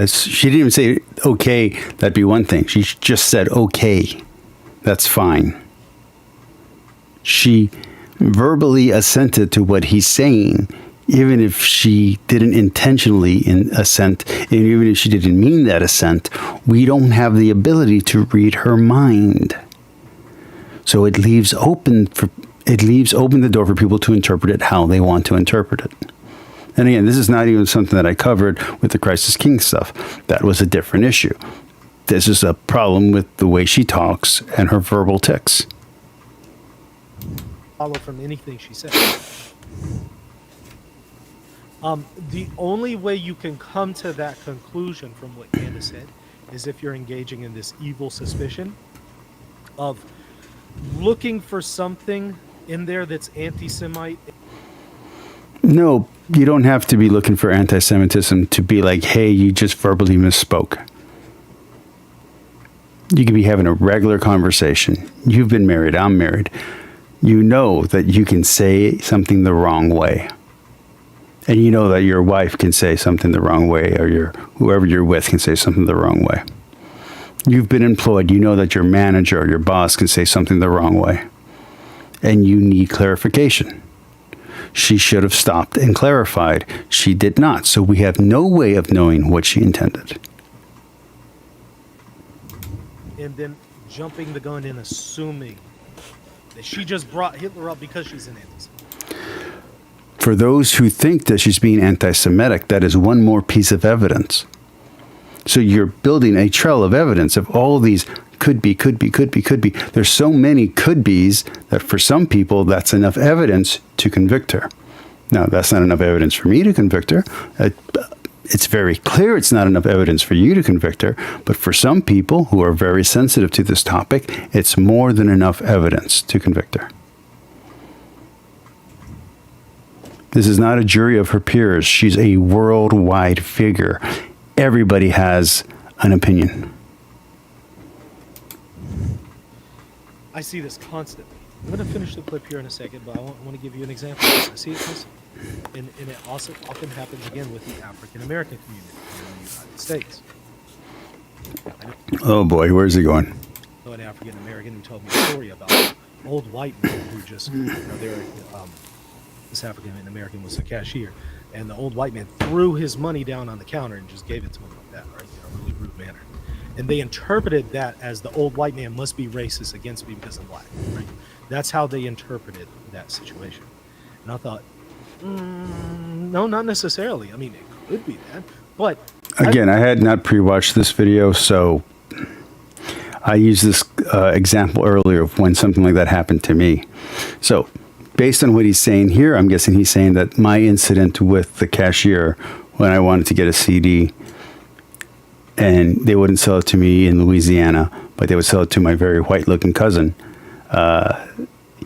she didn't even say, okay, that'd be one thing. She just said, okay, that's fine. She verbally assented to what he's saying, even if she didn't intentionally assent, and even if she didn't mean that assent. We don't have the ability to read her mind. So it leaves open the door for people to interpret it how they want to interpret it. And again, this is not even something that I covered with the Christ is King stuff. That was a different issue. This is a problem with the way she talks and her verbal tics. Follow from anything she said. The only way you can come to that conclusion from what Candace said is if you're engaging in this evil suspicion of looking for something in there that's anti-Semite. No, you don't have to be looking for anti-Semitism to be like, hey, you just verbally misspoke. You could be having a regular conversation. You've been married, I'm married. You know that you can say something the wrong way. And you know that your wife can say something the wrong way, or whoever you're with can say something the wrong way. You've been employed. You know that your manager or your boss can say something the wrong way. And you need clarification. She should have stopped and clarified. She did not. So we have no way of knowing what she intended. And then jumping the gun and assuming that she just brought Hitler up because she's an anti-Semite. For those who think that she's being anti-Semitic, that is one more piece of evidence. So you're building a trail of evidence of all these could be. There's so many could be's that for some people, that's enough evidence to convict her. Now, that's not enough evidence for me to convict her. It's very clear it's not enough evidence for you to convict her. But for some people who are very sensitive to this topic, it's more than enough evidence to convict her. This is not a jury of her peers. She's a worldwide figure. Everybody has an opinion. I see this constantly. I'm going to finish the clip here in a second, but I want to give you an example. I see it constantly. And it also often happens again with the African American community in the United States. Oh boy, where's he going? An African American who told me a story about an old white man who just, this African American was a cashier, and the old white man threw his money down on the counter and just gave it to him like that, right, in a really rude manner. And they interpreted that as the old white man must be racist against me because I'm black, right? That's how they interpreted that situation. And I thought, no, not necessarily. I mean, it could be that, but again, I had not pre-watched this video, so I used this example earlier of when something like that happened to me. So based on what he's saying here, I'm guessing he's saying that my incident with the cashier when I wanted to get a CD and they wouldn't sell it to me in Louisiana, but they would sell it to my very white-looking cousin,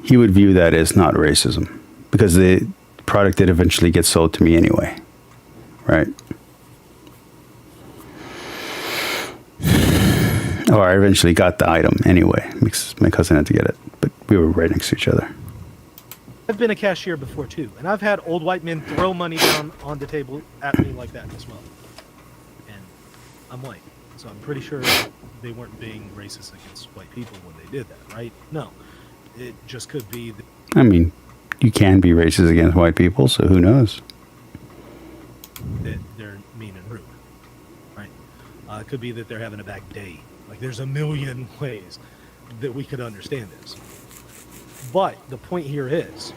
he would view that as not racism because the product did eventually get sold to me anyway, right? Or I eventually got the item anyway, because my cousin had to get it, but we were right next to each other. I've been a cashier before too, and I've had old white men throw money down on the table at me like that as well. And I'm white, so I'm pretty sure they weren't being racist against white people when they did that, right? No, it just could be. I mean, you can be racist against white people, so who knows? That they're mean and rude, right? It could be that they're having a bad day. Like, there's a million ways that we could understand this. But the point here is,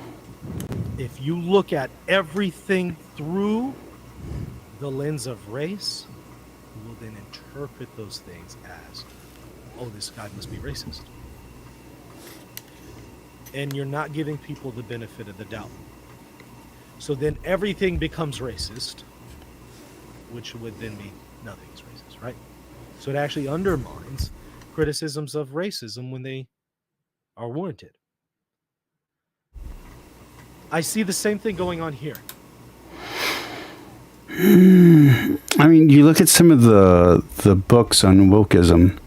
if you look at everything through the lens of race, you will then interpret those things as, oh, this guy must be racist. And you're not giving people the benefit of the doubt. So then everything becomes racist, which would then mean nothing's racist, right? So it actually undermines criticisms of racism when they are warranted. I see the same thing going on here. I mean, you look at some of the books on wokeism,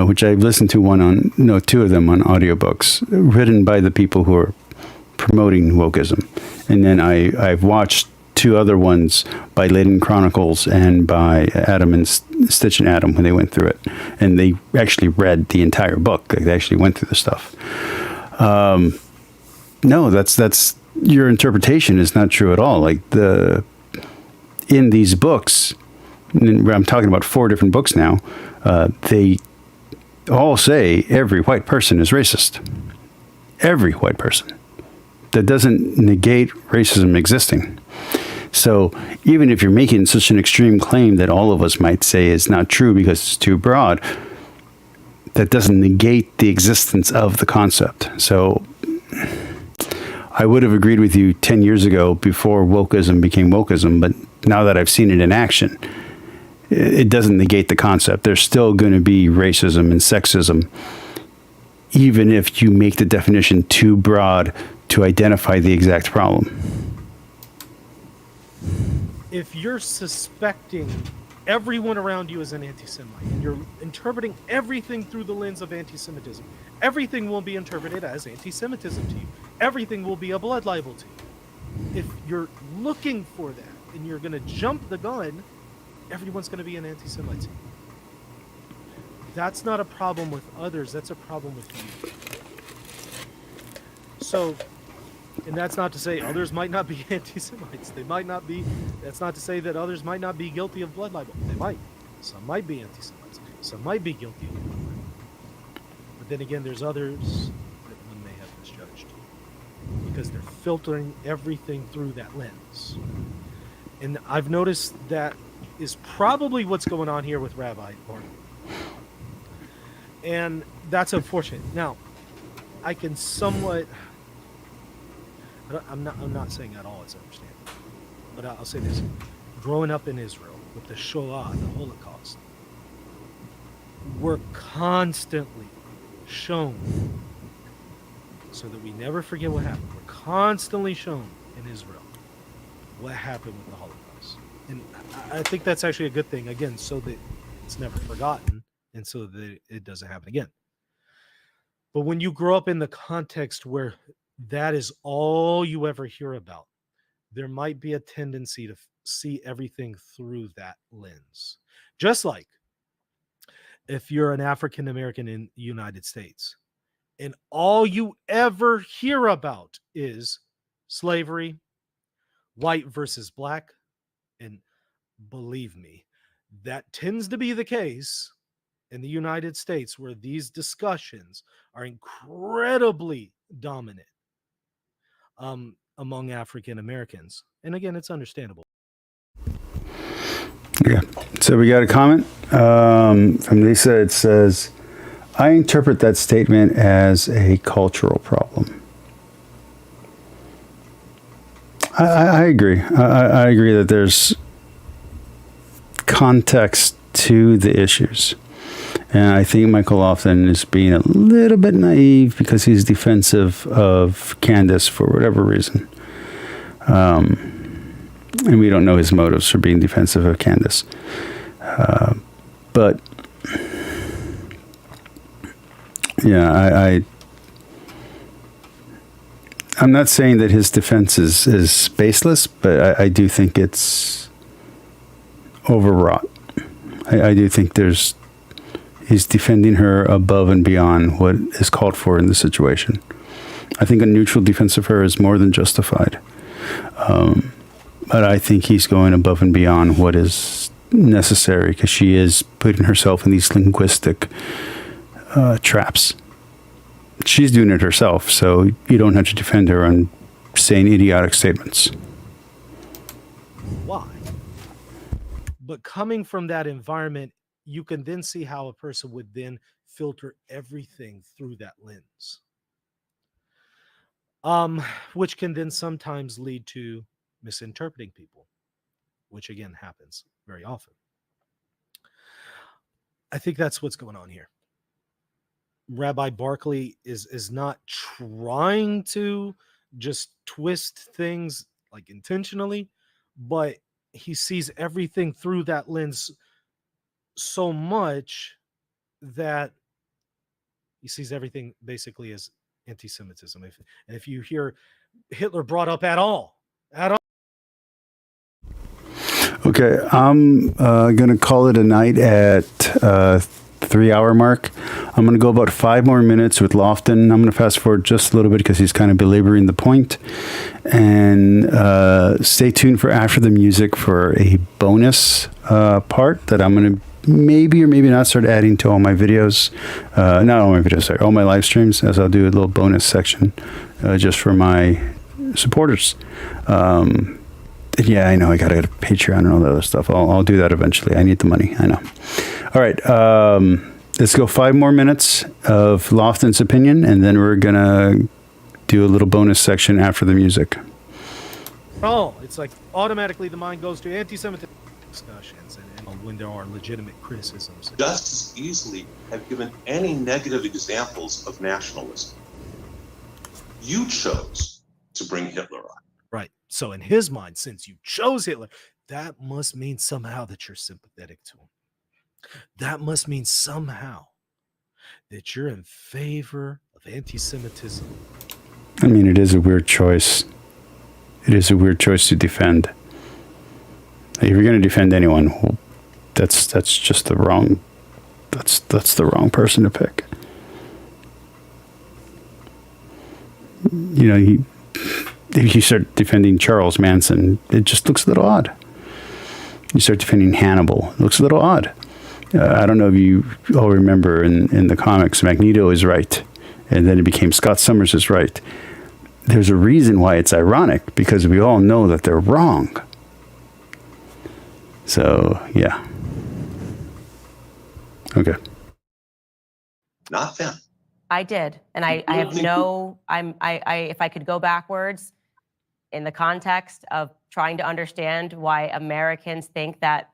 which I've listened to two of them on audiobooks, written by the people who are promoting wokeism. And then I've watched two other ones by Layton Chronicles and by Adam and Stitch and Adam when they went through it. And they actually read the entire book. They actually went through the stuff. No, that's your interpretation is not true at all. Like in these books, and I'm talking about 4 different books now, they all say every white person is racist. Every white person. That doesn't negate racism existing. So even if you're making such an extreme claim that all of us might say is not true because it's too broad, that doesn't negate the existence of the concept. So I would have agreed with you 10 years ago before wokeism became wokeism, but now that I've seen it in action, it doesn't negate the concept. There's still going to be racism and sexism, even if you make the definition too broad to identify the exact problem. If you're suspecting everyone around you is an anti-Semite, and you're interpreting everything through the lens of anti-Semitism, everything will be interpreted as anti-Semitism to you. Everything will be a blood libel to you. If you're looking for that and you're going to jump the gun, everyone's going to be an anti-Semite to you. That's not a problem with others, that's a problem with you. So, and that's not to say others might not be anti-Semites. They might not be. That's not to say that others might not be guilty of blood libel. They might. Some might be anti-Semites. Some might be guilty of blood libel. But then again, there's others that one may have misjudged because they're filtering everything through that lens. And I've noticed that is probably what's going on here with Rabbi Barton. And that's unfortunate. Now, I can somewhat... I'm not saying at all it's understandable, but I'll say this: growing up in Israel with the Shoah, the Holocaust, we're constantly shown, so that we never forget what happened. We're constantly shown in Israel what happened with the Holocaust, and I think that's actually a good thing. Again, so that it's never forgotten, and so that it doesn't happen again. But when you grow up in the context where that is all you ever hear about, there might be a tendency to see everything through that lens. Just like if you're an African American in the United States and all you ever hear about is slavery, white versus black, and believe me, that tends to be the case in the United States, where these discussions are incredibly dominant among African Americans. And again, it's understandable. Yeah. So we got a comment from Lisa. It says, I interpret that statement as a cultural problem. I agree. I agree that there's context to the issues. And I think Michael Lofton is being a little bit naive because he's defensive of Candace for whatever reason. And we don't know his motives for being defensive of Candace. But Yeah, I'm not saying that his defense is baseless, but I do think it's overwrought. I do think he's defending her above and beyond what is called for in the situation. I think a neutral defense of her is more than justified. But I think he's going above and beyond what is necessary because she is putting herself in these linguistic traps. She's doing it herself, so you don't have to defend her on saying idiotic statements. Why? But coming from that environment, you can then see how a person would then filter everything through that lens. Which can then sometimes lead to misinterpreting people, which again happens very often. I think that's what's going on here. Rabbi Barkley is not trying to just twist things like intentionally, but he sees everything through that lens so much that he sees everything basically as anti-Semitism. If you hear Hitler brought up at all. Okay, I'm going to call it a night at 3-hour mark. I'm going to go about 5 more minutes with Lofton. I'm going to fast forward just a little bit because he's kind of belaboring the point. And stay tuned for after the music for a bonus part that I'm going to maybe or maybe not start adding to all my videos. Not all my videos, sorry, all my live streams, as I'll do a little bonus section just for my supporters. Yeah, I know. I got to get a Patreon and all that other stuff. I'll do that eventually. I need the money. I know. All right. Let's go 5 more minutes of Lofton's opinion, and then we're going to do a little bonus section after the music. Oh, it's like automatically the mind goes to anti-Semitism discussions and when there are legitimate criticisms. Just as easily have given any negative examples of nationalism. You chose to bring Hitler on. Right. So in his mind, since you chose Hitler, that must mean somehow that you're sympathetic to him. That must mean somehow that you're in favor of anti-Semitism. I mean, it is a weird choice. It is a weird choice to defend. If you're going to defend anyone, well, that's just the wrong. That's the wrong person to pick. You know, if you start defending Charles Manson, it just looks a little odd. You start defending Hannibal, it looks a little odd. I don't know if you all remember in the comics, Magneto is right, and then it became Scott Summers is right. There's a reason why it's ironic, because we all know that they're wrong. So, yeah. Okay. Not them. I did, and I have no. If I could go backwards, in the context of trying to understand why Americans think that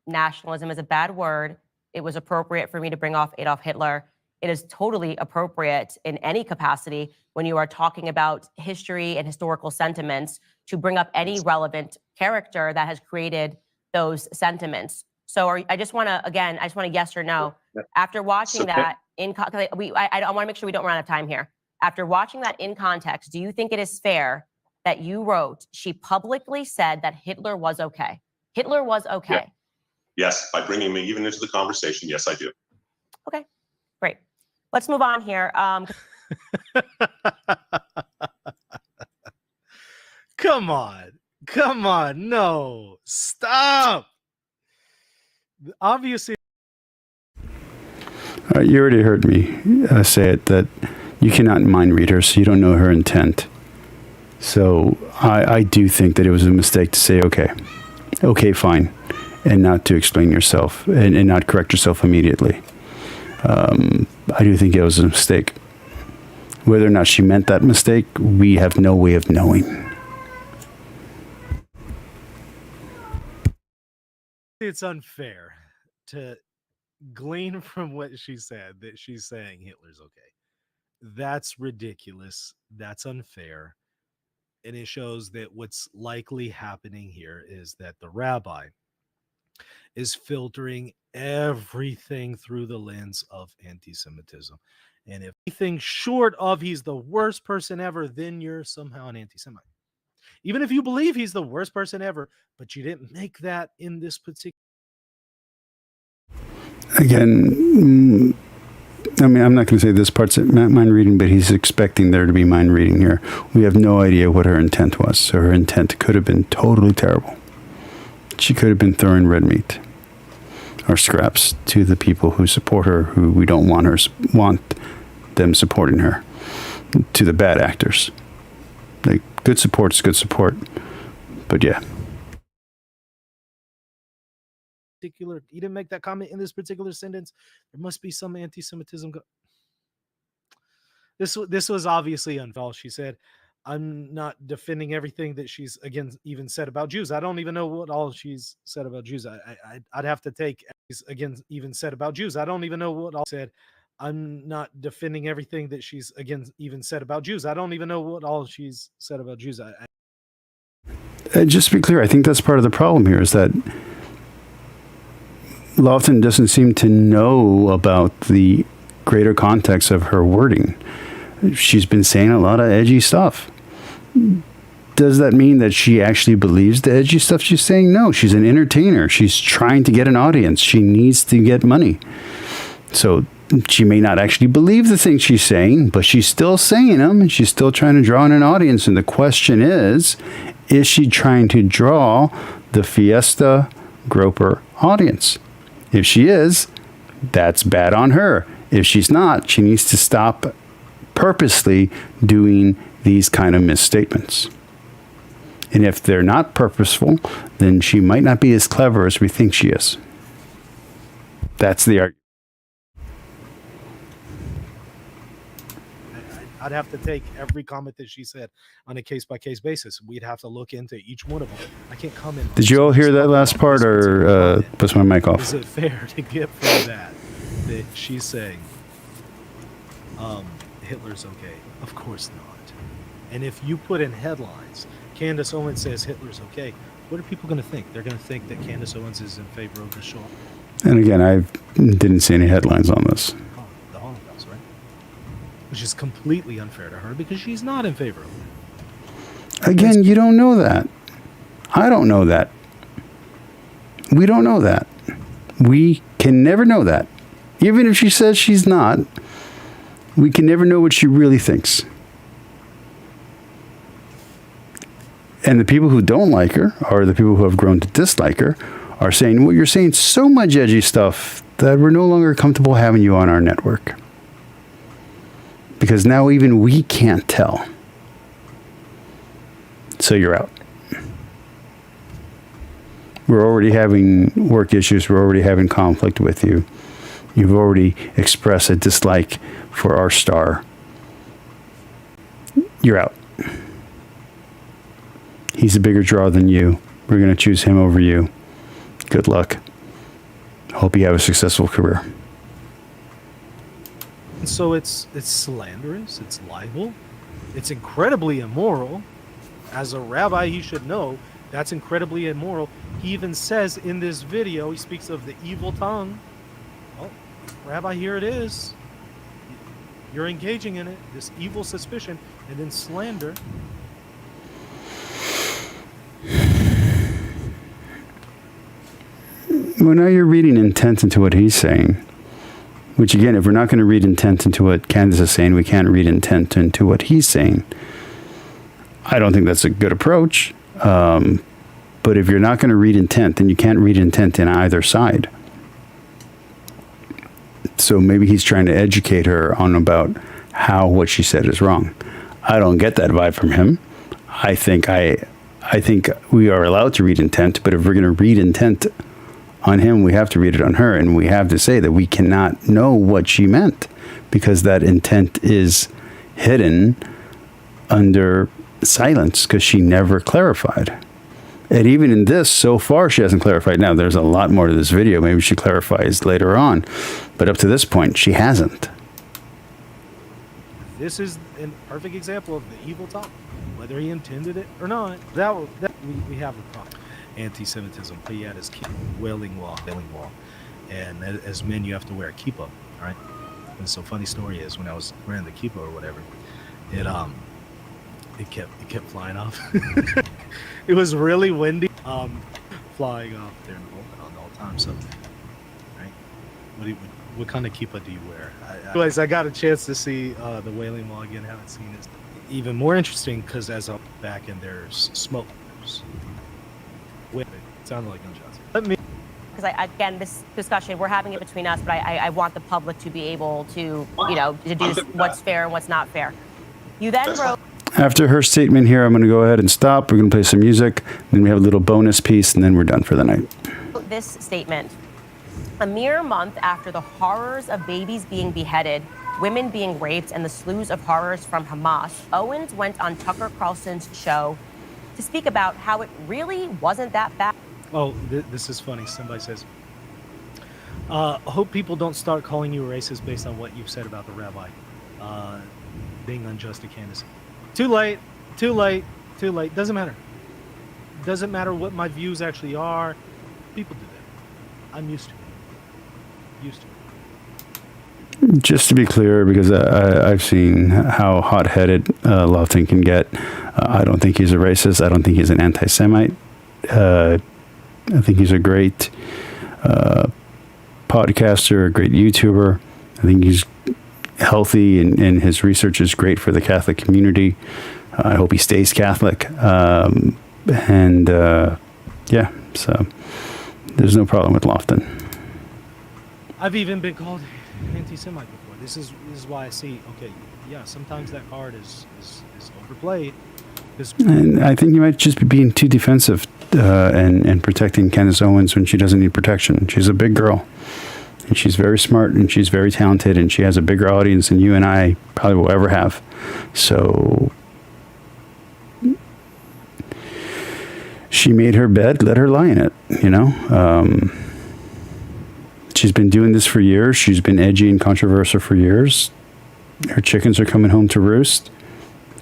nationalism is a bad word, it was appropriate for me to bring off Adolf Hitler. It is totally appropriate in any capacity when you are talking about history and historical sentiments to bring up any relevant character that has created those sentiments. So I just want to yes or no. After watching that I want to make sure we don't run out of time here. After watching that in context, do you think it is fair that you wrote, she publicly said that Hitler was okay? Hitler was okay. Yeah. Yes, by bringing me even into the conversation, yes, I do. Okay, great. Let's move on here. Come on, no, stop. Obviously. You already heard me say it, that you cannot mind read her, so you don't know her intent. So I do think that it was a mistake to say, okay, fine, and not to explain yourself and not correct yourself immediately. I do think it was a mistake. Whether or not she meant that mistake, we have no way of knowing. It's unfair to glean from what she said that she's saying Hitler's okay. That's ridiculous. That's unfair. And it shows that what's likely happening here is that the rabbi is filtering everything through the lens of anti-Semitism. And if anything short of he's the worst person ever, then you're somehow an anti-Semite. Even if you believe he's the worst person ever, but you didn't make that in this particular. Again, I mean, I'm not going to say this part's mind reading, but he's expecting there to be mind reading here. We have no idea what her intent was. So her intent could have been totally terrible. She could have been throwing red meat or scraps to the people who support her, who we don't want them supporting her, to the bad actors. Like, good support is good support, but yeah. He didn't make that comment in this particular sentence. There must be some anti-Semitism. This was obviously unfalse. She said, "I'm not defending everything that she's even said about Jews. I don't even know what all she's said about Jews. I'd have to take even said about Jews. I don't even know what all said. I'm not defending everything that she's even said about Jews. I don't even know what all she's said about Jews. Just to be clear, I think that's part of the problem here, is that Lofton doesn't seem to know about the greater context of her wording. She's been saying a lot of edgy stuff. Does that mean that she actually believes the edgy stuff she's saying? No, she's an entertainer. She's trying to get an audience. She needs to get money. So she may not actually believe the things she's saying, but she's still saying them, and she's still trying to draw in an audience. And the question is she trying to draw the Fiesta Groper audience? If she is, that's bad on her. If she's not, she needs to stop purposely doing these kind of misstatements. And if they're not purposeful, then she might not be as clever as we think she is. That's the argument. I'd have to take every comment that she said on a case-by-case basis. We'd have to look into each one of them. I can't comment. Did you all hear that last part, or was my mic off? Is it fair to get from that she's saying Hitler's okay? Of course not. And if you put in headlines, Candace Owens says Hitler's okay, what are people going to think? They're going to think that Candace Owens is in favor of the Shoah. And again, I didn't see any headlines on this. The Holocaust, right? Which is completely unfair to her because she's not in favor of it. Again, you don't know that. I don't know that. We don't know that. We can never know that. Even if she says she's not, we can never know what she really thinks. And the people who don't like her, or the people who have grown to dislike her, are saying, well, you're saying so much edgy stuff that we're no longer comfortable having you on our network. Because now even we can't tell. So you're out. We're already having work issues. We're already having conflict with you. You've already expressed a dislike for our star. You're out. He's a bigger draw than you. We're going to choose him over you. Good luck. Hope you have a successful career. So it's slanderous. It's libel. It's incredibly immoral. As a rabbi, he should know that's incredibly immoral. He even says in this video, he speaks of the evil tongue. Well, Rabbi, here it is. You're engaging in it, this evil suspicion, and then slander. Well, now you're reading intent into what he's saying. Which, again, if we're not going to read intent into what Candace is saying, we can't read intent into what he's saying. I don't think that's a good approach. But if you're not going to read intent, then you can't read intent in either side. So maybe he's trying to educate her on about how what she said is wrong. I don't get that vibe from him. I think we are allowed to read intent, but if we're going to read intent on him, we have to read it on her, and we have to say that we cannot know what she meant because that intent is hidden under silence because she never clarified. And even in this, so far, she hasn't clarified. Now, there's a lot more to this video. Maybe she clarifies later on. But up to this point, she hasn't. This is a perfect example of the evil tongue, whether he intended it or not. We have a problem. Anti-Semitism, Qiyad is wailing wall. And as men, you have to wear a kippah, all right? And so funny story is when I was wearing the kippah or whatever, it kept flying off. It was really windy, flying off there all the time. So, right? What kind of kippah do you wear? Anyways, I got a chance to see the Wailing Wall again. Haven't seen it. Even more interesting because as I'm back and there's smoke. It sounded like gunshots. Because again, this discussion, we're having it between us, but I want the public to be able to, deduce what's fair and what's not fair. You then wrote. After her statement here, I'm going to go ahead and stop. We're going to play some music. Then we have a little bonus piece, and then we're done for the night. This statement. A mere month after the horrors of babies being beheaded, women being raped, and the slews of horrors from Hamas, Owens went on Tucker Carlson's show to speak about how it really wasn't that bad. Oh, this is funny. Somebody says, hope people don't start calling you a racist based on what you've said about the rabbi being unjust to Candace. Too late. Doesn't matter. Doesn't matter what my views actually are. People do that. I'm used to it. Just to be clear, because I've seen how hot-headed Lofton can get, I don't think he's a racist. I don't think he's an anti-Semite. I think he's a great podcaster, a great YouTuber. I think he's healthy, and his research is great for the Catholic community. I hope he stays Catholic. Yeah, so there's no problem with Lofton. I've even been called anti-Semite before. This is why I see, okay, yeah, sometimes that card is overplayed. And I think you might just be being too defensive and protecting Candace Owens when she doesn't need protection. She's a big girl, and she's very smart, and she's very talented, and she has a bigger audience than you and I probably will ever have. So she made her bed, let her lie in it, She's been doing this for years. She's been edgy and controversial for years. Her chickens are coming home to roost.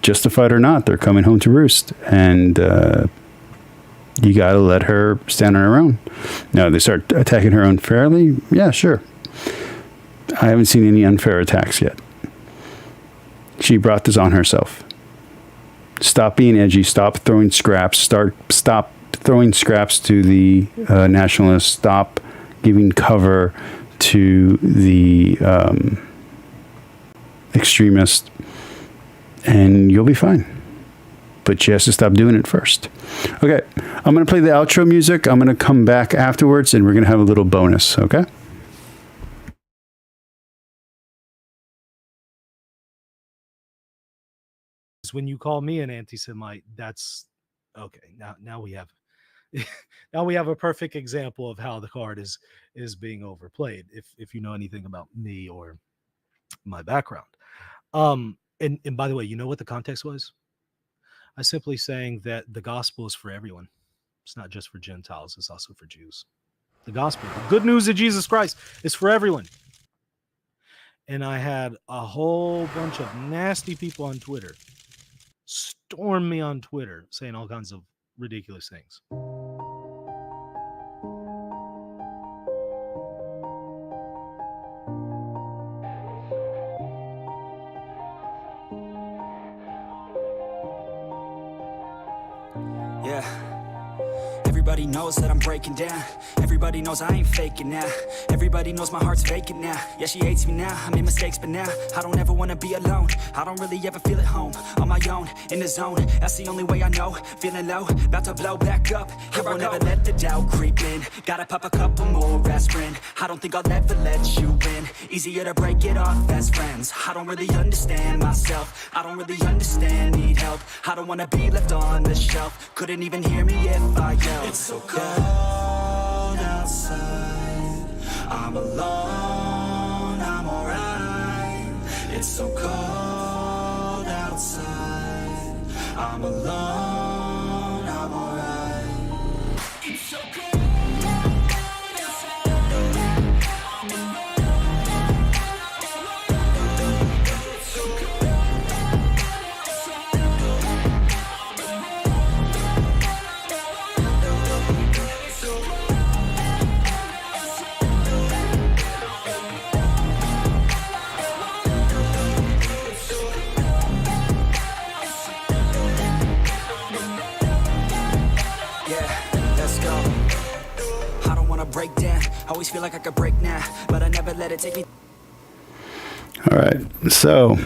Justified or not, they're coming home to roost. And you got to let her stand on her own. Now, they start attacking her unfairly. Yeah, sure. I haven't seen any unfair attacks yet. She brought this on herself. Stop being edgy. Stop throwing scraps. Stop throwing scraps to the nationalists. Stop giving cover to the extremists, and you'll be fine. But she has to stop doing it first. Okay, I'm going to play the outro music. I'm going to come back afterwards, and we're going to have a little bonus, okay? When you call me an anti-Semite, that's okay. Now we have now we have a perfect example of how the card is being overplayed, if you know anything about me or my background. And by the way, you know what the context was? I simply saying that the gospel is for everyone. It's not just for Gentiles, it's also for Jews. The gospel, the good news of Jesus Christ, is for everyone. And I had a whole bunch of nasty people on Twitter storm me on Twitter saying all kinds of ridiculous things. Yeah. Everybody knows that I'm breaking down. Everybody knows I ain't faking now. Everybody knows my heart's vacant now. Yeah, she hates me now. I made mistakes, but now I don't ever wanna be alone. I don't really ever feel at home. On my own, in the zone. That's the only way I know. Feeling low, about to blow back up. Here I never let the doubt creep in. Gotta pop a couple more aspirin. I don't think I'll ever let you in. Easier to break it off as friends. I don't really understand myself. I don't really understand, need help. I don't wanna be left on the shelf. Couldn't even hear me if I yelled. It's so cold outside. I'm alone, I'm alright. It's so cold outside. I'm alone, I'm alright. It's so cold. break down. Always feel like I could break now, but I never let it take me. All right. So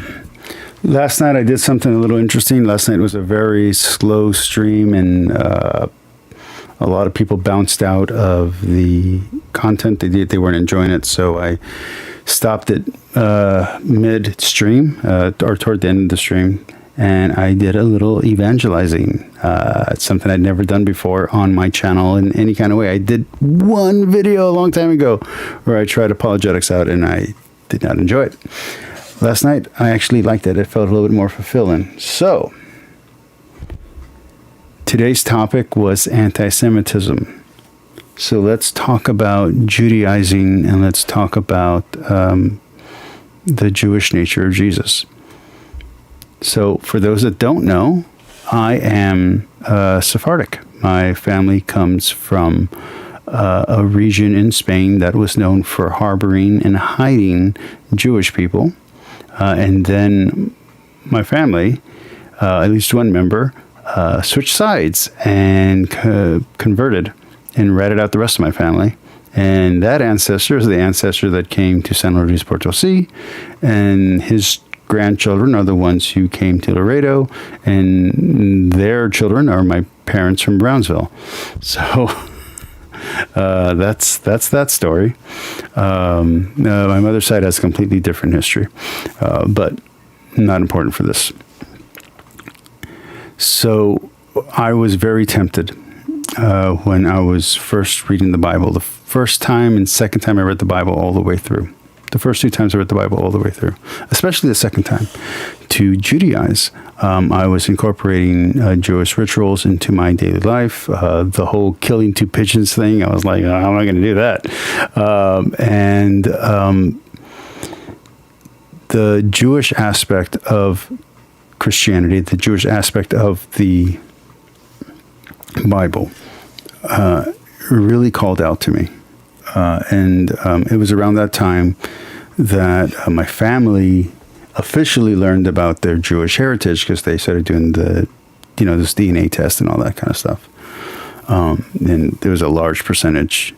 last night I did something a little interesting. Last night was a very slow stream, and a lot of people bounced out of the content. They weren't enjoying it, so I stopped it mid-stream or toward the end of the stream, and I did a little evangelizing. It's something I'd never done before on my channel in any kind of way. I did one video a long time ago where I tried apologetics out, and I did not enjoy it. Last night, I actually liked it. It felt a little bit more fulfilling. So, today's topic was anti-Semitism. So let's talk about Judaizing, and let's talk about the Jewish nature of Jesus. So for those that don't know, I am Sephardic. My family comes from a region in Spain that was known for harboring and hiding Jewish people. And then my family, at least one member, switched sides and converted and ratted out the rest of my family. And that ancestor is the ancestor that came to San Luis Potosí, and his grandchildren are the ones who came to Laredo, and their children are my parents from Brownsville. So that's that story. My mother's side has a completely different history, but not important for this. So I was very tempted when I was first reading the Bible. The first time and second time I read the Bible all the way through. The first 2 times I read the Bible all the way through, especially the second time, to Judaize. I was incorporating Jewish rituals into my daily life. The whole killing 2 pigeons thing, I was like, how am I going to do that? The Jewish aspect of Christianity, the Jewish aspect of the Bible, really called out to me. It was around that time that my family officially learned about their Jewish heritage, because they started doing this DNA test and all that kind of stuff. And there was a large percentage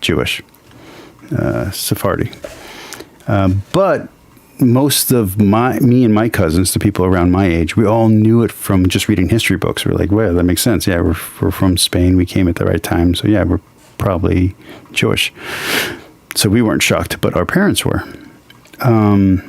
Jewish, Sephardi. But most of me and my cousins, the people around my age, we all knew it from just reading history books. We're like, well, that makes sense. Yeah, we're from Spain. We came at the right time. So yeah, we're probably Jewish. So we weren't shocked, but our parents were. I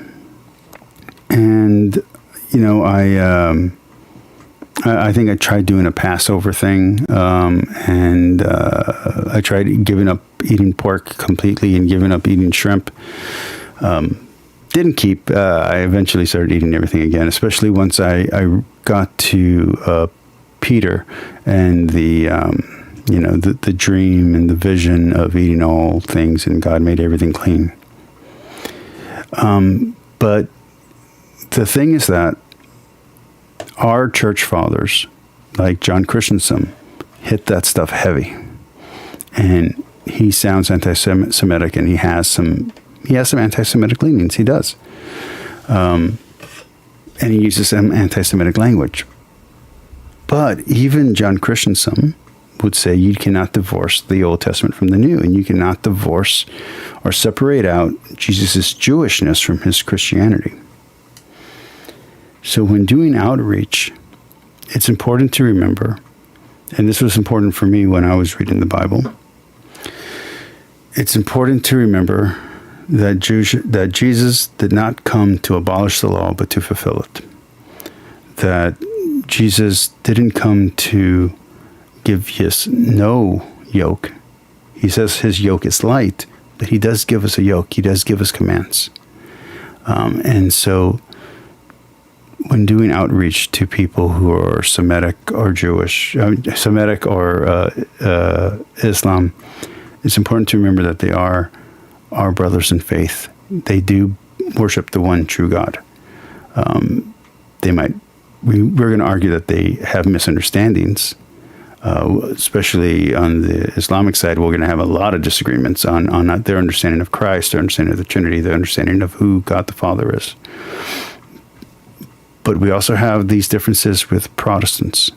think I tried doing a Passover thing, and I tried giving up eating pork completely and giving up eating shrimp. Didn't keep. I eventually started eating everything again, especially once I got to Peter and the dream and the vision of eating all things, and God made everything clean. But the thing is that our church fathers, like John Christensen, hit that stuff heavy, and he sounds anti-Semitic, and he has some anti-Semitic leanings. He does, and he uses some anti-Semitic language. But even John Christensen would say you cannot divorce the Old Testament from the New, and you cannot divorce or separate out Jesus' Jewishness from his Christianity. So when doing outreach, it's important to remember, and this was important for me when I was reading the Bible, it's important to remember that Jesus did not come to abolish the law, but to fulfill it. That Jesus didn't come to give us no yoke. He says his yoke is light, but he does give us a yoke. He does give us commands. And so when doing outreach to people who are Semitic or Jewish, Semitic or Islam, it's important to remember that they are our brothers in faith. They do worship the one true God. We're going to argue that they have misunderstandings, especially on the Islamic side. We're going to have a lot of disagreements on their understanding of Christ, their understanding of the Trinity, their understanding of who God the Father is. But we also have these differences with Protestants.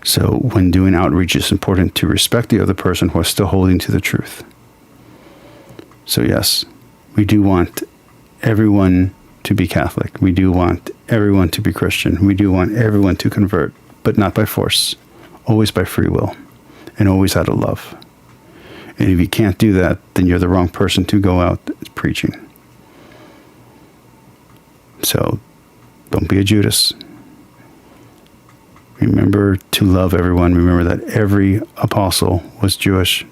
So when doing outreach, it's important to respect the other person who is still holding to the truth. So yes, we do want everyone to be Catholic. We do want everyone to be Christian. We do want everyone to convert, but not by force, always by free will, and always out of love. And if you can't do that, then you're the wrong person to go out preaching. So don't be a Judas. Remember to love everyone. Remember that every apostle was Jewish,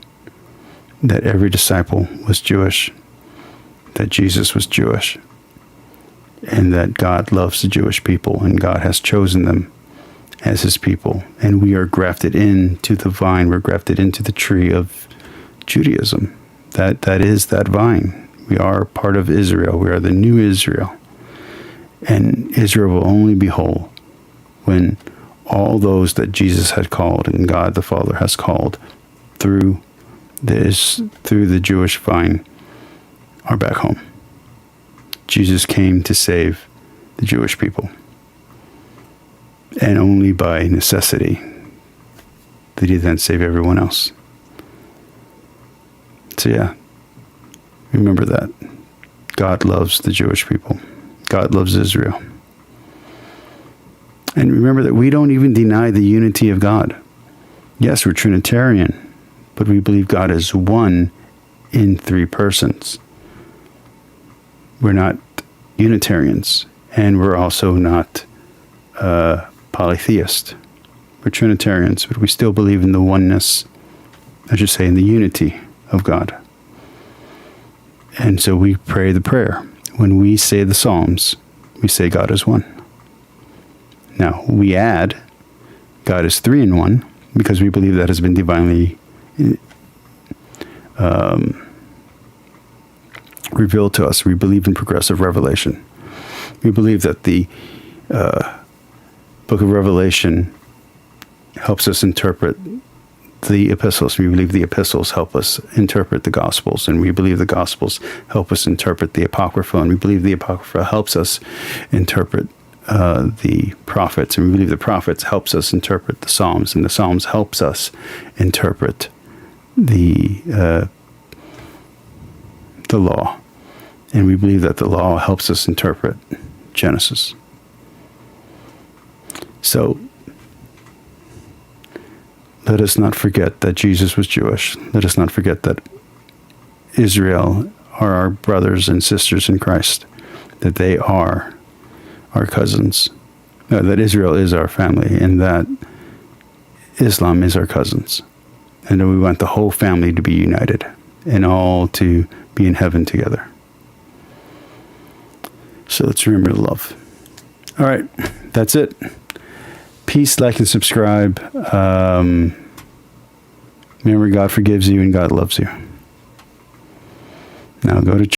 that every disciple was Jewish, that Jesus was Jewish, and that God loves the Jewish people, and God has chosen them as his people. And we are grafted into the vine. We're grafted into the tree of Judaism. That is that vine. We are part of Israel. We are the new Israel. And Israel will only be whole when all those that Jesus had called and God the Father has called through the Jewish vine are back home. Jesus came to save the Jewish people. And only by necessity did he then save everyone else. So yeah, remember that. God loves the Jewish people. God loves Israel. And remember that we don't even deny the unity of God. Yes, we're Trinitarian, but we believe God is one in three persons. We're not Unitarians, and we're also not polytheist. We're Trinitarians, but we still believe in the oneness, I should say, in the unity of God. And so we pray the prayer. When we say the Psalms, we say God is one. Now, we add God is three in one because we believe that has been divinely revealed to us. We believe in progressive revelation. We believe that the book of Revelation helps us interpret the epistles. We believe the epistles help us interpret the Gospels, and we believe the Gospels help us interpret the Apocrypha, and we believe the Apocrypha helps us interpret the prophets, and we believe the prophets helps us interpret the Psalms, and the Psalms helps us interpret the law, and we believe that the law helps us interpret Genesis. So let us not forget that Jesus was Jewish. Let us not forget that Israel are our brothers and sisters in Christ, that they are our cousins, that Israel is our family, and that Islam is our cousins. And that we want the whole family to be united and all to be in heaven together. So let's remember to love. All right, that's it. Peace, like, and subscribe. Remember, God forgives you and God loves you. Now go to church.